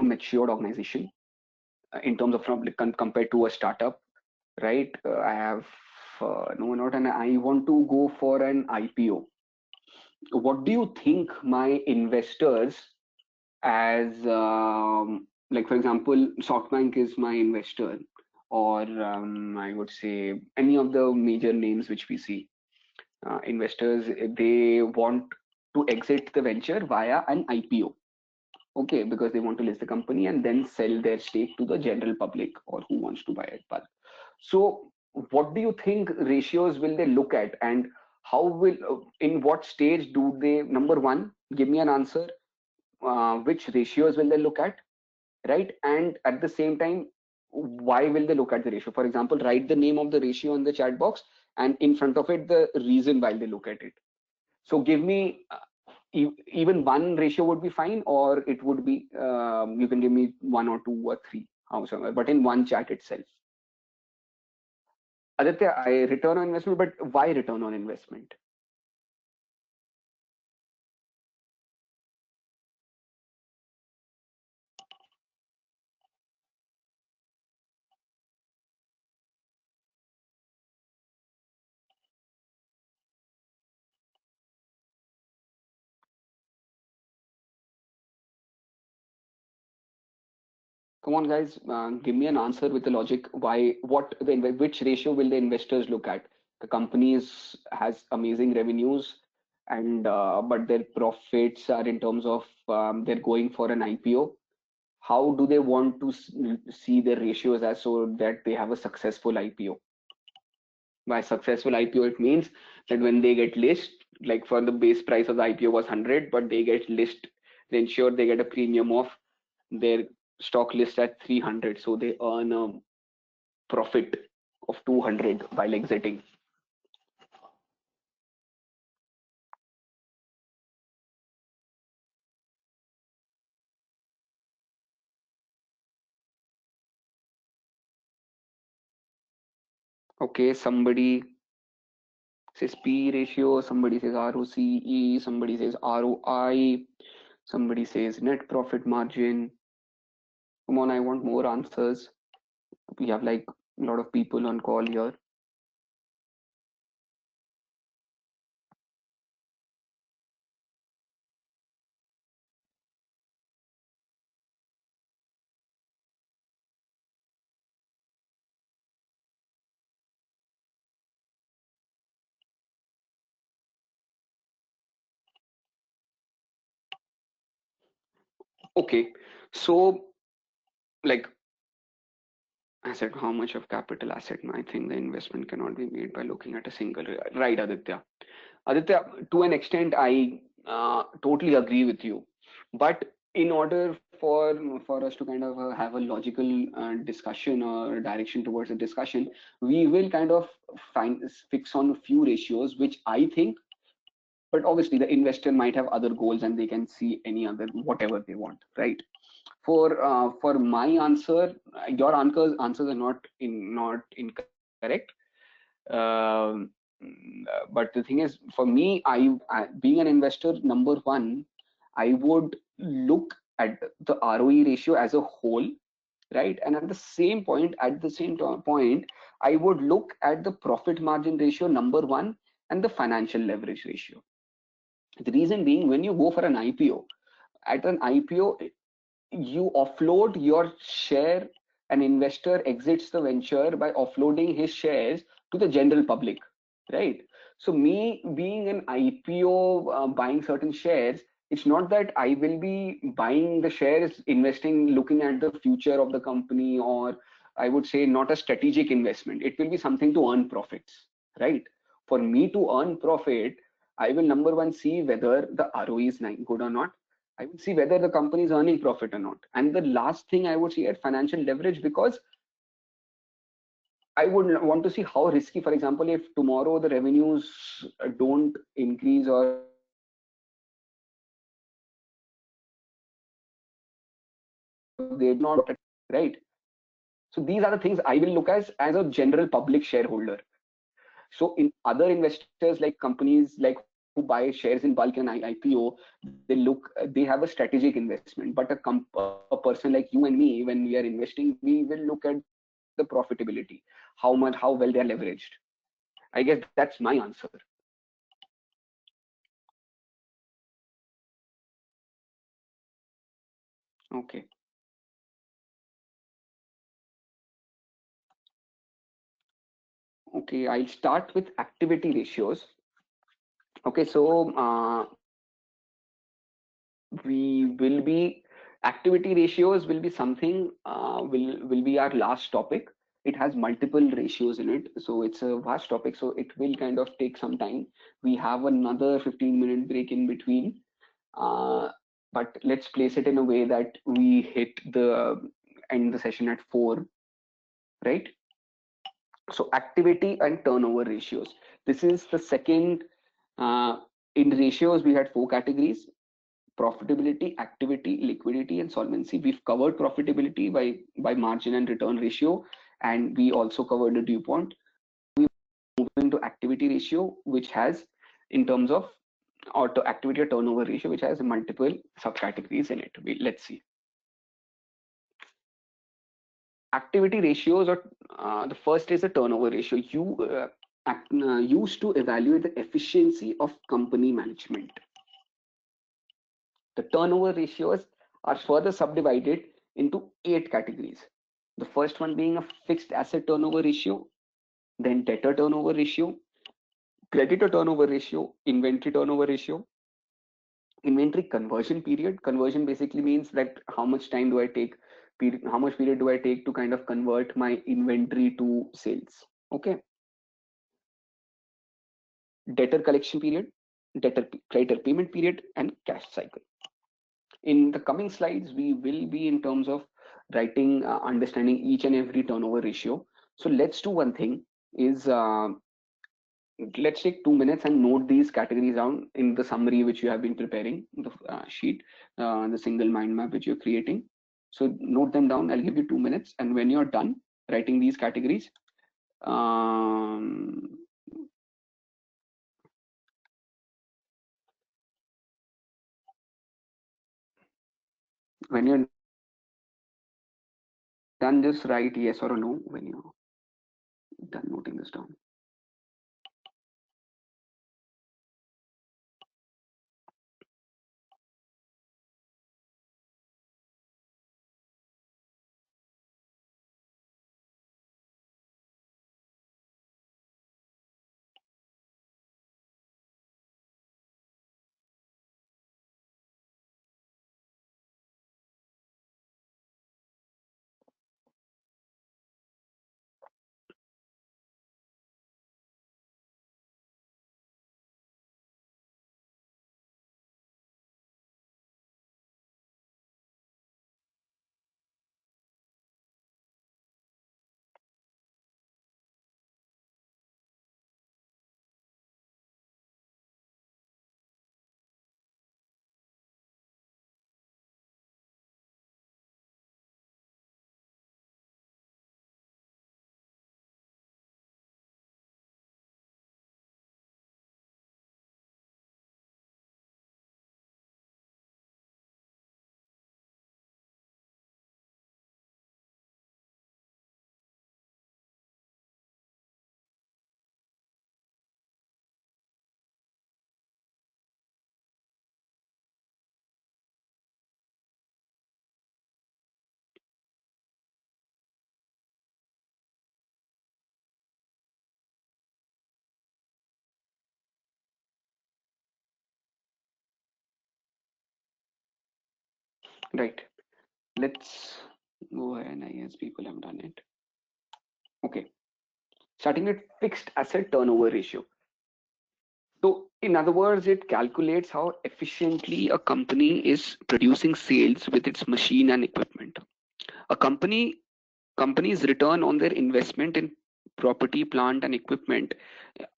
Matured organization in terms of from compared to a startup, right? I have no, not an. I want to go for an IPO. What do you think my investors, as like for example, SoftBank is my investor, or I would say any of the major names which we see, investors, they want to exit the venture via an IPO. Okay, because they want to list the company and then sell their stake to the general public or who wants to buy it. But so, what do you think ratios will they look at, and how will, in what stage do they? Number one, give me an answer. Which ratios will they look at, right? And at the same time, why will they look at the ratio? For example, write the name of the ratio in the chat box, and in front of it, the reason why they look at it. So, give me. Even one ratio would be fine, or it would be you can give me one or two or three, however, but in one chat itself. Aditya, I return on investment, but why return on investment? Come on, guys, give me an answer with the logic. Why? Which ratio will the investors look at? The companies has amazing revenues, and but their profits are in terms of they're going for an IPO. How do they want to see their ratios as so that they have a successful IPO? By successful IPO, it means that when they get list, like for the base price of the IPO was 100, but they get list, they ensure they get a premium of their stock list at 300, so they earn a profit of 200 while exiting. Okay, somebody says P ratio, somebody says ROCE, somebody says ROI, somebody says net profit margin. Come on, I want more answers. We have like a lot of people on call here. Okay, so like I said, how much of capital asset? I think the investment cannot be made by looking at a single. Right, Aditya. Aditya, to an extent, I totally agree with you. But in order for us to kind of have a logical discussion or direction towards a discussion, we will kind of find fix on a few ratios, which I think. But obviously, the investor might have other goals, and they can see any other whatever they want, right? For my answer, your answers are not incorrect. Um, but the thing is, for me, being an investor, number one, I would look at the ROE ratio as a whole, right? And at the same point, I would look at the profit margin ratio, number one, and the financial leverage ratio. The reason being, when you go for an IPO, at an IPO, you offload your share. An investor exits the venture by offloading his shares to the general public, right? So me being an IPO, buying certain shares, it's not that I will be buying the shares, investing, looking at the future of the company, or I would say not a strategic investment. It will be something to earn profits, right? For me to earn profit, I will, number one, see whether the ROE is good or not. I would see whether the company is earning profit or not. And the last thing I would see at financial leverage, because I would want to see how risky, for example, if tomorrow the revenues don't increase, or they do increase, but the company is not right. So these are the things I will look as a general public shareholder. So in other investors, like companies like who buy shares in bulk in IPO, they have a strategic investment. But a person like you and me, when we are investing, we will look at the profitability, how well they are leveraged. I guess that's my answer. Okay. Okay, I'll start with activity ratios. Okay, so activity ratios will be something, will be our last topic. It has multiple ratios in it, so it's a vast topic, so it will kind of take some time. We have another 15-minute break in between, uh, but let's place it in a way that we hit the end the session at 4, right? So activity and turnover ratios. This is the second. In ratios, we had 4 categories: profitability, activity, liquidity, and solvency. We've covered profitability by margin and return ratio, and we also covered the DuPont. Moving to activity ratio, which has, in terms of, or to activity or turnover ratio, which has multiple subcategories in it. Let's see. Activity ratios, or the first is the turnover ratio. Used to evaluate the efficiency of company management. The turnover ratios are further subdivided into 8 categories. The first one being a fixed asset turnover ratio, then debtor turnover ratio, creditor turnover ratio, inventory turnover ratio, inventory conversion period. Conversion basically means that how much time do I take, how much period do I take to kind of convert my inventory to sales. Okay. Debtor collection period, creditor payment period, and cash cycle. In the coming slides, we will be in terms of writing, understanding each and every turnover ratio. So let's do one thing is, let's take 2 minutes and note these categories down in the summary which you have been preparing, the sheet, the single mind map which you're creating. So note them down. I'll give you 2 minutes, and when you're done writing these categories, um, when you're done, just write yes or a no when you're done noting this down. Right. Let's go ahead, and I guess people have done it. Okay. Starting with fixed asset turnover ratio. So, in other words, it calculates how efficiently a company is producing sales with its machine and equipment. A company's return on their investment in property, plant, and equipment,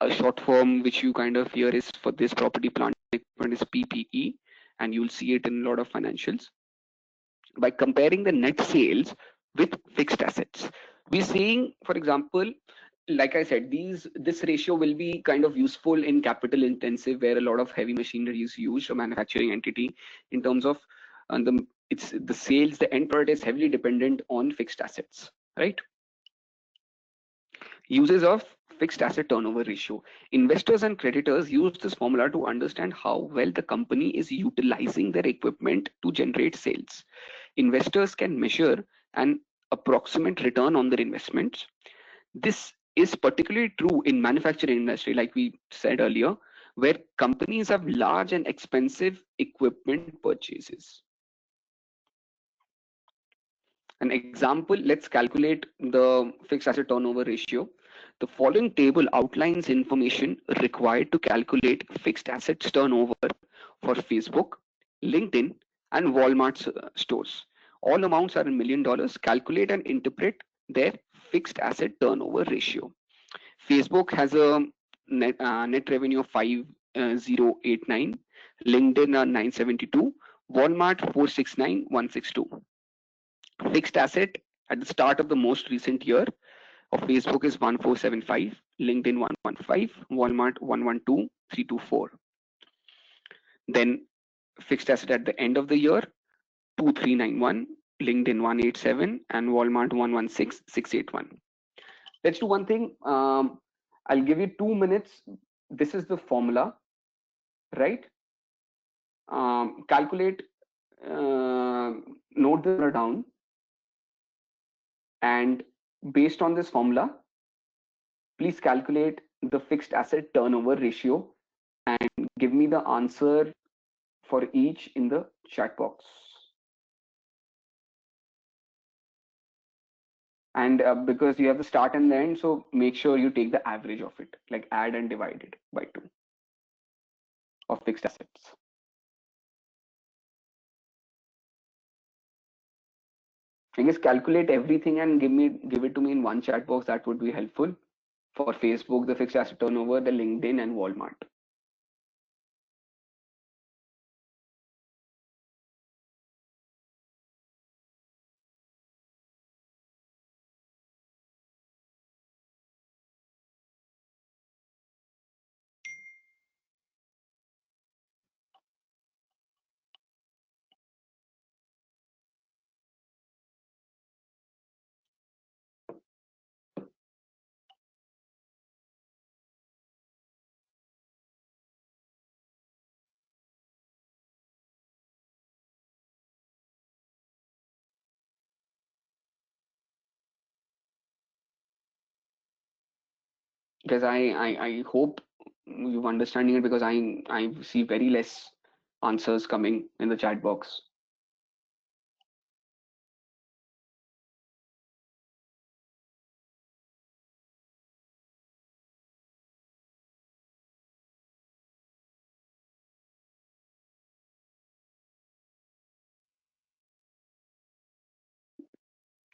a short form which you kind of hear is for this property, plant, and equipment is PPE, and you'll see it in a lot of financials. By comparing the net sales with fixed assets, we're seeing, for example, like I said, this ratio will be kind of useful in capital intensive, where a lot of heavy machinery is used, a manufacturing entity, in terms of the sales, the end product is heavily dependent on fixed assets, right? Uses of fixed asset turnover ratio. Investors and creditors use this formula to understand how well the company is utilizing their equipment to generate sales. Investors can measure an approximate return on their investments. This is particularly true in manufacturing industry, like we said earlier, where companies have large and expensive equipment purchases. An example, let's calculate the fixed asset turnover ratio. The following table outlines information required to calculate fixed assets turnover for Facebook, LinkedIn, and Walmart stores. All amounts are in $1,000,000. Calculate and interpret their fixed asset turnover ratio. Facebook has a net revenue of 5089, LinkedIn 972, Walmart 469162. Fixed asset at the start of the most recent year of Facebook is 1475, LinkedIn 115, Walmart 112324. Then fixed asset at the end of the year 2391, LinkedIn 187, and Walmart 116681. Let's do one thing. I'll give you 2 minutes. This is the formula, right? Calculate, note this down, and based on this formula, please calculate the fixed asset turnover ratio and give me the answer for each in the chat box. And because you have the start and the end, so make sure you take the average of it, like add and divide it by 2 of fixed assets. I guess calculate everything and give it to me in one chat box. That would be helpful for Facebook, the fixed asset turnover, the LinkedIn, and Walmart. Because I hope you're understanding it, because I see very less answers coming in the chat box.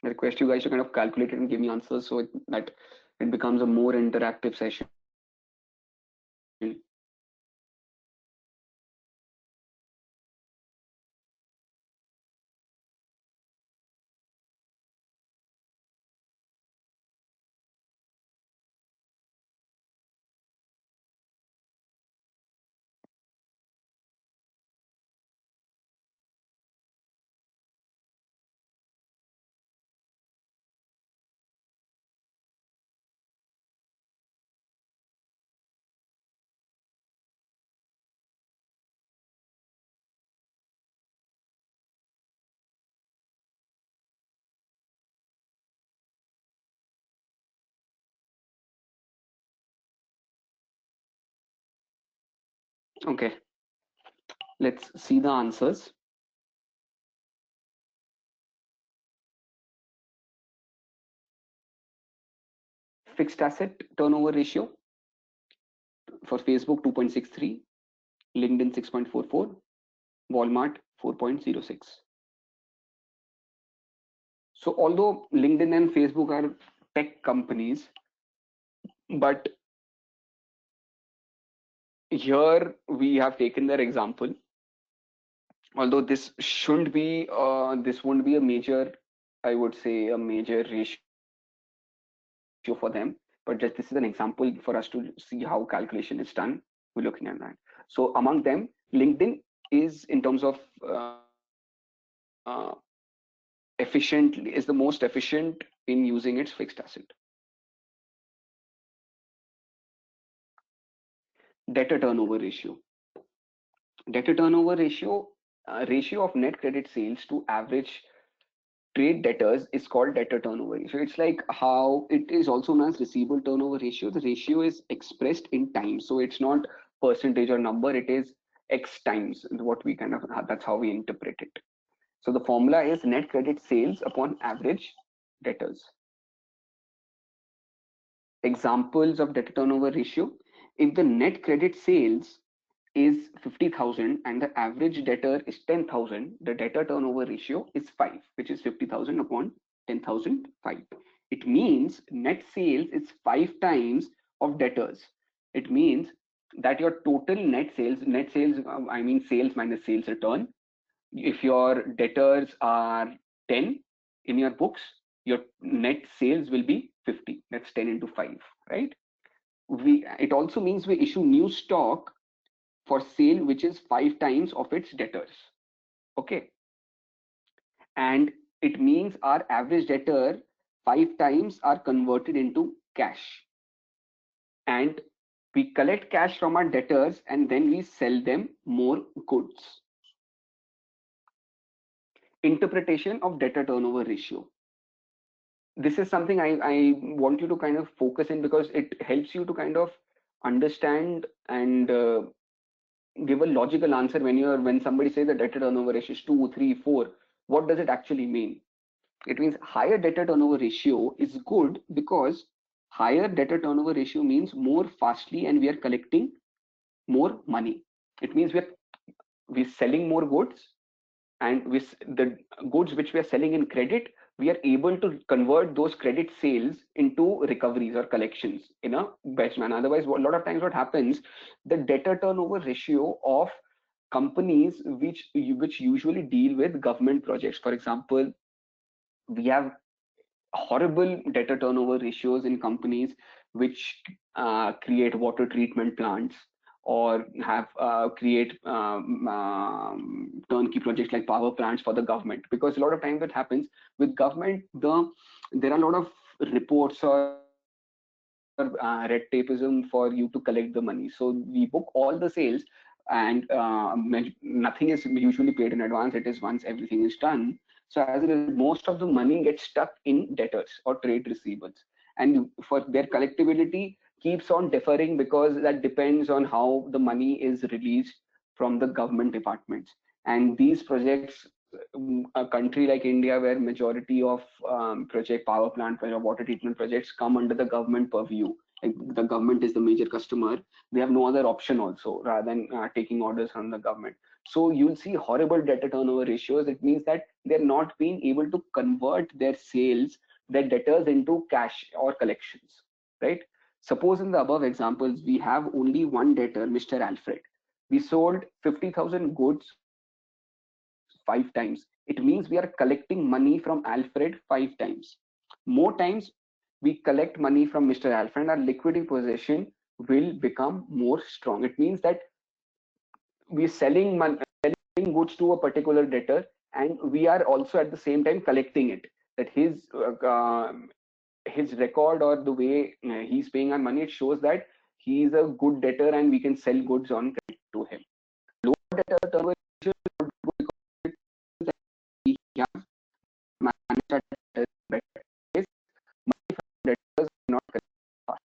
I request you guys to kind of calculate it and give me answers, so that it becomes a more interactive session. Okay, let's see the answers. fixed asset turnover ratio for Facebook 2.63, LinkedIn 6.44, Walmart 4.06. So although LinkedIn and Facebook are tech companies, but here we have taken their example. Although this shouldn't be, this won't be a major, I would say, a major ratio for them. But just this is an example for us to see how calculation is done. We're looking at that. So among them, LinkedIn is in terms of efficiently is the most efficient in using its fixed asset. Debtor turnover ratio. Debtor turnover ratio, ratio of net credit sales to average trade debtors is called debtor turnover ratio. It's like how it is also known as receivable turnover ratio. The ratio is expressed in time, so it's not percentage or number. It is X times. What we kind of, that's how we interpret it. So the formula is net credit sales upon average debtors. Examples of debtor turnover ratio: if the net credit sales is 50,000 and the average debtor is 10,000, the debtor turnover ratio is 5, which is 50,000 upon 10,000, 5. It means net sales is 5 times of debtors. It means that your total net sales, I mean sales minus sales return, if your debtors are 10 in your books, your net sales will be 50. That's 10 into 5, right? It also means we issue new stock for sale which is 5 times of its debtors. Okay, and it means our average debtor 5 times are converted into cash, and we collect cash from our debtors and then we sell them more goods. Interpretation of debtor turnover ratio. This is something I want you to kind of focus in, because it helps you to kind of understand and give a logical answer when somebody says the debtor turnover ratio is 2, 3, 4. What does it actually mean? It means higher debtor turnover ratio is good because higher debtor turnover ratio means more fastly and we are collecting more money. It means we're selling more goods, and with the goods which we are selling in credit, we are able to convert those credit sales into recoveries or collections in a best manner. Otherwise, a lot of times what happens, the debtor turnover ratio of companies which usually deal with government projects, for example, we have horrible debtor turnover ratios in companies which create water treatment plants or have create turnkey projects like power plants for the government. Because a lot of times what happens with government, there are a lot of reports or red tapeism for you to collect the money. So we book all the sales, and nothing is usually paid in advance. It is once everything is done. So as a result, most of the money gets stuck in debtors or trade receivables, and for their collectability keeps on deferring, because that depends on how the money is released from the government departments. And these projects, a country like India, where majority of project power plant or water treatment projects come under the government purview, like the government is the major customer, they have no other option also rather than taking orders from the government. So you'll see horrible debtor turnover ratios. It means that they're not being able to convert their sales, their debtors, into cash or collections, right? Suppose in the above examples, we have only one debtor, Mr. Alfred. We sold 50,000 goods 5 times. It means we are collecting money from Alfred 5 times. More times we collect money from Mr. Alfred, our liquidity position will become more strong. It means that we're selling goods to a particular debtor, and we are also at the same time collecting it. That his record or the way he's paying our money, it shows that he's a good debtor and we can sell goods on credit to him. Low debtor turnover ratio is good because we have managed our debtors better. Yes, money from debtors are not collected fast.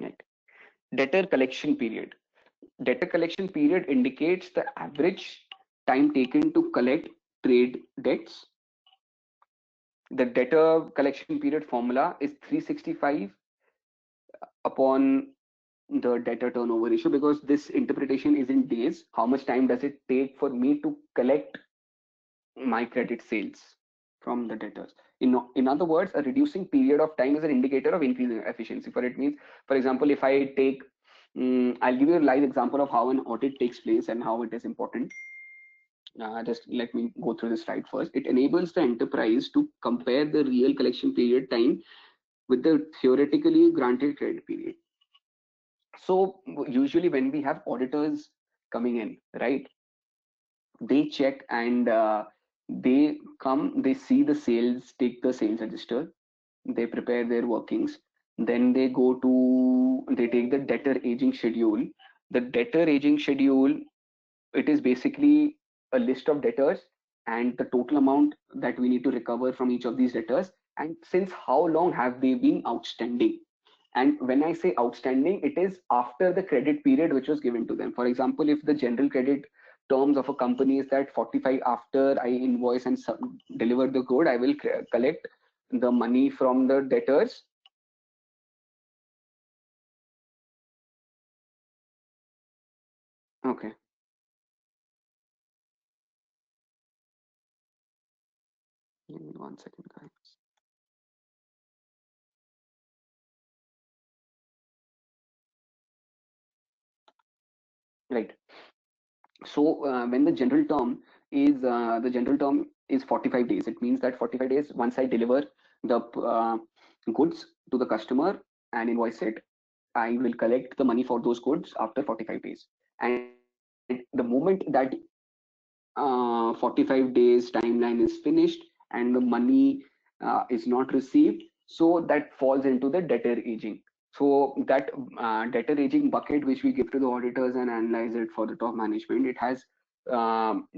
Right. Debtor collection period. Debtor collection period indicates the average time taken to collect trade debts. The debtor collection period formula is 365 upon the debtor turnover ratio, because this interpretation is in days. How much time does it take for me to collect my credit sales from the debtors? In other words, a reducing period of time is an indicator of increasing efficiency. For it means, for example, if I take, I'll give you a live example of how an audit takes place and how it is important. Just let me go through this slide first. It enables the enterprise to compare the real collection period time with the theoretically granted credit period. So usually when we have auditors coming in, right, they check and they come, they see the sales, take the sales register, they prepare their workings, then they go to, they take the debtor aging schedule. The debtor aging schedule, it is basically a list of debtors and the total amount that we need to recover from each of these debtors, and since how long have they been outstanding. And when I say outstanding, it is after the credit period which was given to them. For example, if the general credit terms of a company is that 45 after I invoice and deliver the good, I will collect the money from the debtors. Okay. Give me 1 second, guys. Right. So when the general term is 45 days, it means that 45 days once I deliver the goods to the customer and invoice it, I will collect the money for those goods after 45 days. And the moment that 45 days timeline is finished and the money is not received, so that falls into the debtor aging. So that debtor aging bucket which we give to the auditors and analyze it for the top management, it has um,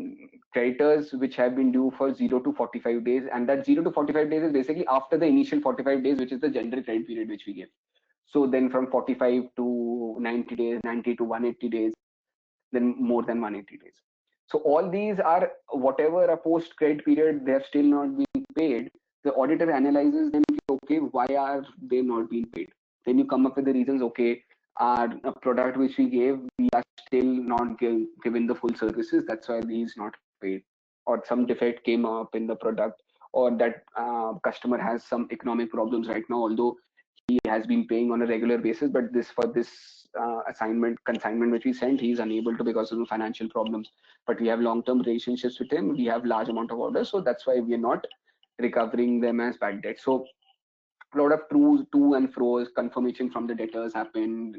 creditors which have been due for 0 to 45 days, and that 0 to 45 days is basically after the initial 45 days, which is the general credit period which we give. So then from 45 to 90 days, 90 to 180 days, then more than 180 days. So all these are whatever a post credit period they have still not been paid. The auditor analyzes them. Okay, why are they not being paid? Then you come up with the reasons. Okay, our product which we gave, we are still not given the full services. That's why he's not paid, or some defect came up in the product, or that customer has some economic problems right now. Although he has been paying on a regular basis, but this for this consignment which we sent, he is unable to because of the financial problems. But we have long-term relationships with him, we have large amount of orders, so that's why we are not recovering them as bad debt. So a lot of to and fro's, confirmation from the debtors happened,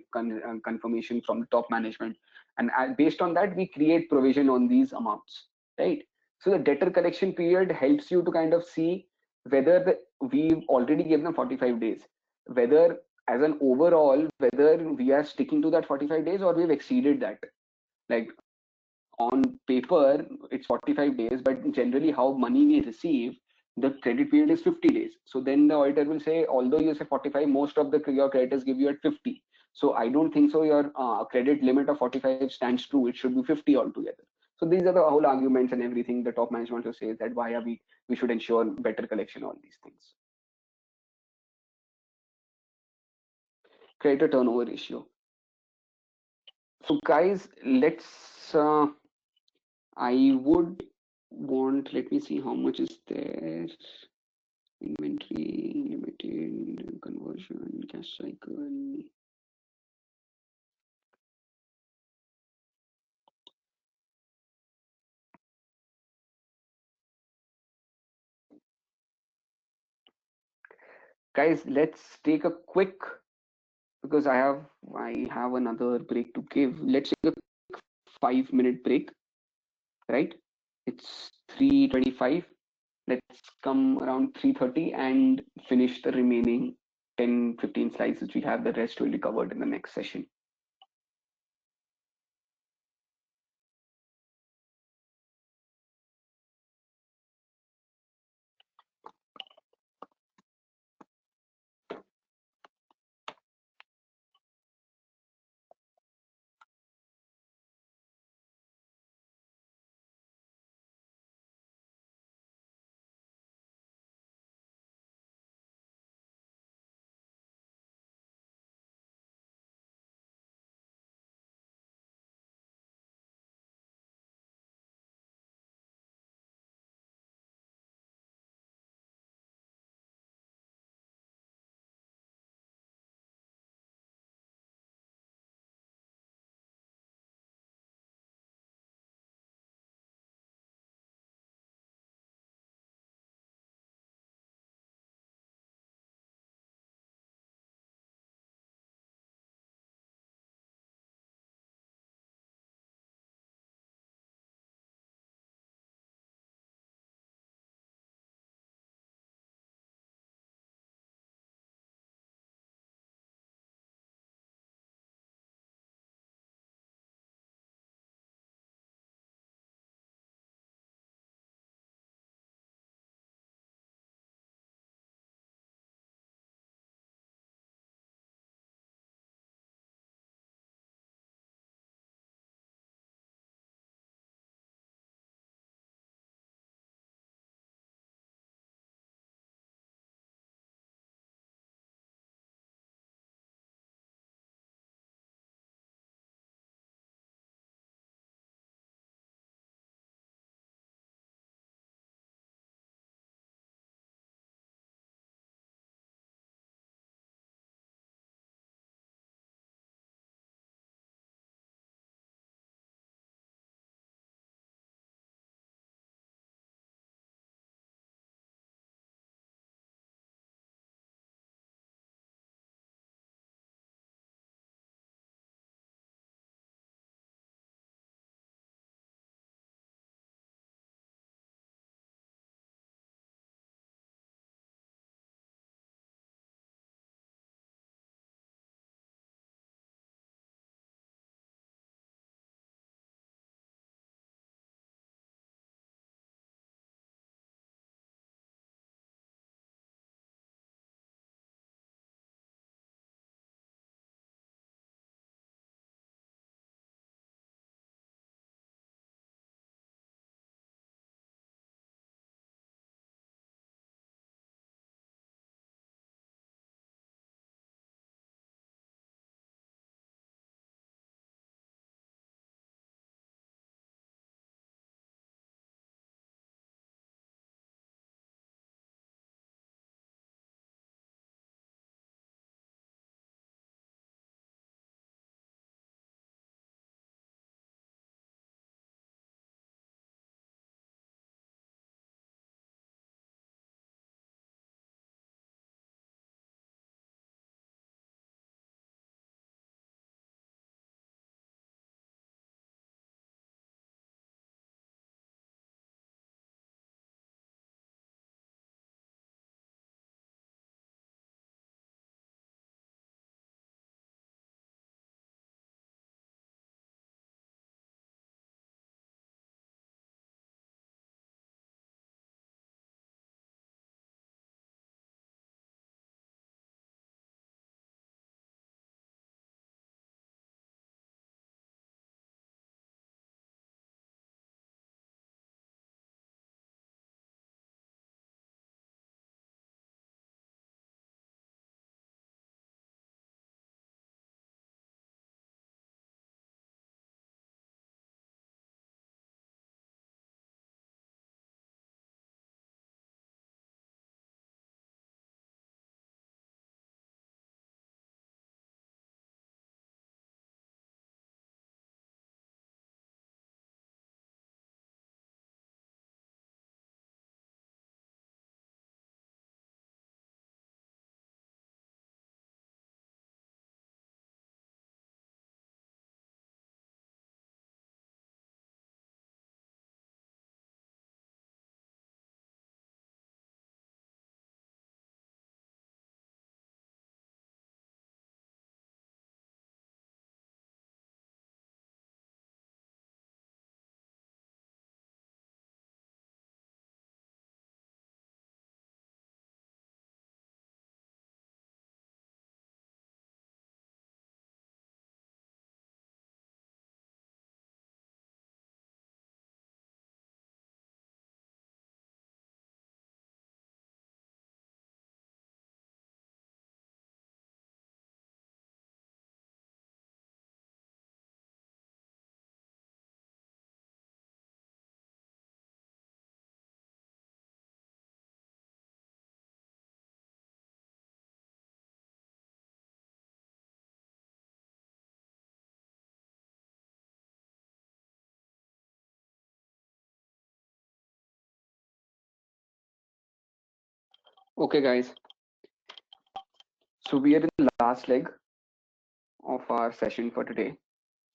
confirmation from the top management, and based on that we create provision on these amounts, right? So the debtor collection period helps you to kind of see whether we've already given them 45 days, whether as an overall, whether we are sticking to that 45 days or we've exceeded that. Like on paper it's 45 days, but generally how money we receive, the credit period is 50 days. So then the auditor will say, although you say 45, most of the your creditors give you at 50, so I don't think so your credit limit of 45 stands true, it should be 50 altogether. So these are the whole arguments and everything the top management will say that why are we should ensure better collection, all these things. Creditor turnover ratio. So guys, let's I would want, let me see how much is there. Inventory, limited, conversion, cash cycle. Guys, let's take a quick, because I have another break to give. Let's take a 5-minute break, right? It's 3:25. Let's come around 3:30 and finish the remaining 10-15 slides which we have. The rest will be covered in the next session. Okay, guys. So we are in the last leg of our session for today.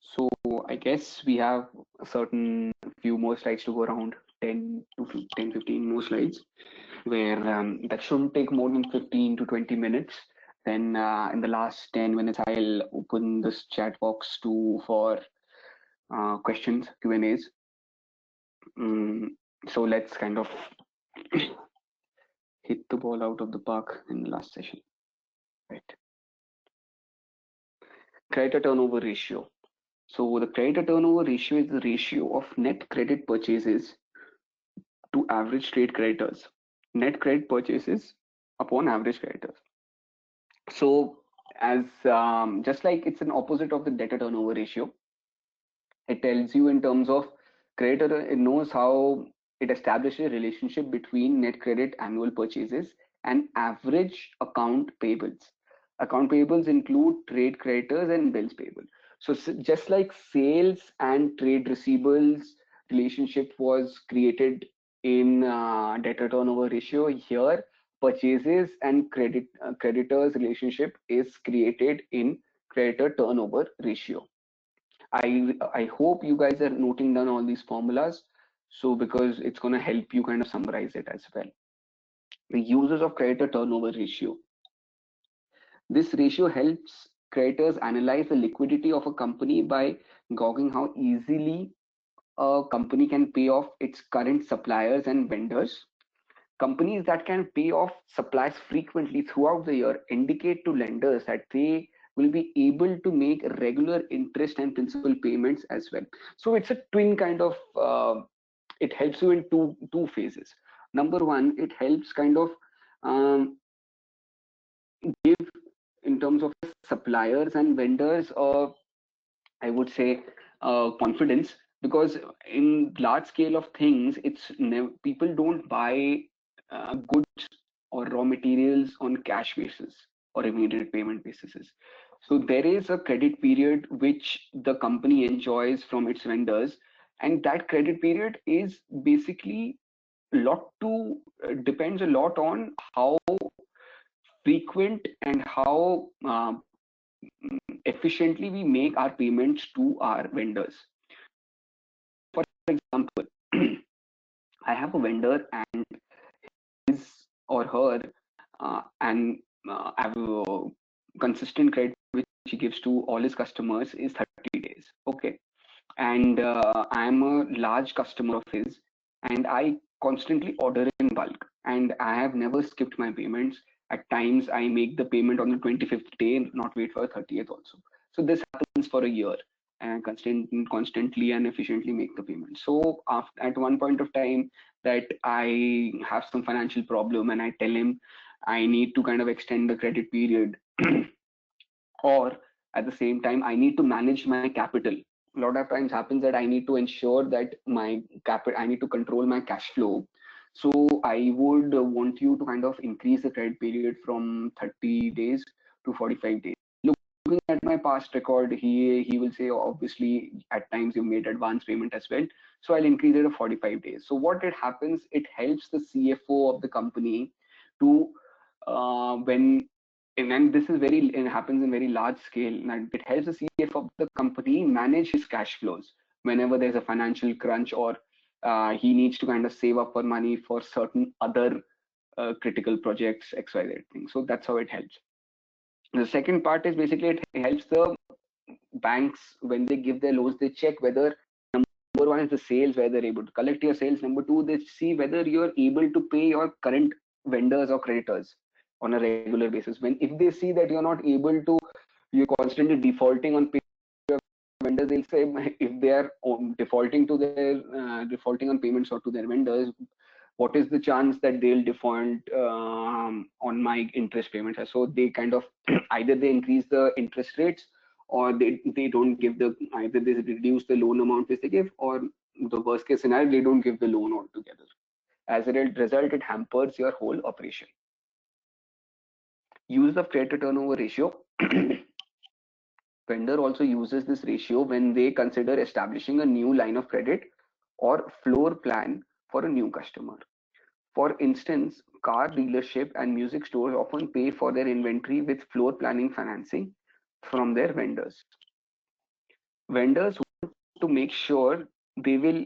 So I guess we have a certain few more slides to go around 10 to 10, 15 more slides where that shouldn't take more than 15 to 20 minutes. Then in the last 10 minutes, I'll open this chat box for questions, Q&As. So let's kind of hit the ball out of the park in the last session. Right. Creditor turnover ratio. So the creditor turnover ratio is the ratio of net credit purchases to average trade creditors. Net credit purchases upon average creditors. So as just like it's an opposite of the debtor turnover ratio, it tells you in terms of creditor, it knows how it establishes a relationship between net credit annual purchases and average account payables. Account payables include trade creditors and bills payable. So just like sales and trade receivables relationship was created in debtor turnover ratio, here purchases and creditors relationship is created in creditor turnover ratio. I hope you guys are noting down all these formulas, so because it's going to help you kind of summarize it as well. The uses of creditor turnover ratio. This ratio helps creditors analyze the liquidity of a company by gauging how easily a company can pay off its current suppliers and vendors. Companies that can pay off supplies frequently throughout the year indicate to lenders that they will be able to make regular interest and principal payments as well. So it's a twin kind of, it helps you in two phases. Number one, it helps kind of give in terms of suppliers and vendors, I would say confidence, because in large scale of things, people don't buy goods or raw materials on cash basis or immediate payment basis. So there is a credit period which the company enjoys from its vendors, and that credit period is basically depends a lot on how frequent and how efficiently we make our payments to our vendors. For example, I have a vendor and his or her have a consistent credit which he gives to all his customers is 30 days. Okay. And I'm a large customer of his, and I constantly order in bulk, and I have never skipped my payments. At times I make the payment on the 25th day and not wait for the 30th also. So this happens for a year, and constantly and efficiently make the payment. So at one point of time that I have some financial problem and I tell him I need to kind of extend the credit period, or at the same time I need to manage my capital. A lot of times happens that I need to ensure that I need to control my cash flow. So I would want you to kind of increase the credit period from 30 days to 45 days. Looking at my past record, he will say, obviously at times you made advance payment as well, so I'll increase it to 45 days. So what it happens, it helps the CFO of the company to when and this is it happens in very large scale, and it helps the CFO of the company manage his cash flows whenever there's a financial crunch, or he needs to kind of save up for money for certain other critical projects, XYZ thing. So that's how it helps. The second part is basically it helps the banks when they give their loans, they check whether number one is the sales, whether they're able to collect your sales. Number two, they see whether you're able to pay your current vendors or creditors on a regular basis. When if they see that you're not able to, you're constantly defaulting on your vendors, they'll say if they are defaulting on payments or to their vendors, what is the chance that they'll default on my interest payments? So they kind of either they increase the interest rates, or they don't give either they reduce the loan amount which they give, or the worst case scenario, they don't give the loan altogether. As a result, it hampers your whole operation. Use of credit turnover ratio. Vendor also uses this ratio when they consider establishing a new line of credit or floor plan for a new customer. For instance, car dealership and music stores often pay for their inventory with floor planning financing from their vendors. Vendors want to make sure they will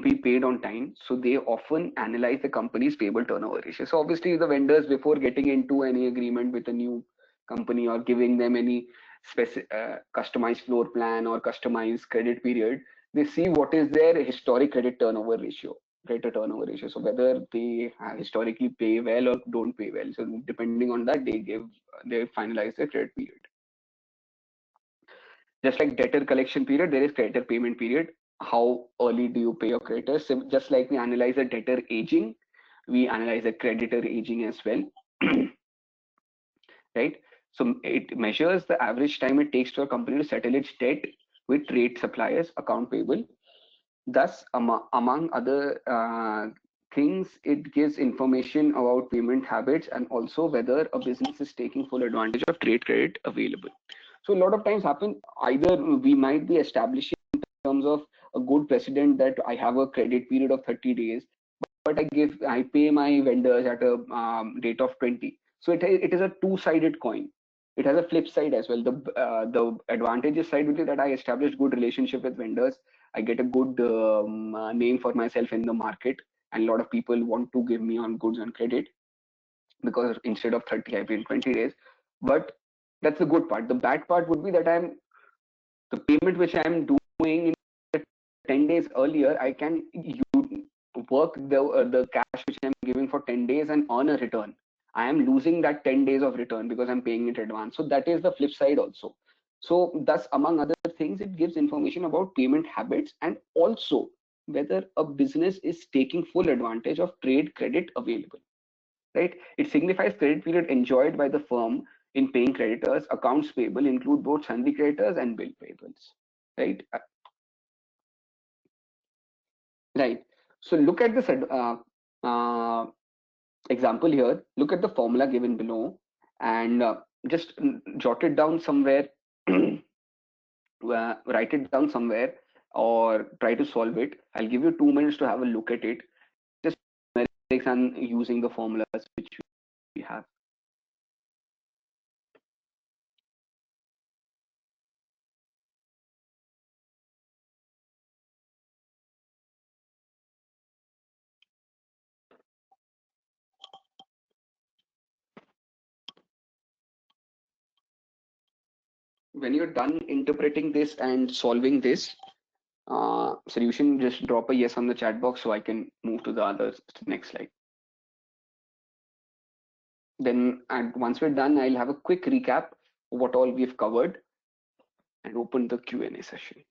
be paid on time, so they often analyze the company's payable turnover ratio. So obviously the vendors, before getting into any agreement with a new company or giving them any customized floor plan or customized credit period, they see what is their historic credit turnover ratio, credit turnover ratio. So whether they historically pay well or don't pay well, so depending on that, they finalize their credit period. Just like debtor collection period, there is creditor payment period. How early do you pay your creditors? So just like we analyze the debtor aging, we analyze the creditor aging as well. Right? So it measures the average time it takes for a company to settle its debt with trade suppliers, account payable. Thus, among other things, it gives information about payment habits and also whether a business is taking full advantage of trade credit available. So a lot of times happen, either we might be establishing in terms of a good precedent that I have a credit period of 30 days, but I pay my vendors at a rate of 20. So it is a two-sided coin. It has a flip side as well. The advantageous side will be that I established good relationship with vendors. I get a good name for myself in the market, and a lot of people want to give me on goods on credit because instead of 30, I pay in 20 days. But that's the good part. The bad part would be that the payment which I'm doing in 10 days earlier, I can work the cash which I'm giving for 10 days and earn a return. I am losing that 10 days of return because I'm paying it advance. So that is the flip side also. So thus, among other things, it gives information about payment habits and also whether a business is taking full advantage of trade credit available. Right? It signifies credit period enjoyed by the firm in paying creditors. Accounts payable include both sundry creditors and bill payables. Right? Right. So look at this example here. Look at the formula given below and just jot it down somewhere, write it down somewhere, or try to solve it. I'll give you 2 minutes to have a look at it. Just numerics and using the formulas which we have. When you're done interpreting this and solving this solution, just drop a yes on the chat box so I can move to the others. Next slide. Then once we're done, I'll have a quick recap of what all we've covered and open the Q&A session.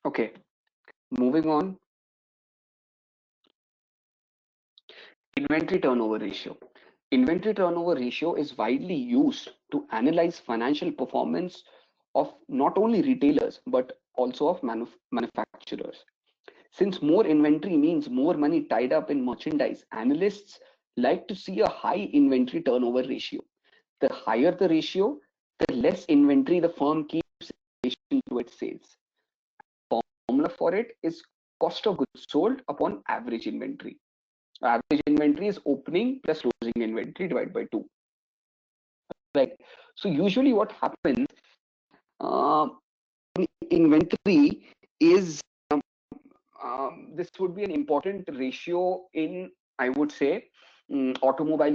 Okay, moving on. Inventory turnover ratio. Inventory turnover ratio is widely used to analyze financial performance of not only retailers but also of manufacturers. Since more inventory means more money tied up in merchandise, analysts like to see a high inventory turnover ratio. The higher the ratio, the less inventory the firm keeps in relation to its sales. Formula for it is cost of goods sold upon average inventory. Average inventory is opening plus closing inventory divided by 2. Right. So usually what happens, uh, inventory is this would be an important ratio in, I would say, automobile,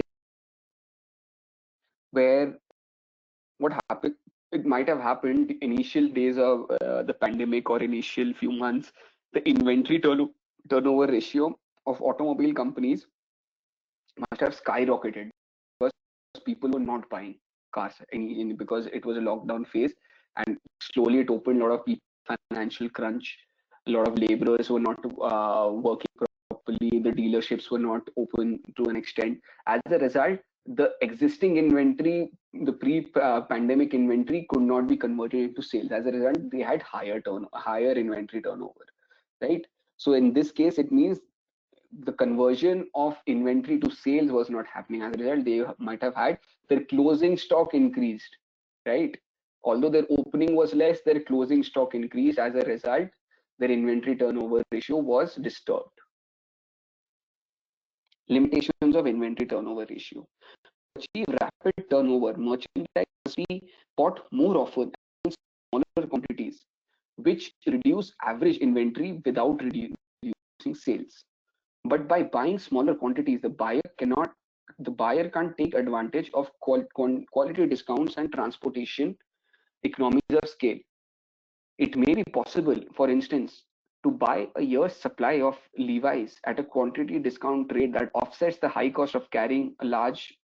where what happened, it might have happened the initial days of the pandemic or initial few months, the inventory turnover ratio of automobile companies must have skyrocketed because people were not buying cars because it was a lockdown phase, and slowly it opened. A lot of people financial crunch, a lot of laborers were not working properly, the dealerships were not open to an extent. As a result, the existing inventory, the pre-pandemic inventory, could not be converted into sales. As a result, they had higher inventory turnover, right? So in this case, it means the conversion of inventory to sales was not happening. As a result, they might have had their closing stock increased, right? Although their opening was less, their closing stock increased. As a result, their inventory turnover ratio was disturbed. Limitations of inventory turnover ratio. To achieve rapid turnover, merchandise must be bought more often in smaller quantities, which reduce average inventory without reducing sales. But by buying smaller quantities, the buyer can't take advantage of quality discounts and transportation economies of scale. It may be possible, for instance, to buy a year's supply of Levi's at a quantity discount rate that offsets the high cost of carrying a large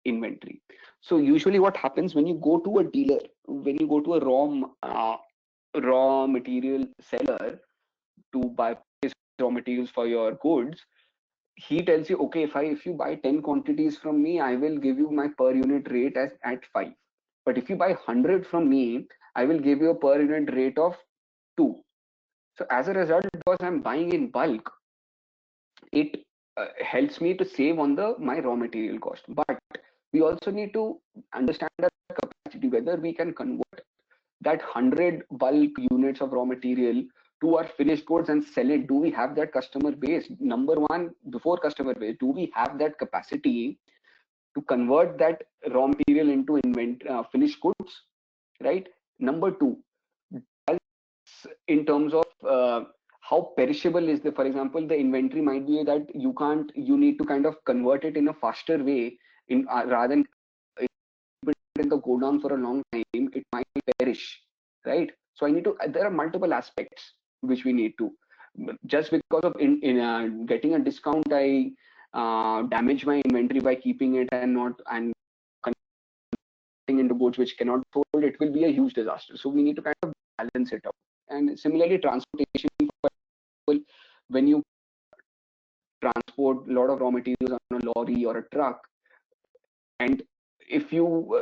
inventory. So usually what happens when you go to a dealer, when you go to a raw material seller to buy raw materials for your goods, he tells you, okay, if you buy 10 quantities from me, I will give you my per unit rate as at 5. But if you buy 100 from me, I will give you a per unit rate of 2. So as a result, because I'm buying in bulk, it helps me to save on the my raw material cost. But we also need to understand the capacity, whether we can convert that 100 bulk units of raw material to our finished goods and sell it. Do we have that customer base? Number one, before customer base, do we have that capacity to convert that raw material into finished goods, right? Number two, in terms of how perishable is the, for example, the inventory might be that you need to kind of convert it in a faster way, in rather than in the go down for a long time, it might perish, right? So I need to, there are multiple aspects which we need to, just because of getting a discount, I damage my inventory by keeping it and not and converting into goods which cannot be sold. It will be a huge disaster. So we need to kind of balance it out. And similarly, transportation, when you transport a lot of raw materials on a lorry or a truck, and if you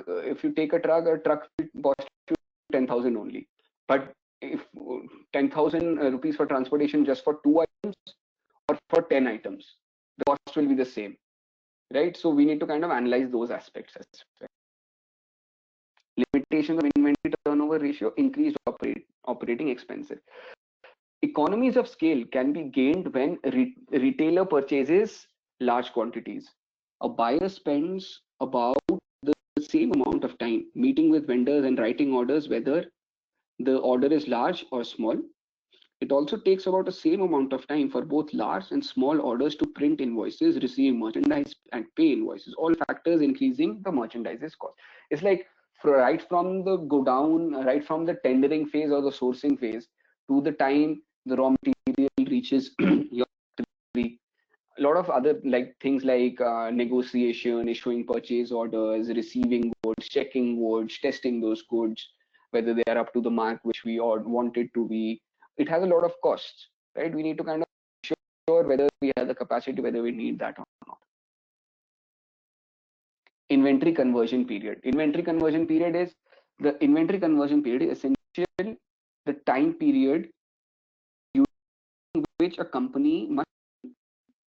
if you take a truck will cost you 10,000 only. But if 10,000 rupees for transportation just for 2 items or for 10 items, the cost will be the same, right? So we need to kind of analyze those aspects as well. Limitations of inventory turnover ratio, increased operating expenses. Economies of scale can be gained when retailer purchases large quantities. A buyer spends about the same amount of time meeting with vendors and writing orders, whether the order is large or small. It also takes about the same amount of time for both large and small orders to print invoices, receive merchandise, and pay invoices, all factors increasing the merchandise's cost. It's like right from the go down, right from the tendering phase or the sourcing phase to the time the raw material reaches your factory. A lot of other like things like negotiation, issuing purchase orders, receiving goods, checking goods, testing those goods, whether they are up to the mark which we all want it to be. It has a lot of costs, right? We need to kind of sure whether we have the capacity, whether we need that or not. Inventory conversion period. Inventory conversion period is essentially the time period during which a company must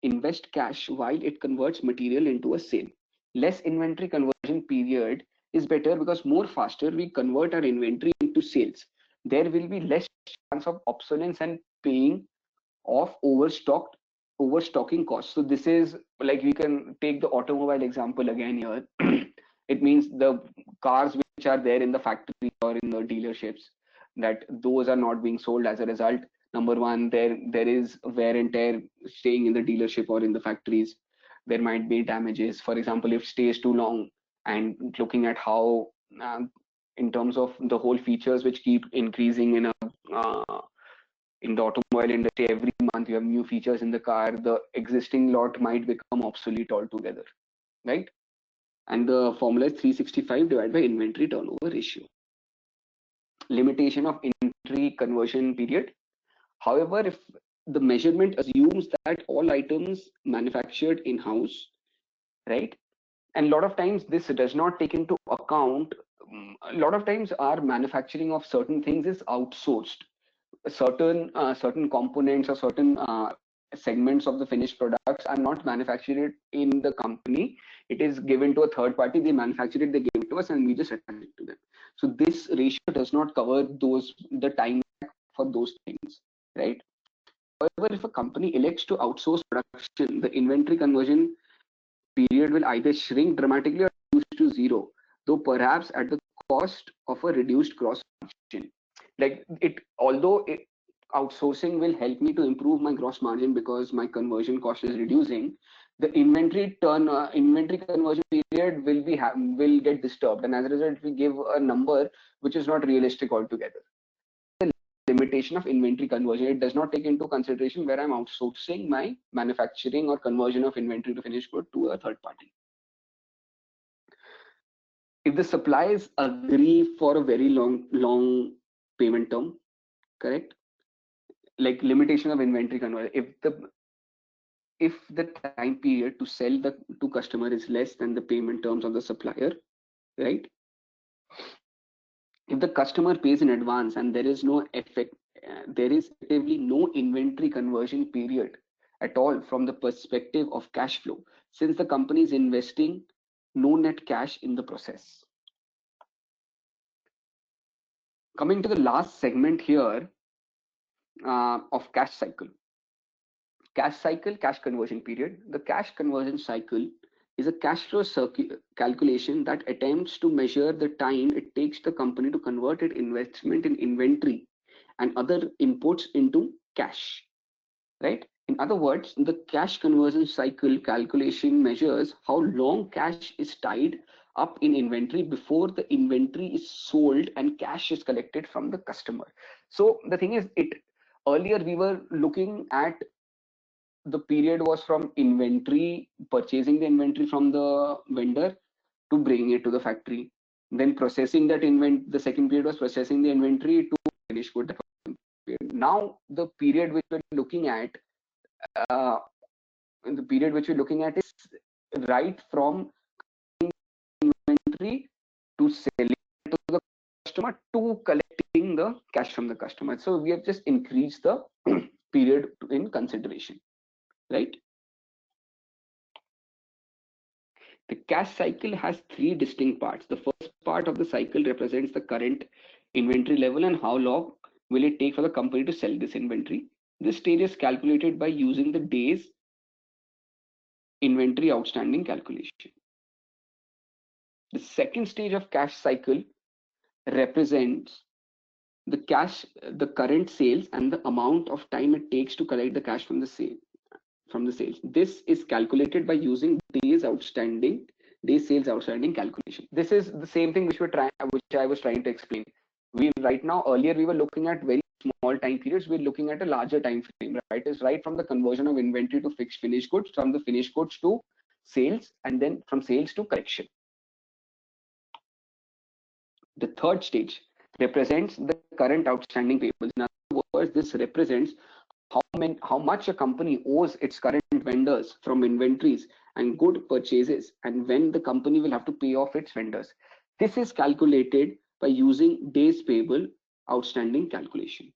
invest cash while it converts material into a sale. Less inventory conversion period is better because more faster we convert our inventory into sales. There will be less chance of obsolescence and paying off overstocked overstocking costs. So this is like, we can take the automobile example again here. It means the cars which are there in the factory or in the dealerships, that those are not being sold. As a result, number one, there is wear and tear staying in the dealership or in the factories. There might be damages. For example, if it stays too long, and looking at how in terms of the whole features which keep increasing in the automobile industry, every month you have new features in the car, the existing lot might become obsolete altogether, right? And the formula is 365 divided by inventory turnover ratio. Limitation of inventory conversion period. However, if the measurement assumes that all items manufactured in-house, right? And a lot of times this does not take into account, a lot of times our manufacturing of certain things is outsourced. Certain components or certain segments of the finished products are not manufactured in the company. It is given to a third party. They manufacture it, they give it to us, and we just attach it to them. So this ratio does not cover the time for those things, right? However, if a company elects to outsource production, the inventory conversion period will either shrink dramatically or reduce to zero, though perhaps at the cost of a reduced gross margin. Like it, although outsourcing will help me to improve my gross margin because my conversion cost is reducing, the inventory conversion period will get disturbed, and as a result, we give a number which is not realistic altogether. The limitation of inventory conversion, it does not take into consideration where I'm outsourcing my manufacturing or conversion of inventory to finished good to a third party. If the suppliers agree for a very long payment term, correct? Like limitation of inventory conversion, if the time period to sell the to customer is less than the payment terms of the supplier, right? If the customer pays in advance and there is no effect, there is effectively no inventory conversion period at all from the perspective of cash flow, since the company is investing no net cash in the process. Coming to the last segment here of cash cycle. Cash cycle, cash conversion period. The cash conversion cycle is a cash flow calculation that attempts to measure the time it takes the company to convert its investment in inventory and other inputs into cash, right? In other words, the cash conversion cycle calculation measures how long cash is tied up in inventory before the inventory is sold and cash is collected from the customer. So the thing is, earlier we were looking at the period was from inventory, purchasing the inventory from the vendor to bringing it to the factory, then processing that the second period was processing the inventory to finish good. Now the period which we're looking at, uh, is right from inventory to selling to the customer to collecting the cash from the customer. So we have just increased the period in consideration, right? The cash cycle has three distinct parts. The first part of the cycle represents the current inventory level and how long will it take for the company to sell this inventory. This stage is calculated by using the days inventory outstanding calculation. The second stage of cash cycle represents the current sales and the amount of time it takes to collect the cash from the sales. This is calculated by using days sales outstanding calculation. This is the same thing which I was trying to explain. Earlier we were looking at very small time periods. We're looking at a larger time frame, right? It's right from the conversion of inventory to fixed finished goods, from the finished goods to sales, and then from sales to collection. The third stage represents the current outstanding payables. In other words, this represents how much a company owes its current vendors from inventories and good purchases, and when the company will have to pay off its vendors. This is calculated by using days payable outstanding calculation.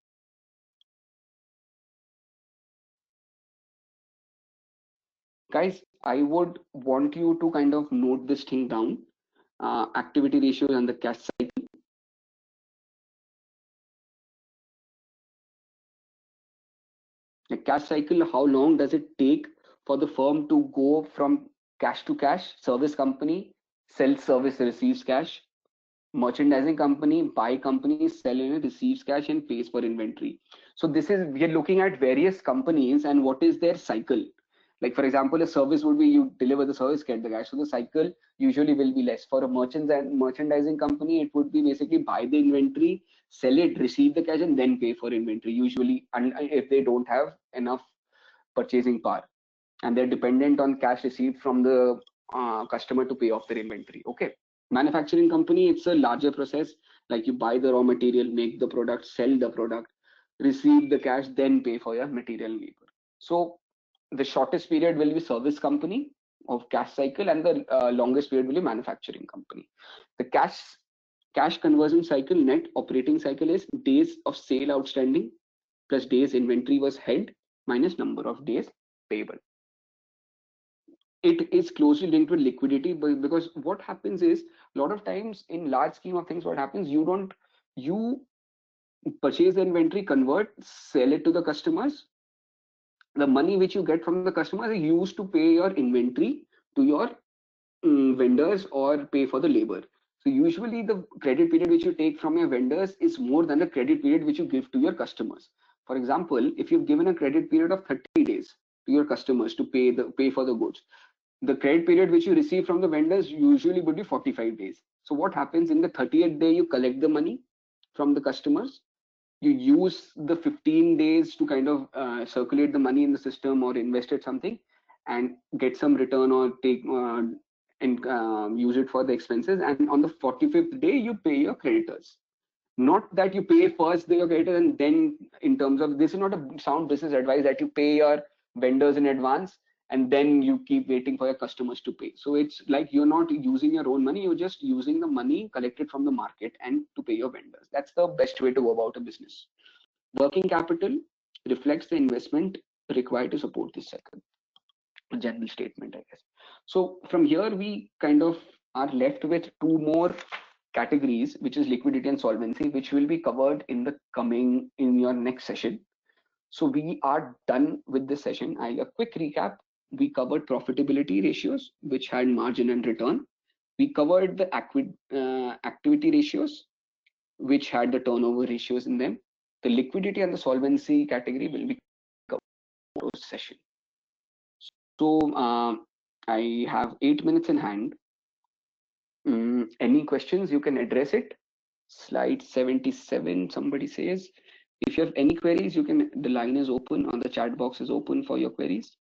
Guys, I would want you to kind of note this thing down. Activity ratios and the cash cycle. cash cycle, how long does it take for the firm to go from cash to cash? Service company sells service, receives cash. Merchandising company buy company, sell and receives cash and pays for inventory. So this is, we are looking at various companies and what is their cycle. Like for example, a service would be you deliver the service, get the cash. So the cycle usually will be less. For a merchandising company, it would be basically buy the inventory, sell it, receive the cash, and then pay for inventory. Usually, and if they don't have enough purchasing power, and they're dependent on cash received from the customer to pay off their inventory. Okay. Manufacturing company, it's a larger process. Like you buy the raw material, make the product, sell the product, receive the cash, then pay for your material labor. So the shortest period will be service company of cash cycle, and the longest period will be manufacturing company. The cash conversion cycle, net operating cycle, is days of sale outstanding plus days inventory was held minus number of days payable. It is closely linked with liquidity, because what happens is, a lot of times in large scheme of things, what happens, you purchase the inventory, convert, sell it to the customers. The money which you get from the customers is used to pay your inventory to your vendors or pay for the labor. So usually the credit period which you take from your vendors is more than the credit period which you give to your customers. For example, if you've given a credit period of 30 days to your customers to pay for the goods, the credit period which you receive from the vendors usually would be 45 days. So what happens, in the 30th day, you collect the money from the customers, you use the 15 days to kind of circulate the money in the system or invest it something and get some return, or take and use it for the expenses, and on the 45th day you pay your creditors. Not that you pay first your creditors and then, in terms of, this is not a sound business advice that you pay your vendors in advance and then you keep waiting for your customers to pay. So it's like you're not using your own money, you're just using the money collected from the market and to pay your vendors. That's the best way to go about a business. Working capital reflects the investment required to support this cycle. A general statement, I guess. So from here we kind of are left with two more categories, which is liquidity and solvency, which will be covered in your next session. So we are done with this session. A quick recap. We covered profitability ratios, which had margin and return. We covered the activity ratios, which had the turnover ratios in them. The liquidity and the solvency category will be covered in this session. So I have 8 minutes in hand. Any questions, you can address it. Slide 77, somebody says. If you have any queries, you can, the line is open, or the chat box is open for your queries.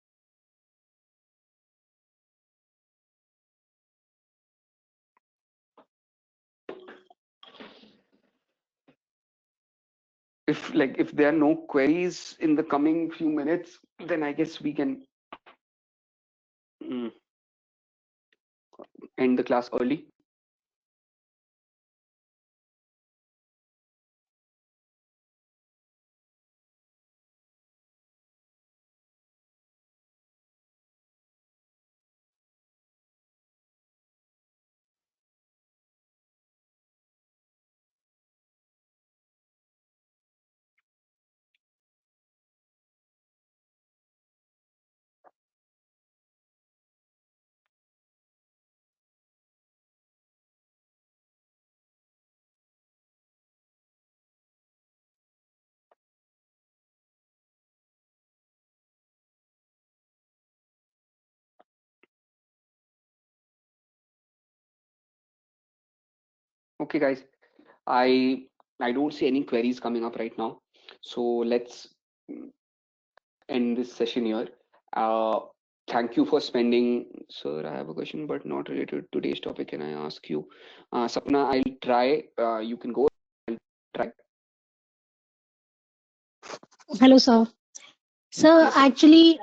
If there are no queries in the coming few minutes, then I guess we can end the class early. Okay, guys, I don't see any queries coming up right now. So let's end this session here. Thank you for spending. Sir, I have a question, but not related to today's topic. Can I ask you? Sapna, I'll try. You can go. I'll try. Hello, sir. Sir, Yes. actually,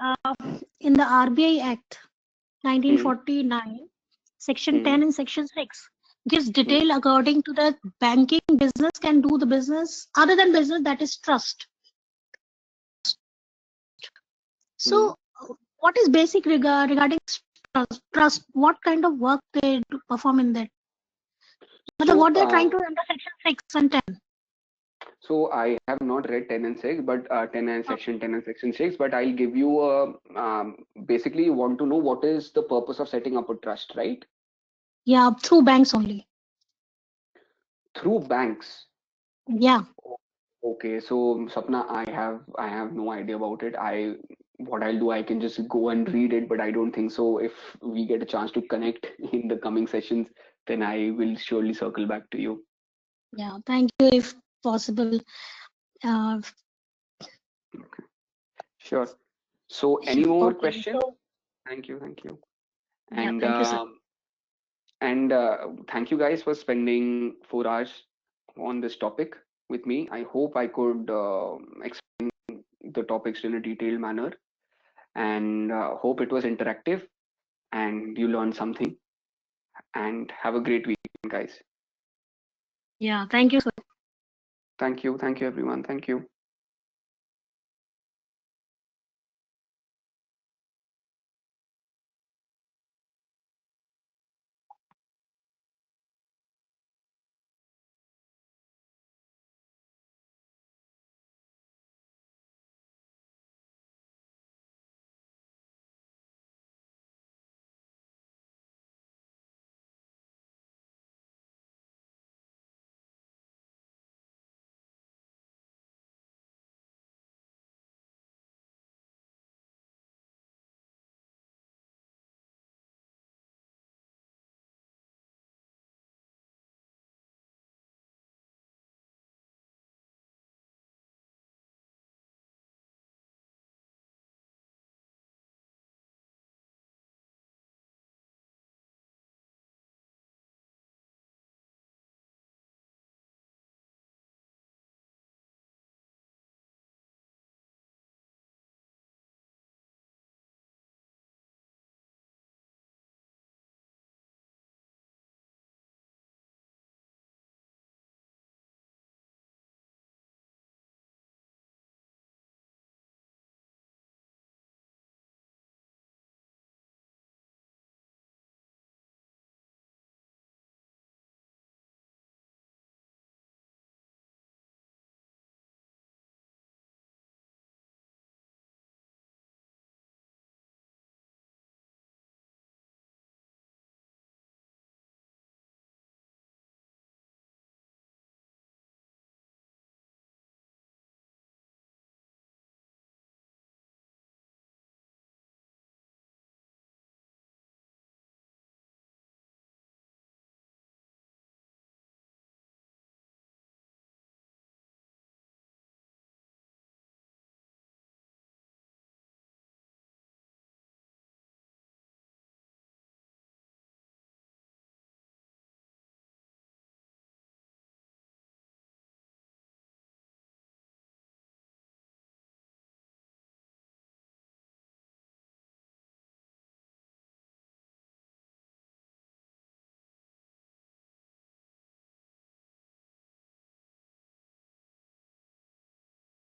in the RBI Act 1949, Section 10 and Section 6 gives detail according to the banking business can do the business other than business, that is trust. So, what is basic regarding trust? What kind of work they do perform in that? So, what they're trying to under Section 6 and 10? So I have not read 10 and 6, but 10 and section 10 and section 6, but I'll give you a, basically you want to know what is the purpose of setting up a trust, right? Yeah, through banks only. Through banks. Yeah. Okay, so Sapna, I have no idea about it. What I'll do, I can just go and read it, but I don't think so. If we get a chance to connect in the coming sessions, then I will surely circle back to you. Yeah. Thank you if possible. Uh, Sure. So any sure. more Okay. questions? So Thank you, thank you. yeah, And thank you, sir. thank you guys for spending 4 hours on this topic with me. I hope I could explain the topics in a detailed manner, and hope it was interactive and you learned something. And have a great weekend, guys. Yeah, thank you, sir. Thank you everyone. Thank you.